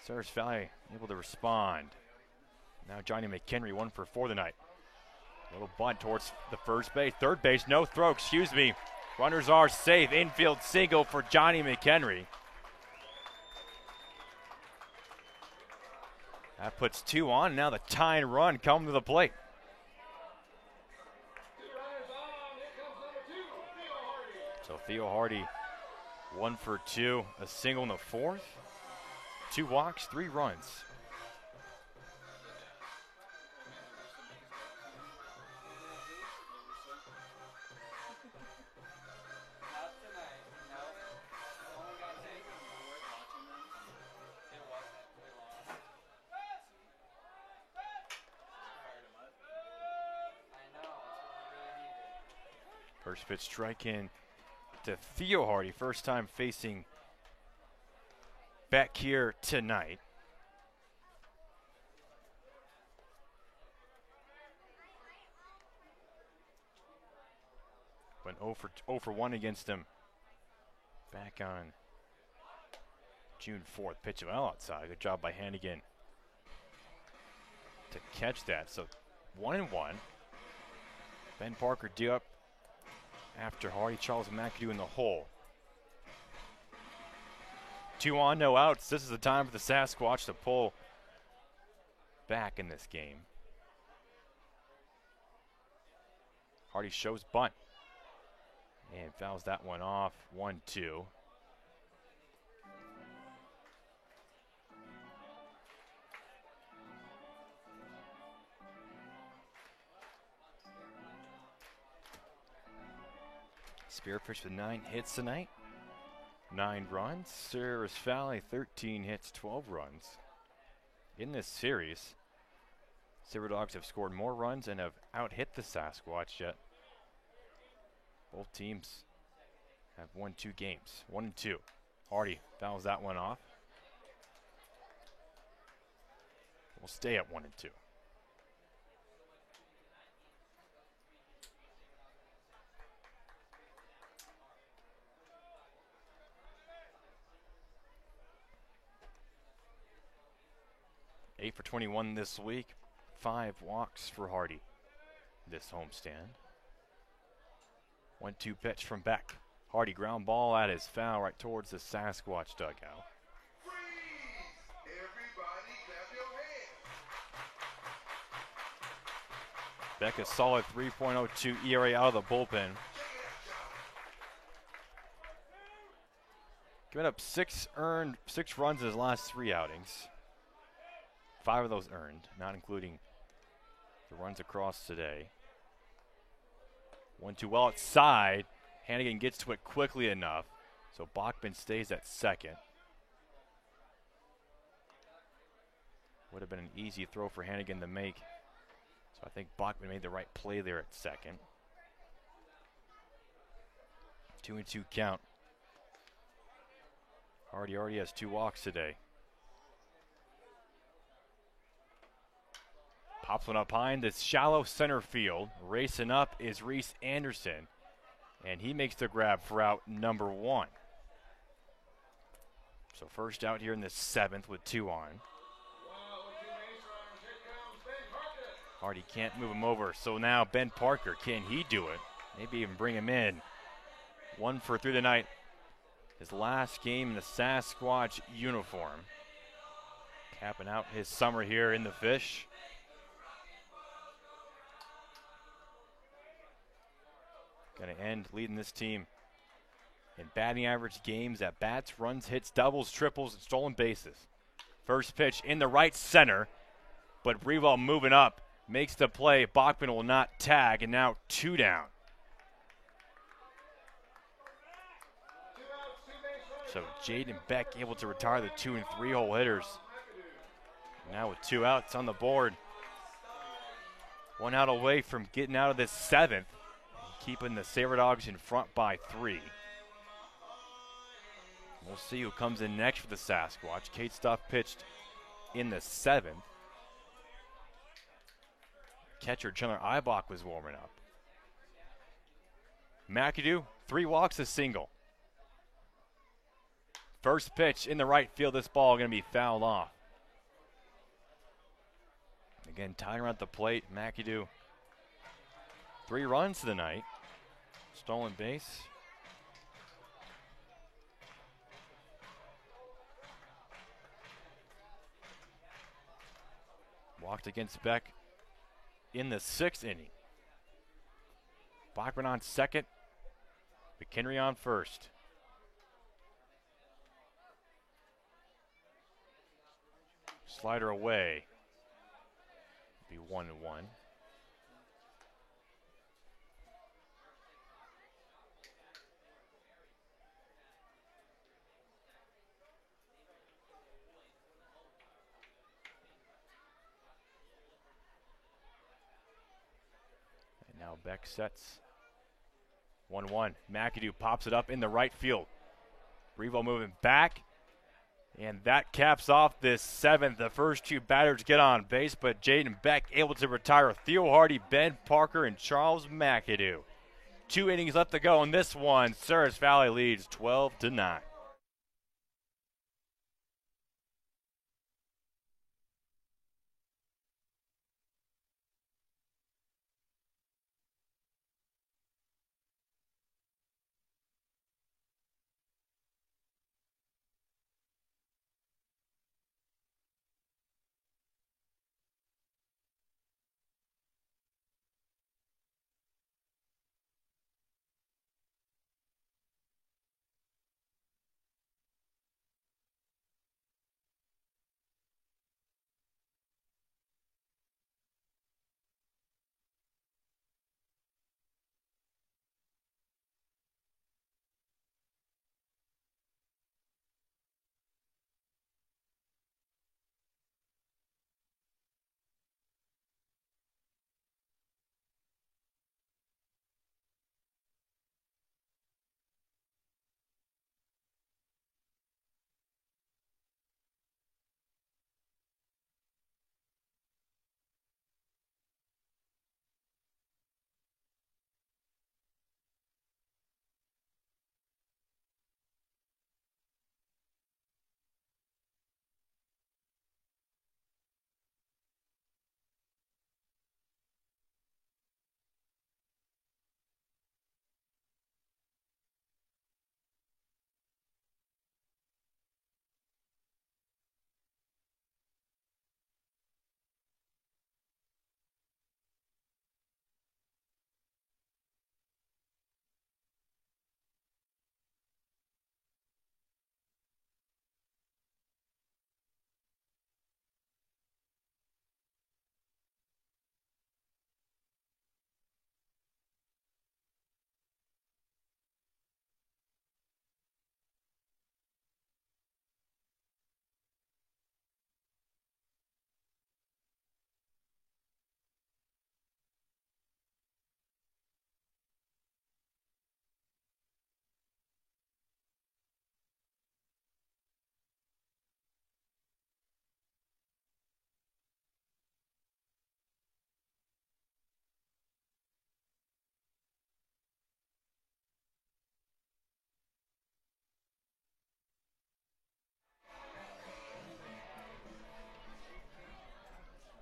Sarah's Valley able to respond. Now Johnny McHenry 1 for 4 tonight. Little bunt towards the first base, third base, no throw, excuse me. Runners are safe, infield single for Johnny McHenry. That puts 2 on, now the tying run coming to the plate. So Theo Hardy 1 for 2, a single in the 4th. 2 walks, 3 runs. First pitch strike in to Theo Hardy, first time facing Beck here tonight. Went 0 for 1 against him back on June 4th. Pitch well outside. Good job by Hannigan to catch that. So 1-1. Ben Parker due up after Hardy. Charles McAdoo in the hole. 2 on, no outs. This is the time for the Sasquatch to pull back in this game. Hardy shows bunt and fouls that one off. 1-2. Spearfish with 9 hits tonight. 9 runs. Sarah's Valley 13 hits, 12 runs. In this series, SaberDogs have scored more runs and have out-hit the Sasquatch yet. Both teams have won 2 games, 1-2. Hardy fouls that one off. We'll stay at 1-2. Eight for 21 this week. 5 walks for Hardy this homestand. 1-2 pitch from Beck. Hardy ground ball at his foul right towards the Sasquatch dugout. Beck a solid 3.02 ERA out of the bullpen. Giving up 6 runs in his last 3 outings. 5 of those earned, not including the runs across today. 1-2 well outside. Hannigan gets to it quickly enough, so Bachman stays at second. Would have been an easy throw for Hannigan to make, so I think Bachman made the right play there at second. 2-2 count. Hardy already has 2 walks today. Pops one up high in this shallow center field. Racing up is Reese Anderson, and he makes the grab for out number 1. So first out here in the 7th with 2 on. Hardy can't move him over, so now Ben Parker, can he do it? Maybe even bring him in. 1 for 3 tonight. His last game in the Sasquatch uniform. Capping out his summer here in the Fish. Going to end leading this team in batting average, games at bats, runs, hits, doubles, triples, and stolen bases. First pitch in the right center, but Brevall moving up makes the play. Bachman will not tag, and now 2 down. So Jaden Beck able to retire the 2 and 3 hole hitters. Now with 2 outs on the board. 1 out away from getting out of this 7th. Keeping the Saber Dogs in front by 3. We'll see who comes in next for the Sasquatch. Kate Stuff pitched in the 7th. Catcher Chandler Eibach was warming up. McAdoo, 3 walks, a single. First pitch in the right field. This ball going to be fouled off. Again, Tyler at the plate. McAdoo, 3 runs tonight. Stolen base. Walked against Beck in the 6th inning. Bachman on second. McHenry on first. Slider away. Be 1-1. And now Beck sets 1-1. McAdoo pops it up in the right field. Brevall moving back. And that caps off this 7th. The first 2 batters get on base, but Jaden Beck able to retire Theo Hardy, Ben Parker, and Charles McAdoo. 2 innings left to go in this one. Ceres Valley leads 12-9.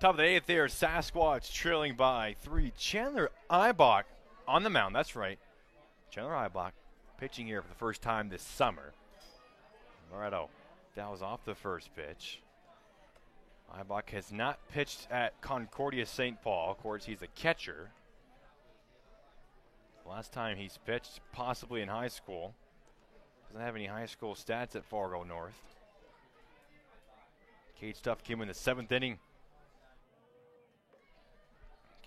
Top of the 8th there, Sasquatch trailing by 3. Chandler Eibach on the mound. That's right. Chandler Eibach pitching here for the first time this summer. Moretto fouls off the first pitch. Eibach has not pitched at Concordia St. Paul. Of course, he's a catcher. Last time he's pitched, possibly in high school. Doesn't have any high school stats at Fargo North. Cade Stuff came in the 7th inning.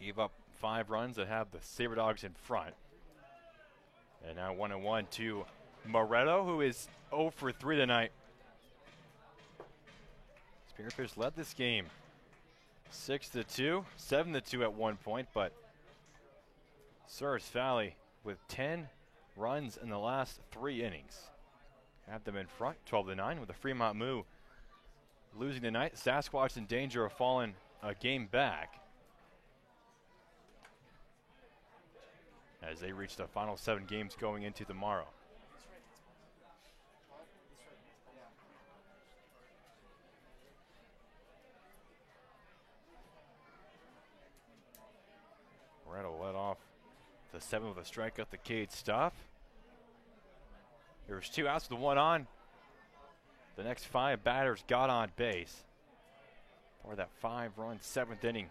Gave up 5 runs that have the Sabre Dogs in front. And now 1-1 to Moretto, who is 0 for 3 tonight. Spearfish led this game 6-2, 7-2 at one point, but Souris Valley with 10 runs in the last 3 innings have them in front, 12-9, with the Fremont Moo losing tonight. Sasquatch in danger of falling a game back as they reach the final 7 games going into tomorrow. Moretto led off the 7th with a strikeout to Cade Stuff. There's 2 outs with the 1 on. The next 5 batters got on base for that 5-run 7th inning.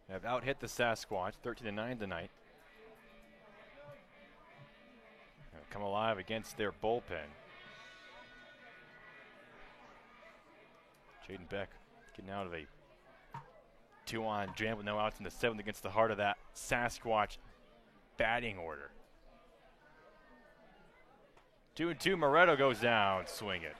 They have out-hit the Sasquatch 13-9 tonight. They'll come alive against their bullpen. Jaden Beck getting out of a 2-on jam with no outs in the 7th against the heart of that Sasquatch batting order. 2-2, Moretto goes down, swing it.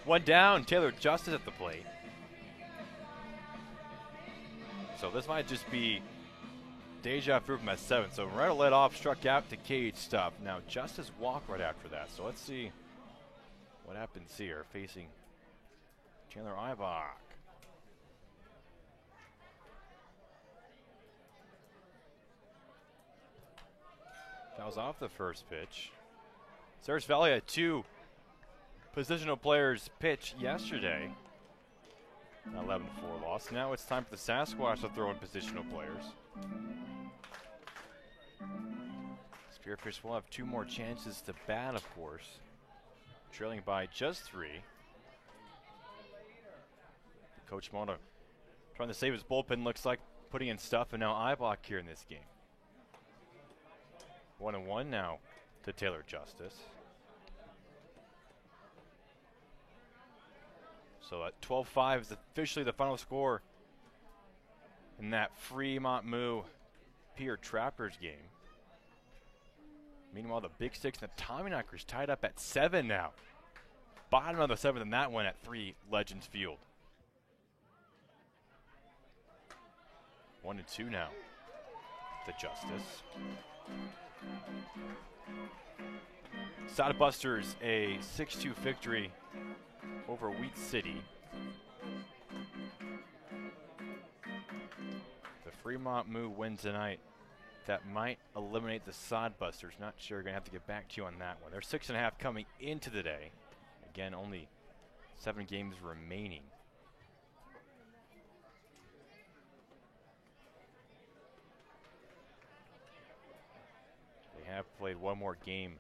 One down, Taylor Justice at the plate. So this might just be deja vu from that 7th. So Moretto led off, struck out to Cade Stuff. Now Justice walked right after that. So let's see what happens here facing Chandler Eibach. Fouls off the first pitch. Souris Valley had 2 positional players pitch yesterday. 11-4 loss. Now it's time for the Sasquatch to throw in positional players. Spearfish will have 2 more chances to bat, of course. Trailing by just 3. Coach Mona trying to save his bullpen, looks like, putting in Stuff, and now Eibach here in this game. 1-1 now to Taylor Justice. So at 12-5 is officially the final score in that Fremont Moo Pierre Trappers game. Meanwhile, the Big Six and the Tommyknockers tied up at 7 now. Bottom of the 7th in that one at 3 Legends Field. 1-2 now to Justice. Sodbusters a 6-2 victory over Wheat City. The Fremont Moo win tonight. That might eliminate the Sodbusters. Not sure. Going to have to get back to you on that one. They're 6.5 coming into the day. Again, only 7 games remaining. They have played 1 more game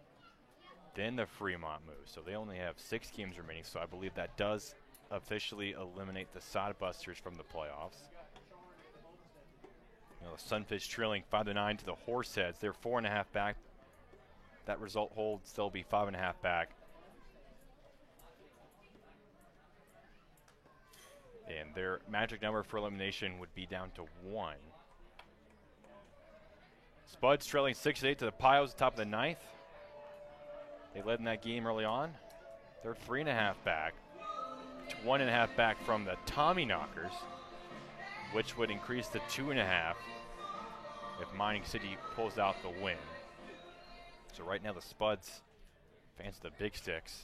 than the Fremont Moo, so they only have 6 games remaining. So I believe that does officially eliminate the Sodbusters from the playoffs. You know, the Sunfish trailing 5-9 to the Horseheads. They're 4.5 back. That result holds, they'll be 5.5 back. And their magic number for elimination would be down to 1. Spuds trailing 6-8 to the Pios, top of the 9th. They led in that game early on. They're 3.5 back. 1.5 back from the Tommyknockers, which would increase to 2.5 if Mining City pulls out the win. So right now the Spuds Fans of the big sticks.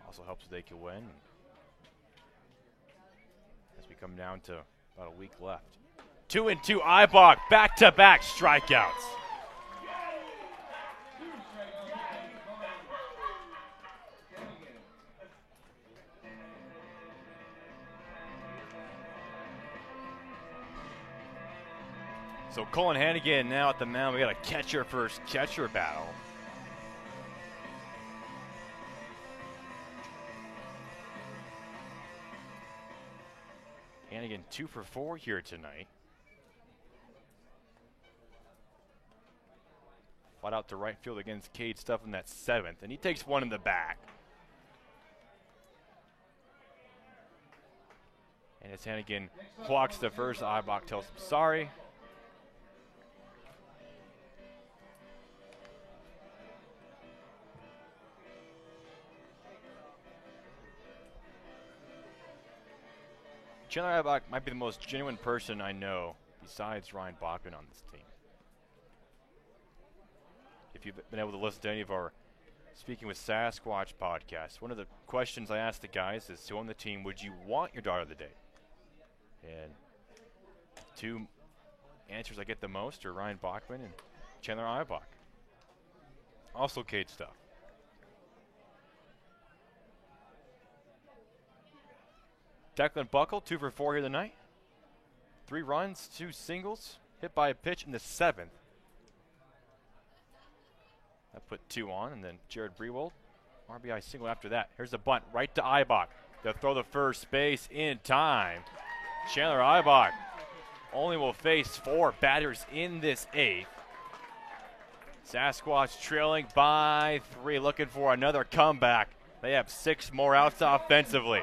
Also helps if they can win. As we come down to about a week left. 2-2 Ibach, back-to-back strikeouts. So Colin Hannigan now at the mound. We got a catcher versus catcher battle. Hannigan 2 for 4 here tonight. Flat out to right field against Cade Stuff in that 7th, and he takes one in the back. And as Hannigan walks the first, Ibach tells him sorry. Chandler Ibach might be the most genuine person I know besides Ryan Bachman on this team. If you've been able to listen to any of our Speaking with Sasquatch podcasts, one of the questions I asked the guys is, who on the team would you want your daughter of the day? And 2 answers I get the most are Ryan Bachman and Chandler Ibach. Also Cade Stuff. Declan Buckle, 2 for 4 here tonight. 3 runs, 2 singles, hit by a pitch in the 7th. That put 2 on, and then Jared Brewald, RBI single after that. Here's the bunt right to Ibach. They'll throw the first base in time. Chandler Ibach only will face 4 batters in this 8th. Sasquatch trailing by 3, looking for another comeback. They have 6 more outs offensively.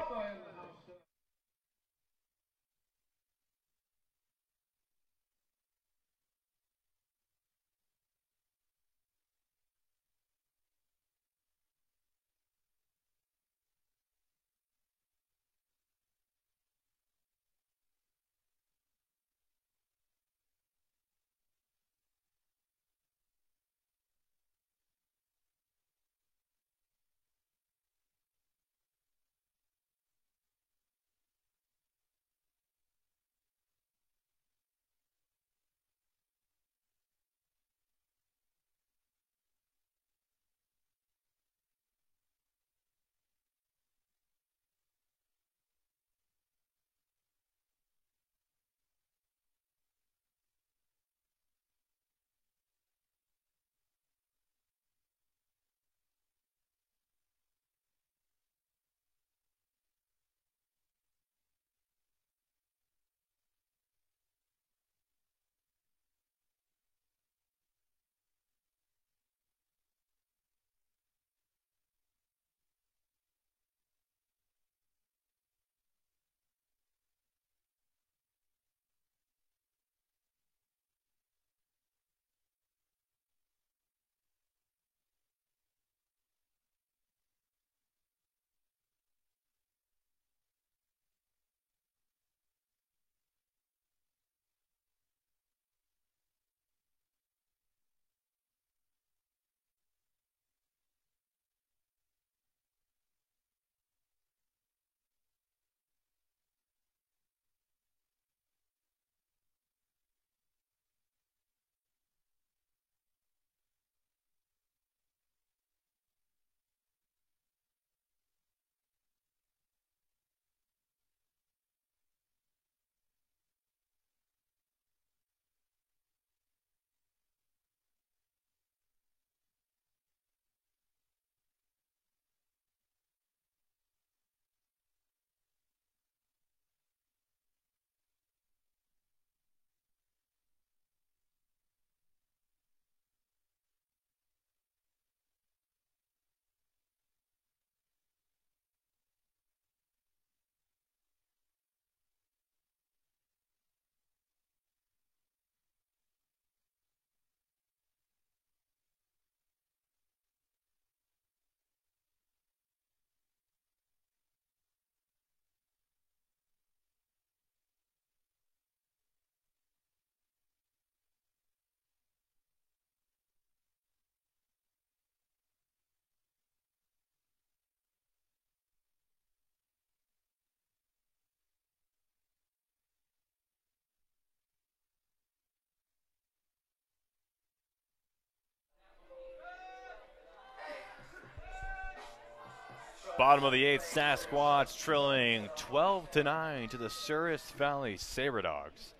Bottom of the 8th, Sasquatch trailing 12-9 to the Souris Valley Saberdogs.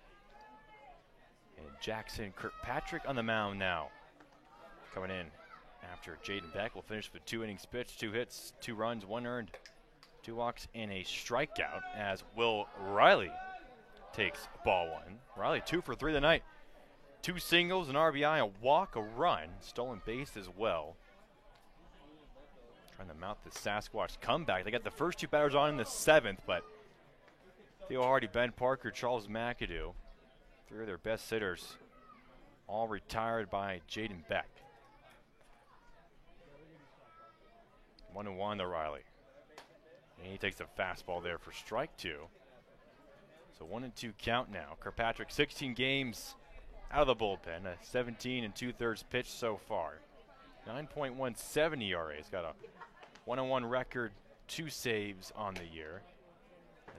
And Jackson Kirkpatrick on the mound now. Coming in after Jaden Beck will finish with 2 innings pitched, 2 hits, 2 runs, 1 earned, 2 walks, and a strikeout as Will Riley takes ball 1. Riley 2 for 3 tonight. 2 singles, an RBI, a walk, a run, stolen base as well. Trying to mount the Sasquatch comeback. They got the first 2 batters on in the 7th, but Theo Hardy, Ben Parker, Charles McAdoo, 3 of their best hitters, all retired by Jaden Beck. 1-1 to Riley. And he takes a fastball there for strike 2. So 1-2 count now. Kirkpatrick, 16 games out of the bullpen, a 17 2/3 pitch so far. 9.17 ERA. He's got a 1-1 record, 2 saves on the year.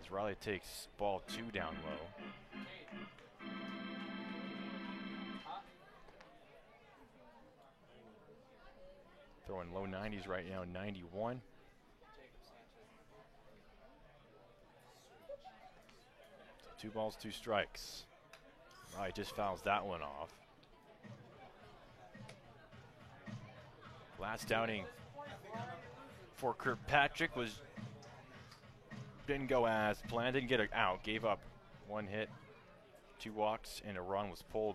As Riley takes ball 2 down low. Throwing low 90s right now, 91. So 2 balls, 2 strikes. Riley just fouls that one off. Last outing for Kirkpatrick didn't go as planned. Didn't get an out. Gave up 1 hit, 2 walks, and a run was pulled.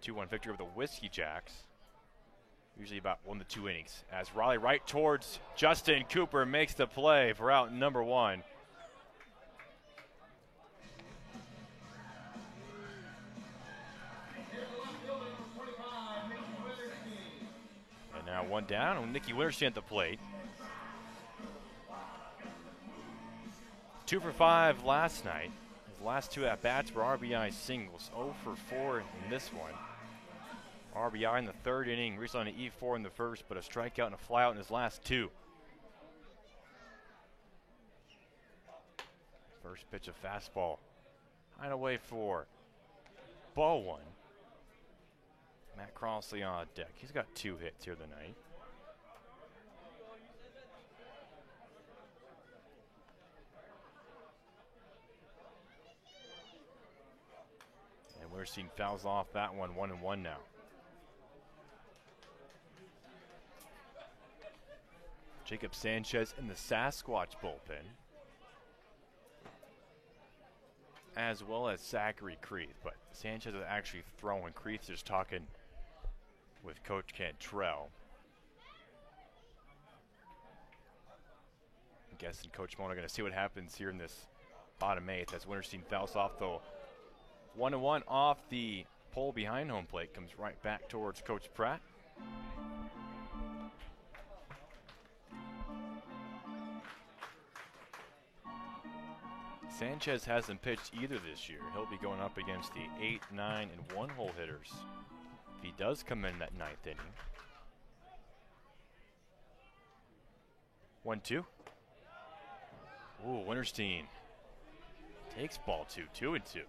2-1 victory over the Whiskey Jacks. Usually about 1 to 2 innings. As Riley right towards Justin Cooper makes the play for out number 1. And now 1 down, and Nicky Winterstein at the plate. 2 for 5 last night. His last 2 at-bats were RBI singles. 0 for 4 in this one. RBI in the 3rd inning, recently on an E4 in the 1st, but a strikeout and a flyout in his last 2. First pitch of fastball. High and away for ball 1. Matt Crossley on deck. He's got 2 hits here tonight. And we're seeing fouls off that one, 1-1 now. Jacob Sanchez in the Sasquatch bullpen, as well as Zachary Creeth. But Sanchez is actually throwing. Creeth is talking with Coach Cantrell. I'm guessing Coach Mona going to see what happens here in this bottom 8th as Winterstein fouls off, though. 1-1 off the pole behind home plate, comes right back towards Coach Pratt. Sanchez hasn't pitched either this year. He'll be going up against the 8, 9, and 1-hole hitters if he does come in that 9th inning. 1-2. Ooh, Winterstein takes ball 2, 2-2.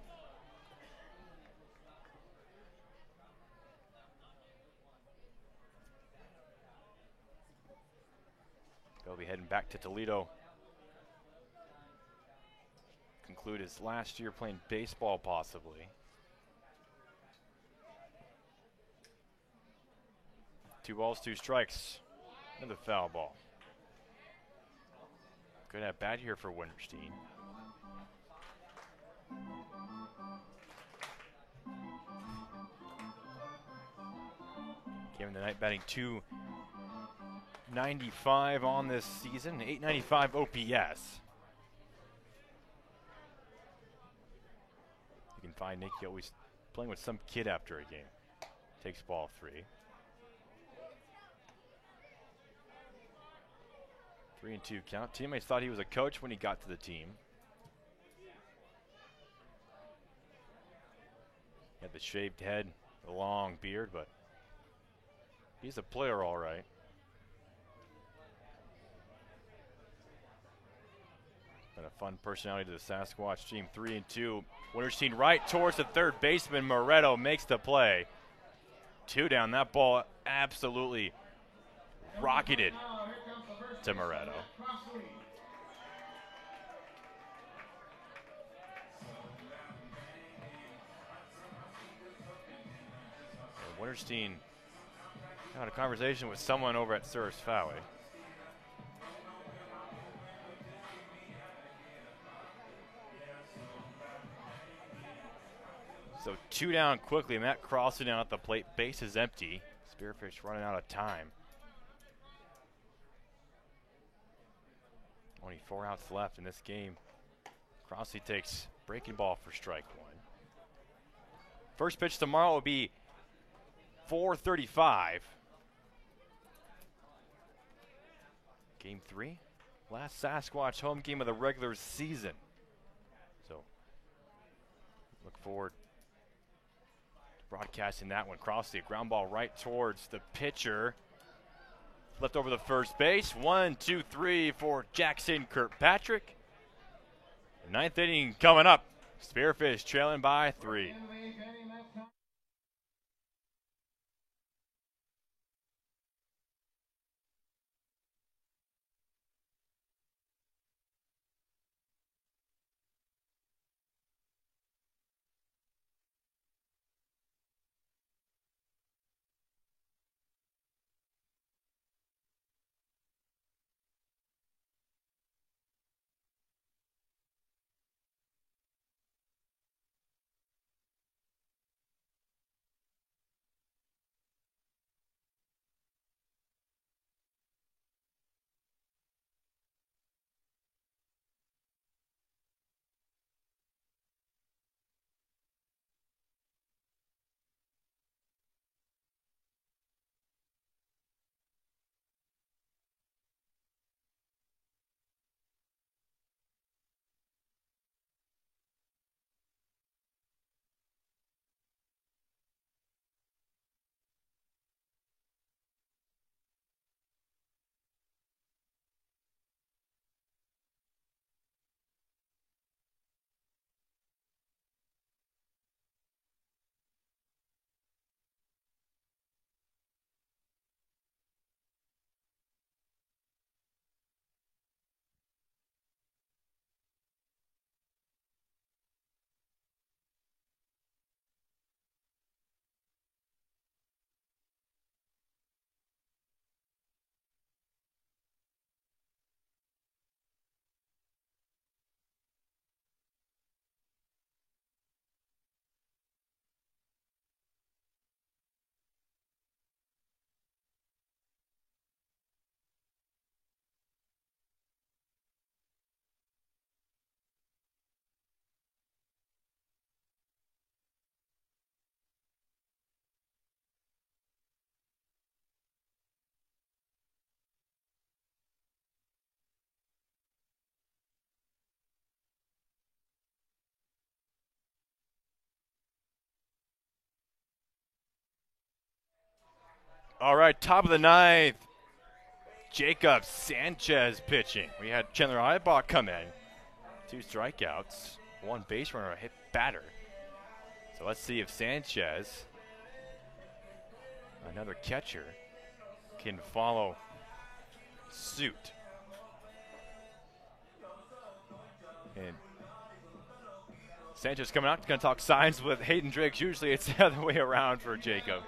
They'll be heading back to Toledo. Conclude his last year playing baseball, possibly. 2 balls, 2 strikes. Another foul ball. Good at bat here for Winterstein. Kevin tonight batting .295 on this season, .895 OPS. You can find Nicky always playing with some kid after a game. Takes ball 3. 3-2 count. Teammates thought he was a coach when he got to the team. Had the shaved head, the long beard, but he's a player all right. Been a fun personality to the Sasquatch team. 3-2. Winterstein right towards the third baseman. Moretto makes the play. 2 down. That ball absolutely rocketed to Moretto. Crossley. And Winterstein had a conversation with someone over at Surfs Valley. So 2 down quickly. Matt Crossley down at the plate. Base is empty. Spearfish running out of time. Only 4 outs left in this game. Crossley takes breaking ball for strike 1. First pitch tomorrow will be 4:35. Game 3. Last Sasquatch home game of the regular season. So look forward to broadcasting that one. Crossley, a ground ball right towards the pitcher. Left over the first base. 1, 2, 3 for Jackson Kirkpatrick. The 9th inning coming up. Spearfish trailing by 3. End of the 8th inning, that's time. All right, top of the 9th. Jacob Sanchez pitching. We had Chandler Eibach come in. 2 strikeouts, 1 base runner, a hit batter. So let's see if Sanchez, another catcher, can follow suit. And Sanchez coming out, going to talk signs with Hayden Driggs. Usually it's the other way around for Jacob.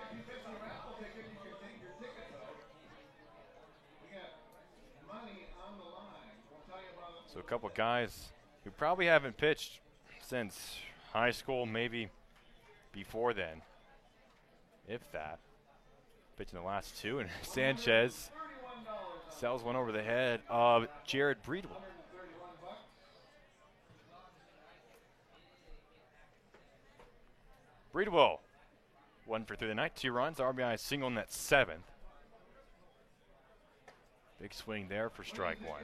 So a couple guys who probably haven't pitched since high school, maybe before then, if that. Pitching the last 2, and Sanchez sells one over the head of Jared Breedwell. Breedwell, 1 for 3 tonight, 2 runs, RBI single in that 7th. Big swing there for strike 1. 737-150.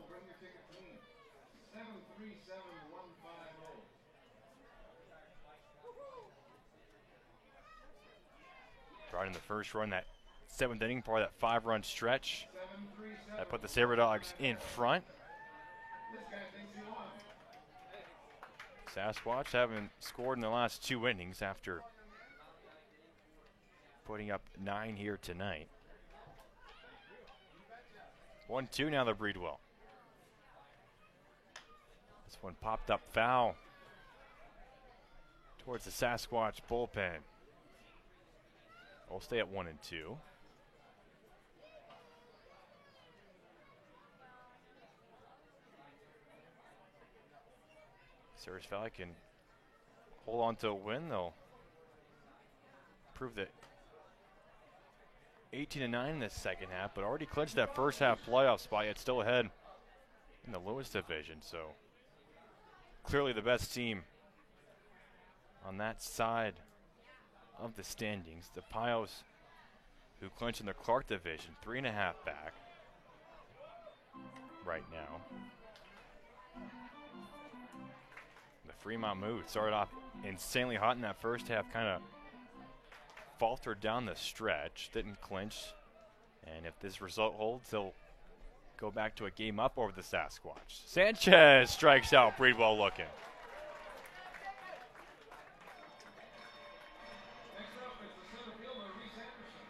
Bring your ticket clean. 737-150. Brought in the first run, that 7th inning, part of that 5-run stretch. That put the Sabre Dogs in front. This guy thinks he won. Sasquatch haven't scored in the last 2 innings after putting up 9 here tonight. 1-2 now to Breedwell. This one popped up foul towards the Sasquatch bullpen. We'll stay at 1-2. Ceres Valley can hold on to a win. They'll prove that 18-9 in the second half, but already clinched that first half playoff spot, yet still ahead in the Lewis division. So clearly the best team on that side of the standings. The Pios, who clinch in the Clark division, 3.5 back right now. The Fremont Mood started off insanely hot in that first half, kind of faltered down the stretch, didn't clinch, and if this result holds, they'll go back to a game up over the Sasquatch. Sanchez strikes out. Breedwell looking. Next up is the center fielder, Reese Anderson.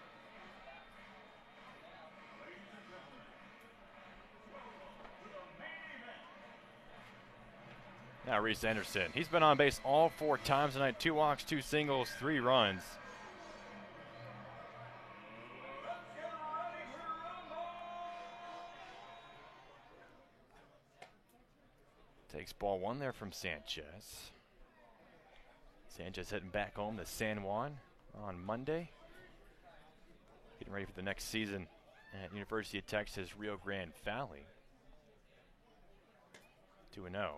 Ladies and gentlemen, welcome to the main event. Now Reese Anderson. He's been on base all 4 times tonight. 2 walks, 2 singles, 3 runs. Takes ball 1 there from Sanchez. Sanchez heading back home to San Juan on Monday. Getting ready for the next season at University of Texas, Rio Grande Valley. 2-0.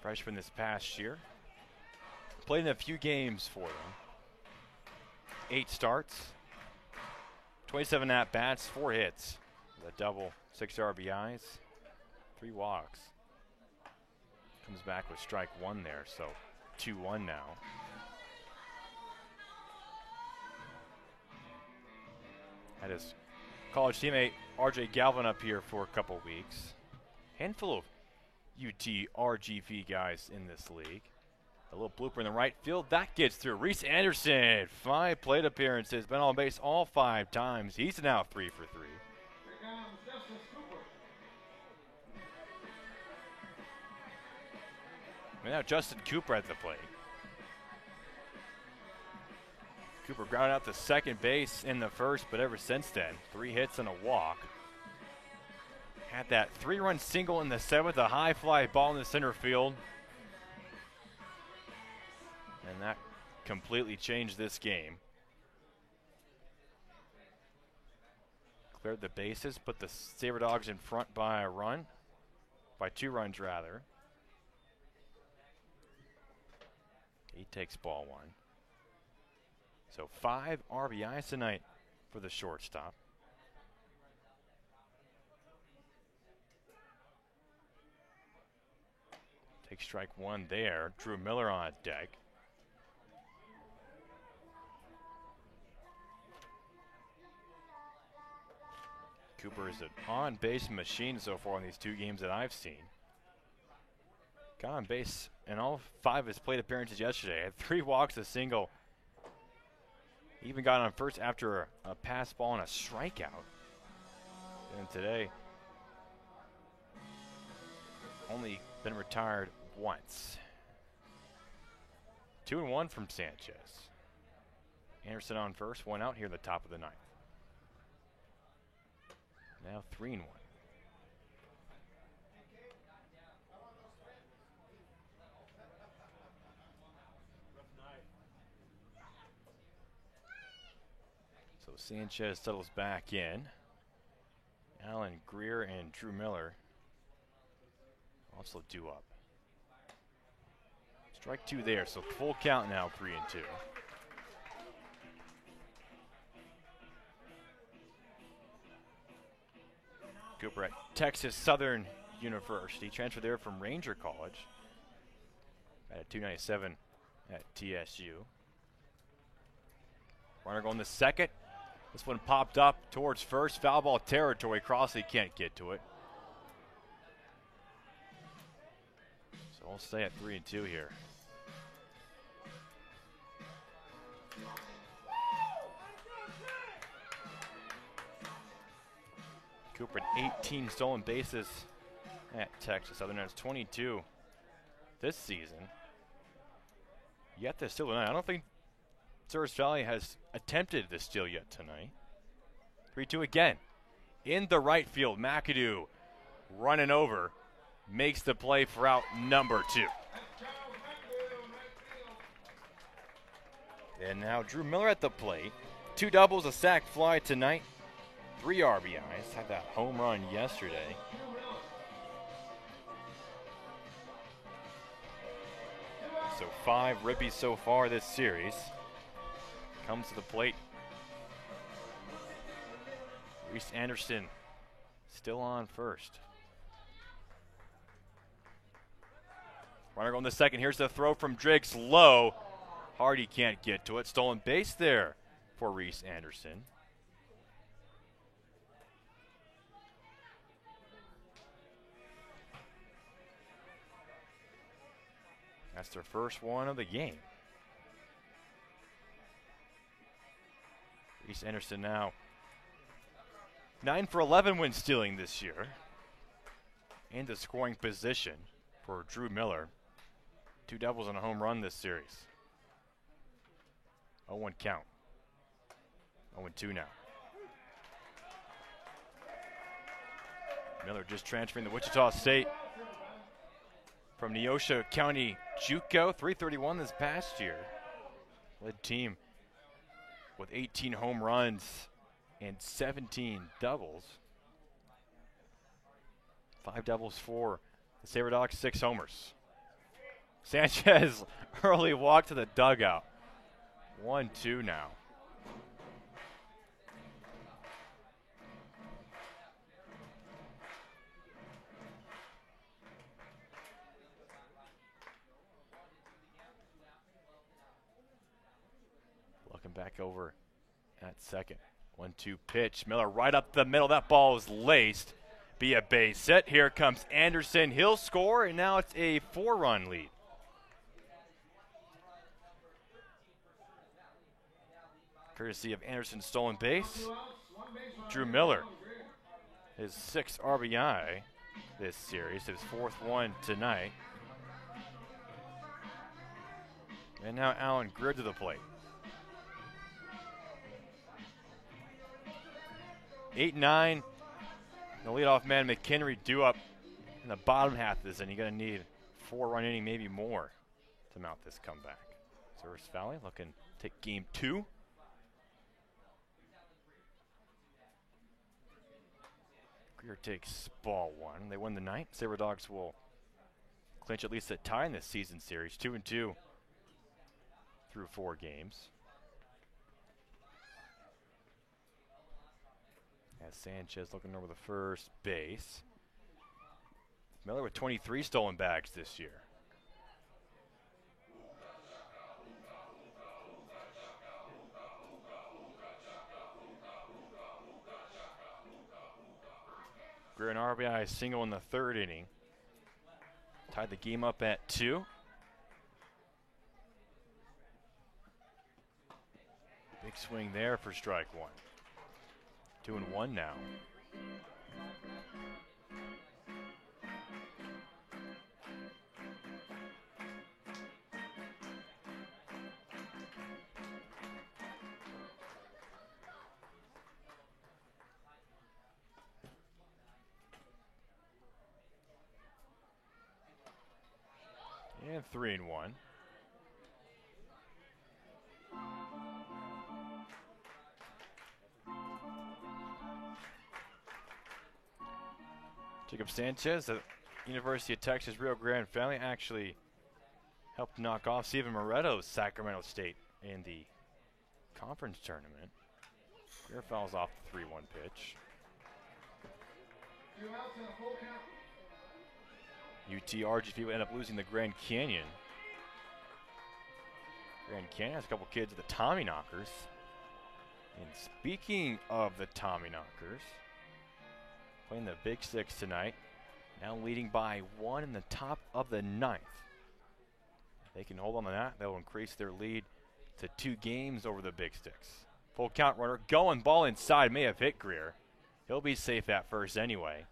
Freshman this past year. Played in a few games for them. 8 starts. 27 at-bats, 4 hits. With a double, 6 RBIs. 3 walks. Comes back with strike 1 there, so 2-1 now. Had his college teammate RJ Galvin up here for a couple weeks. Handful of UT RGV guys in this league. A little blooper in the right field. That gets through. Reese Anderson, 5 plate appearances. Been on base all 5 times. He's now 3 for 3. Here comes Justice Cooper. And now Justin Cooper at the plate. Cooper grounded out to second base in the first, but ever since then, 3 hits and a walk. Had that 3-run single in the 7th, a high fly ball in the center field. And that completely changed this game. Cleared the bases, put the Sabre Dogs in front by a run. By 2 runs, rather. He takes ball 1. So 5 RBIs tonight for the shortstop. Take strike 1 there. Drew Miller on deck. Cooper is an on-base machine so far in these 2 games that I've seen. Got on base in all 5 of his plate appearances yesterday. Had 3 walks, a single. Even got on first after a pass ball and a strikeout. And today, only been retired once. 2-1 from Sanchez. Anderson on first, 1 out here at the top of the 9th. Now 3-1. So Sanchez settles back in. Alan Greer and Drew Miller also due up. Strike 2 there, so full count now, 3-2. Cooper at Texas Southern University, transferred there from Ranger College. At a 297 at TSU. Runner going to second. This one popped up towards first. Foul ball territory. Crossley can't get to it. So we'll stay at 3-2 here. Cooper 18 stolen bases at Texas Southern. Has 22 this season. Yet to steal tonight. I don't think Service Valley has attempted the steal yet tonight. 3-2 again. In the right field, McAdoo running over, makes the play for out number 2. And now Drew Miller at the plate. 2 doubles, a sac fly tonight. 3 RBIs. Had that home run yesterday. So 5 ribbies so far this series. Comes to the plate. Reese Anderson still on first. Runner going to second. Here's the throw from Driggs. Low. Hardy can't get to it. Stolen base there for Reese Anderson. That's their first one of the game. Reese Anderson now 9 for 11 when stealing this year. And the scoring position for Drew Miller. 2 doubles and a home run this series. 0-1 count. 0-2 now. Miller just transferring to Wichita State from Neosho County JUCO. 331 this past year. Led team with 18 home runs and 17 doubles. 5 doubles for the Sabre Dogs, 6 homers. Sanchez early walk to the dugout. 1-2 now. Looking back over at second. 1-2 pitch. Miller right up the middle. That ball is laced. Be a base hit. Here comes Anderson. He'll score, and now it's a 4-run lead. Courtesy of Anderson's stolen base. Drew Miller, his 6th RBI this series, his 4th one tonight. And now Allen Greer to the plate. 8-9. The leadoff man, McHenry, due up in the bottom half of this, and you're going to need 4-run inning, maybe more, to mount this comeback. Service Valley looking to take game 2. Greer takes ball 1. They win the ninth. Sabre Dogs will clinch at least a tie in this season series. 2-2 through 4 games. As Sanchez looking over the first base. Miller with 23 stolen bags this year. Greer an RBI single in the 3rd inning. Tied the game up at 2. Big swing there for strike 1. 2-1 now. And 3-1. Jacob Sanchez, the University of Texas Rio Grande family, actually helped knock off Steven Moreto's Sacramento State in the conference tournament. Greer fouls off the 3-1 pitch. 2 outs and a full count. UT RGV will end up losing the Grand Canyon. Grand Canyon has a couple kids at the Tommyknockers. And speaking of the Tommyknockers, playing the Big Six tonight, now leading by 1 in the top of the 9th. If they can hold on to that, they'll increase their lead to 2 games over the Big Six. Full count runner going, ball inside, may have hit Greer. He'll be safe at first anyway.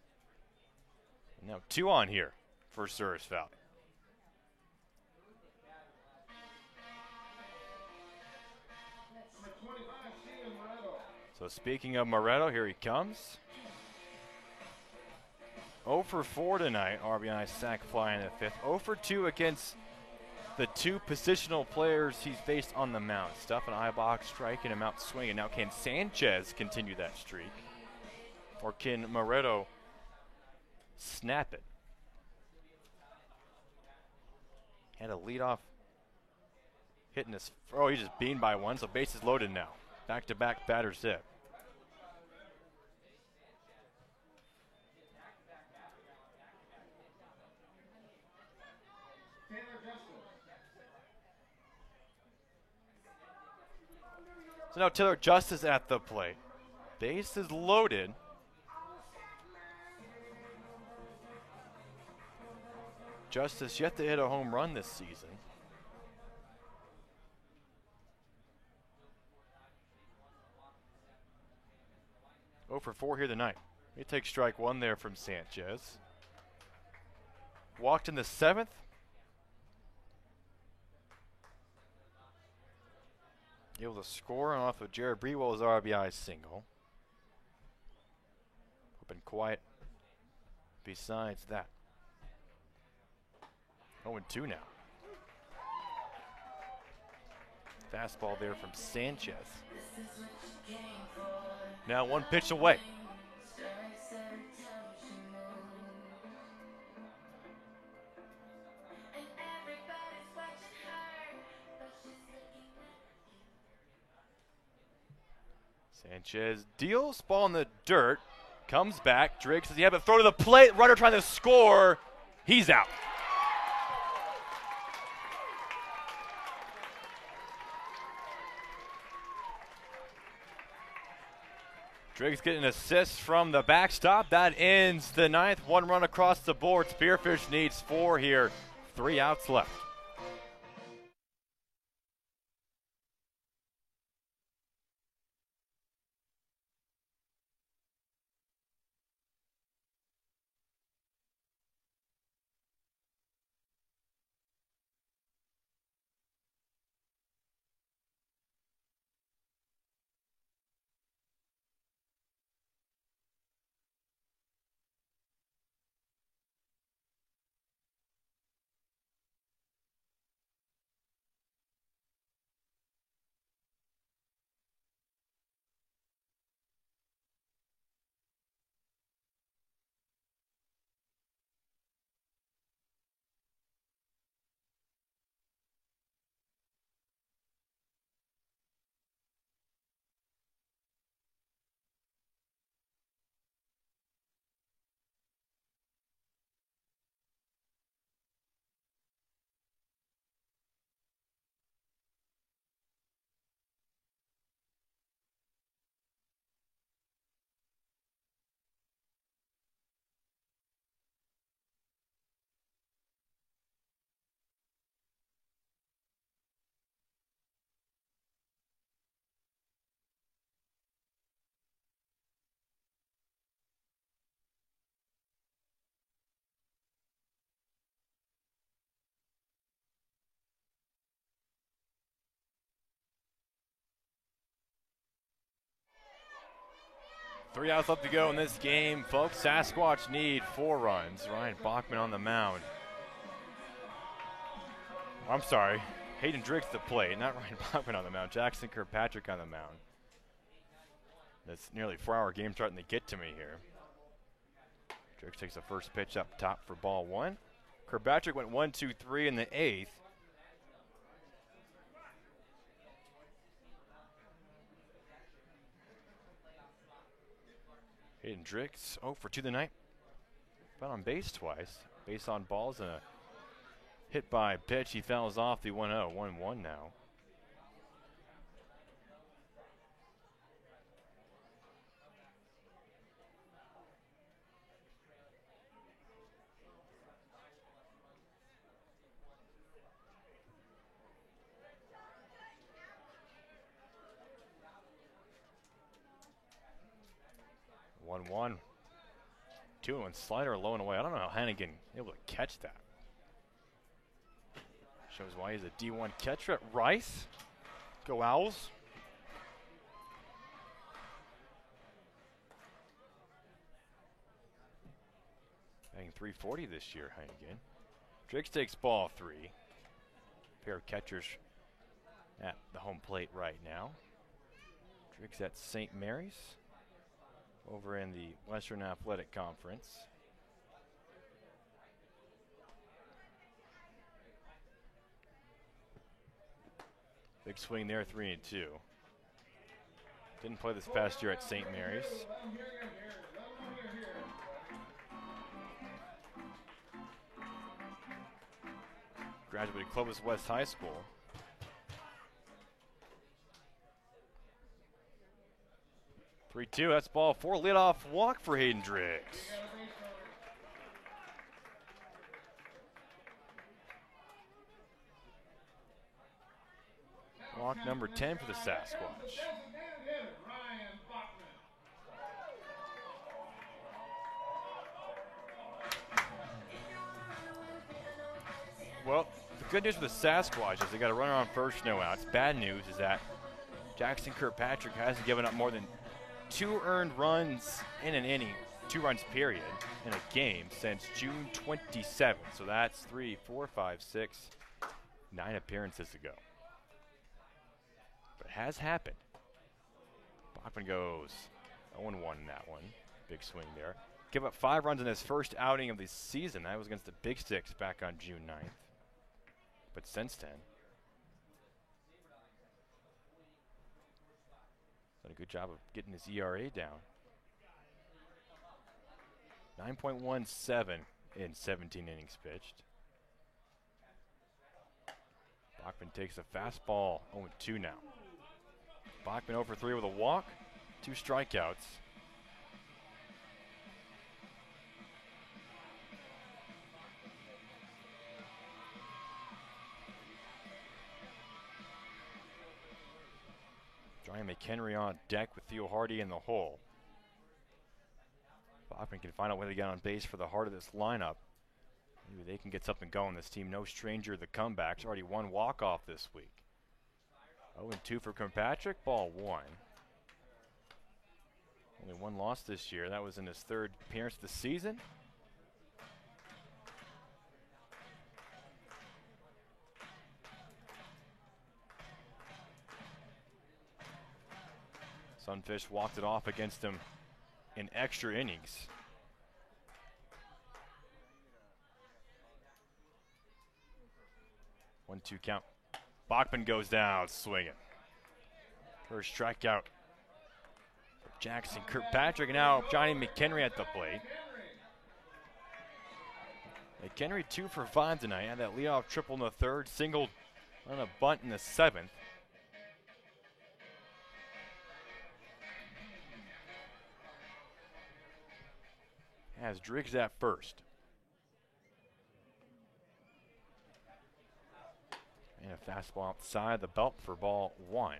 Now 2 on here for Souris Valley. Number 25, Steven Moretto. So speaking of Moretto, here he comes. 0 for 4 tonight, RBI sac fly in the 5th. 0 for 2 against the 2 positional players he's faced on the mound. Stefan Eibach striking him out swinging. Now can Sanchez continue that streak? Or can Moretto snap it? Had a leadoff hitting this. Oh, he just beaned by 1, so bases loaded now. Back-to-back batters hit. Taylor Justice. So now Taylor Justice at the plate. Bases loaded. Justice yet to hit a home run this season. Oh for 4 here tonight. He takes strike 1 there from Sanchez. Walked in the 7th. Able to score off of Jared Brewell's RBI single. Been quiet besides that. 0-2 now. Fastball there from Sanchez. Now 1 pitch away. Sanchez deals, ball in the dirt, comes back. Drake says, yeah, but throw to the plate. Runner trying to score. He's out. Drake's getting an assist from the backstop. That ends the 9th. 1 run across the board. Spearfish needs 4 here. 3 outs left. Three outs left to go in this game, folks. Sasquatch need 4 runs. Ryan Bachman on the mound. I'm sorry. Hayden Driggs the plate, not Ryan Bachman on the mound. Jackson Kirkpatrick on the mound. This nearly 4-hour game starting to get to me here. Driggs takes the first pitch up top for ball 1. Kirkpatrick went 1-2-3 in the 8th. Hayden Driggs 0 for 2 tonight. Been on base twice. Base on balls and a hit by pitch. He fouls off the 1-0. 1-1 now. 1-1. 2-1 slider low and away. I don't know how Hannigan able to catch that. Shows why he's a D1 catcher at Rice. Go Owls. Batting .340 this year, Hannigan. Driggs takes ball 3. Pair of catchers at the home plate right now. Driggs at St. Mary's over in the Western Athletic Conference. Big swing there, 3-2. Didn't play this past year at St. Mary's. Graduated Clovis West High School. (3-2), that's ball 4. Leadoff walk for Hayden Driggs. Walk number 10 for the Sasquatch. Well, the good news for the Sasquatch is they got a runner on first, no outs. Bad news is that Jackson Kirkpatrick hasn't given up more than 2 earned runs in an inning, 2 runs period, in a game since June 27th. So that's 3, 4, 5, 6, 9 appearances ago. But it has happened. Bachman goes 0-1 in that one. Big swing there. Give up 5 runs in his first outing of the season. That was against the Big Sticks back on June 9th. But since then, done a good job of getting his ERA down. 9.17 in 17 innings pitched. Bachman takes a fastball, 0-2 now. Bachman 0 for 3 with a walk, 2 strikeouts. Brian McHenry on deck with Theo Hardy in the hole. Bachman can find out whether to get on base for the heart of this lineup. Maybe they can get something going. This team, no stranger to the comebacks. Already 1 walk-off this week. 0-2 for Kirkpatrick, ball 1. Only 1 loss this year. That was in his 3rd appearance of the season. Sunfish walked it off against him in extra innings. One-two count. Bachman goes down, swinging. First strikeout for Jackson Kirkpatrick. Now Johnny McHenry at the plate. McHenry 2 for 5 tonight. Had that leadoff triple in the 3rd, singled on a bunt in the 7th. Has Driggs at first. And a fastball outside the belt for ball 1.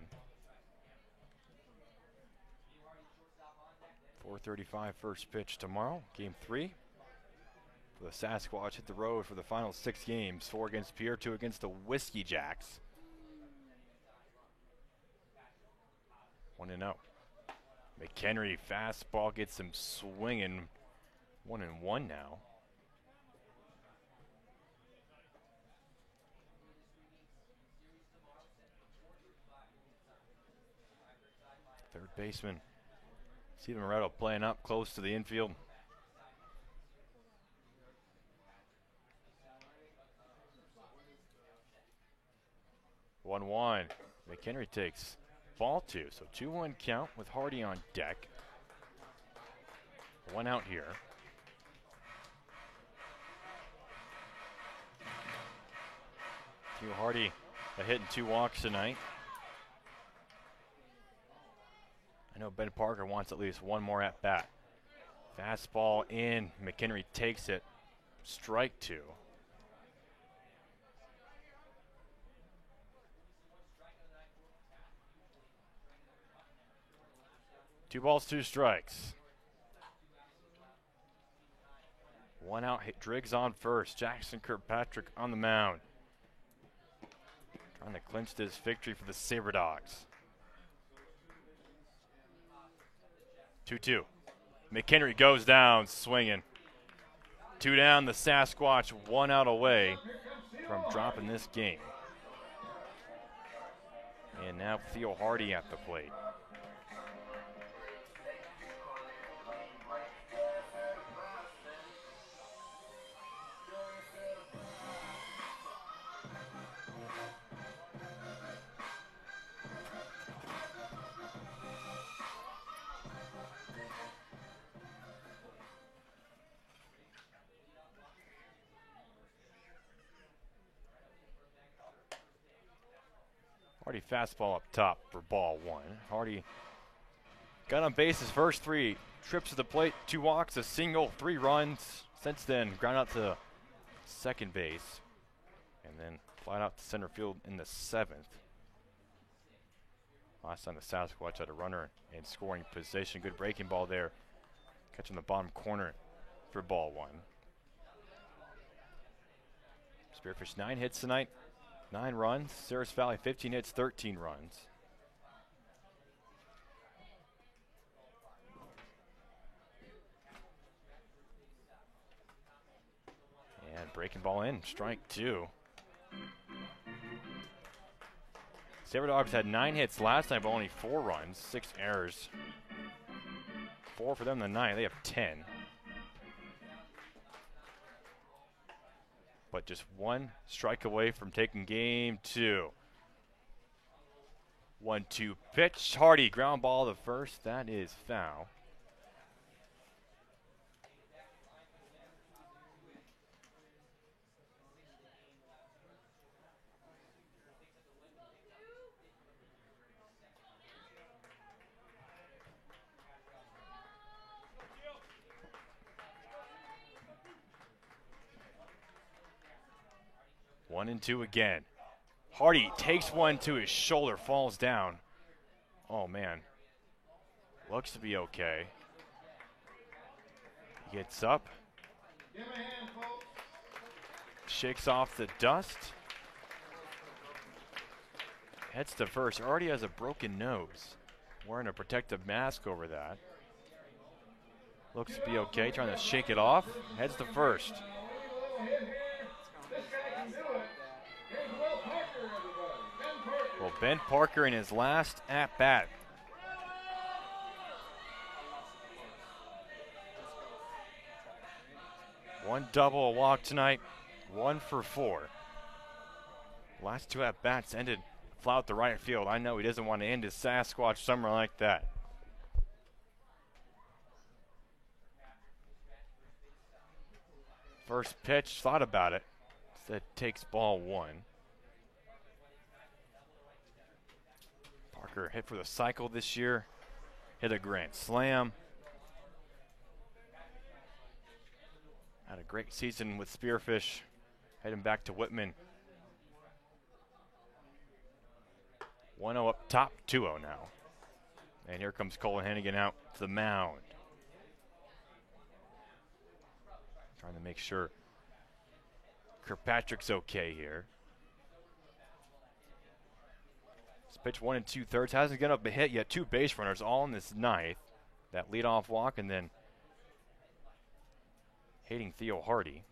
4:35 first pitch tomorrow. Game 3. For the Sasquatch hit the road for the final 6 games. 4 against Pierre, 2 against the Whiskey Jacks. 1-0. McHenry fastball gets him swinging. 1-1 now. Third baseman Steven Moretto playing up close to the infield. One. McHenry takes ball 2, so 2-1 count with Hardy on deck. 1 out here. Theo Hardy a hit and 2 walks tonight. I know Ben Parker wants at least 1 more at bat. Fastball in. McHenry takes it. Strike 2. Two balls, 2 strikes. One out, hit Driggs on first. Jackson Kirkpatrick on the mound. Trying to clinch this victory for the Saber Dogs. 2-2. McHenry goes down swinging. 2 down, the Sasquatch 1 out away from dropping this game. And now Theo Hardy at the plate. Hardy fastball up top for ball 1. Hardy got on base his first 3 trips to the plate, 2 walks, a single, 3 runs. Since then, ground out to second base, and then flat out to center field in the 7th. Last time the Sasquatch had a runner in scoring position. Good breaking ball there, catching the bottom corner for ball 1. Spearfish 9 hits tonight. 9 runs. Ceres Valley 15 hits, 13 runs. And breaking ball in, strike 2. Saber Dogs had 9 hits last night, but only 4 runs, 6 errors. 4 for them tonight. They have 10. But just 1 strike away from taking game 2. 1-2 pitch. Hardy ground ball to first. That is foul. One and 2 again. Hardy takes one to his shoulder, falls down. Oh, man. Looks to be okay. He gets up. Shakes off the dust. Heads to first. Already has a broken nose. Wearing a protective mask over that. Looks to be okay. Trying to shake it off. Heads to first. Well, Ben Parker in his last at-bat. One double, a walk tonight, 1 for 4. Last 2 at-bats ended flat out the right field. I know he doesn't want to end his Sasquatch summer like that. First pitch, thought about it. Said takes ball 1. Parker hit for the cycle this year. Hit a grand slam. Had a great season with Spearfish. Heading back to Whitman. 1-0 up top, 2-0 now. And here comes Cole Hennigan out to the mound. Trying to make sure Kirkpatrick's okay here. This pitch 1 2/3. Hasn't got up a hit yet. 2 base runners all in this 9th. That leadoff walk and then hitting Theo Hardy.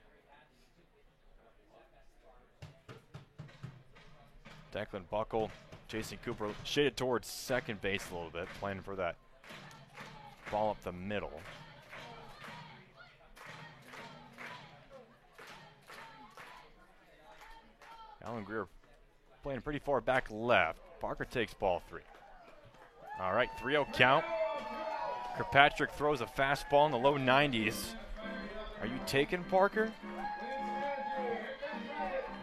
Declan Buckle, Jason Cooper shaded towards second base a little bit, playing for that ball up the middle. Alan Greer playing pretty far back left. Parker takes ball 3. All right, 3-0 count. Kirkpatrick throws a fastball in the low 90s. Are you taking Parker?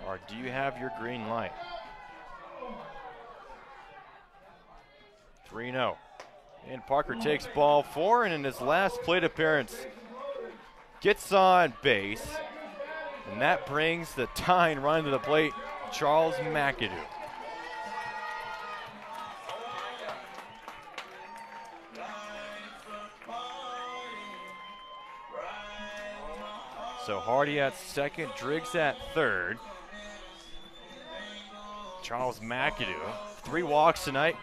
Or do you have your green light? 3-0. And Parker takes ball 4, and in his last plate appearance, gets on base. And that brings the tying run to the plate, Charles McAdoo. So Hardy at second, Driggs at third. Charles McAdoo, 3 walks tonight,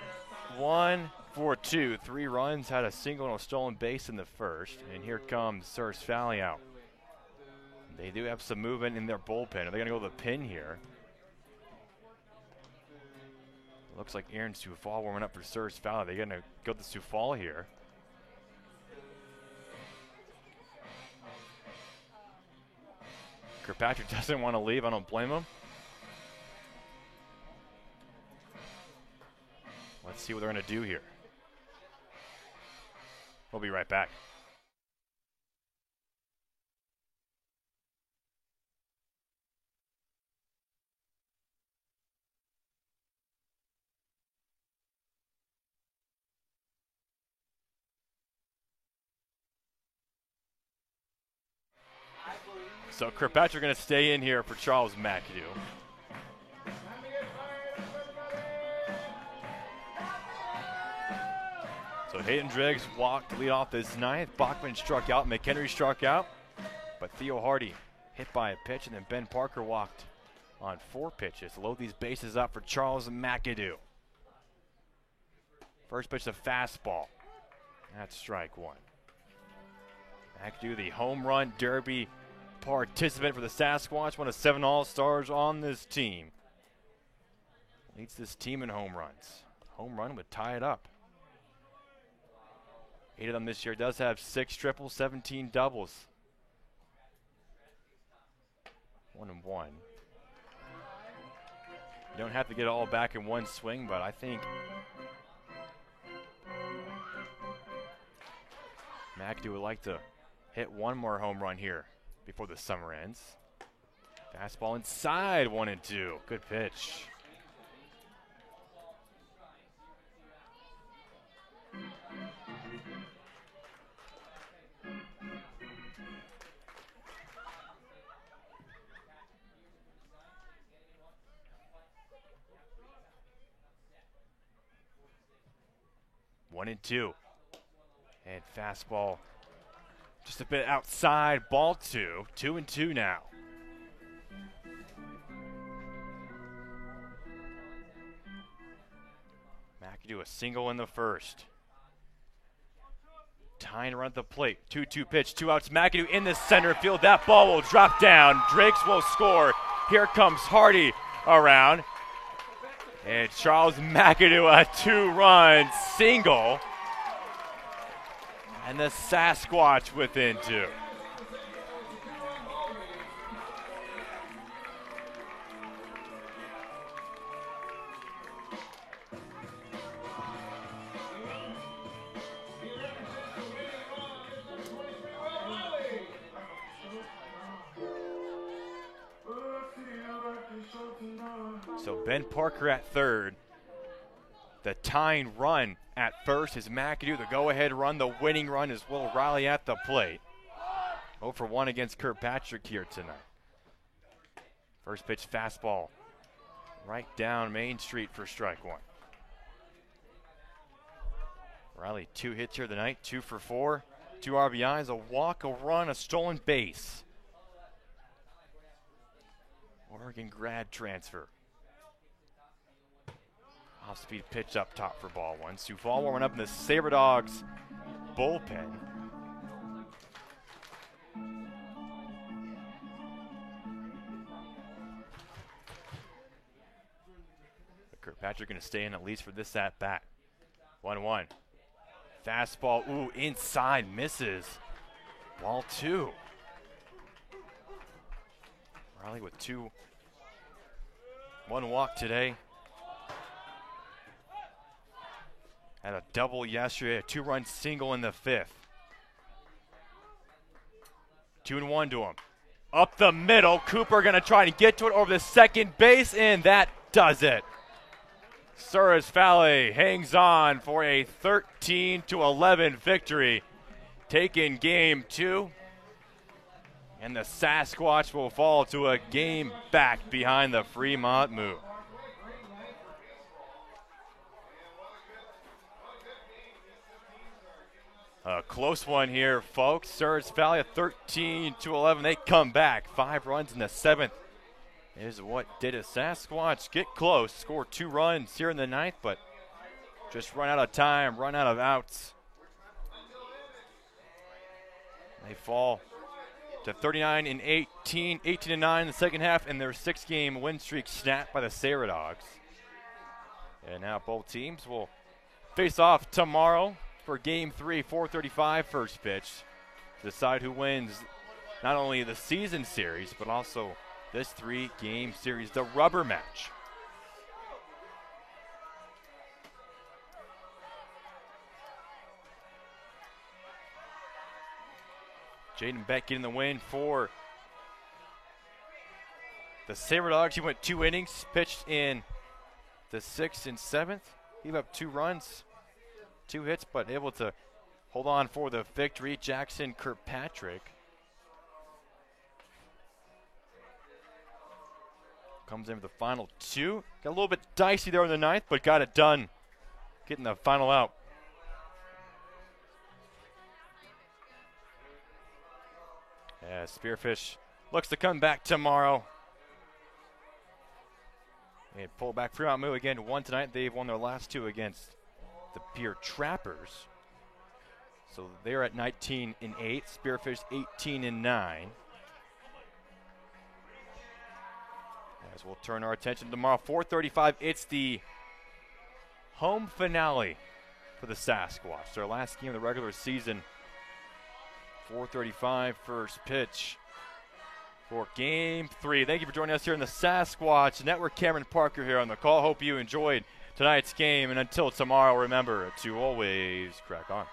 1 for 2, 3 runs, had a single and a stolen base in the first. And here comes Surge Valley out. They do have some movement in their bullpen. Are they going to go to the pin here? Looks like Aaron Sufal warming up for Surge Valley. They're going to go to Sufal here. Kirkpatrick doesn't want to leave. I don't blame him. Let's see what they're going to do here. We'll be right back. So Kirkpatrick going to stay in here for Charles McAdoo. So Hayden Driggs walked to lead off this ninth. Bachman struck out. McHenry struck out. But Theo Hardy hit by a pitch, and then Ben Parker walked on 4 pitches. Load these bases up for Charles McAdoo. First pitch, a fastball. That's strike 1. McAdoo, the home run derby participant for the Sasquatch, one of 7 All-Stars on this team. Leads this team in home runs. Home run would tie it up. 8 of them this year. Does have 6 triples, 17 doubles. 1 and 1. You don't have to get it all back in one swing, but I think McAdoo would like to hit 1 more home run here before the summer ends. Fastball inside, 1 and 2. Good pitch. One and 2. And fastball just a bit outside, ball 2. 2 and 2 now. McAdoo a single in the first. Tying to run at the plate. 2-2 pitch, 2 outs. McAdoo in the center field. That ball will drop down. Driggs will score. Here comes Hardy around. And Charles McAdoo a 2-run single. And the Sasquatch within 2. So Ben Parker at third. The tying run at first is McAdoo. The go-ahead run, the winning run is Will Riley at the plate. 0 for 1 against Kirkpatrick here tonight. First pitch fastball right down Main Street for strike 1. Riley 2 hits here tonight, 2 for 4. 2 RBIs, a walk, a run, a stolen base. Oregon grad transfer. Off-speed pitch up top for ball 1. Sufal warming up in the Sabre Dogs bullpen. But Kirkpatrick going to stay in at least for this at-bat. 1-1. Fastball, ooh, inside, misses. Ball 2. Riley with 1 walk today. Had a double yesterday, a 2-run single in the 5th. 2-1 to him. Up the middle, Cooper gonna try to get to it over the second base, and that does it. Surge Valley hangs on for a 13-11 victory. Taking game 2. And the Sasquatch will fall to a game back behind the Fremont move. A close one here, folks. Surge Valley 13-11. They come back. 5 runs in the 7th is what did it. Sasquatch get close. Score 2 runs here in the 9th, but just run out of time, run out of outs. They fall to 39-18, 18-9 in the second half, and their 6-game win streak snapped by the Saradogs. And now both teams will face off tomorrow for Game 3, 4:35 first pitch, to decide who wins not only the season series, but also this 3-game series, the rubber match. Jaden Beck getting the win for the Saradogs. He went 2 innings, pitched in the 6th and 7th. Gave up 2 runs, 2 hits, but able to hold on for the victory. Jackson Kirkpatrick comes in for the final 2. Got a little bit dicey there in the 9th, but got it done, getting the final out. Yeah, Spearfish looks to come back tomorrow. And pull back. Fremont Moo again won tonight. They've won their last 2 against the Pierre Trappers. So they're at 19-8. Spearfish 18-9. As we'll turn our attention tomorrow, 4:35. It's the home finale for the Sasquatch. Their last game of the regular season. 4:35 first pitch for Game 3. Thank you for joining us here in the Sasquatch Network. Cameron Parker here on the call. Hope you enjoyed tonight's game. And until tomorrow, remember to always crack on.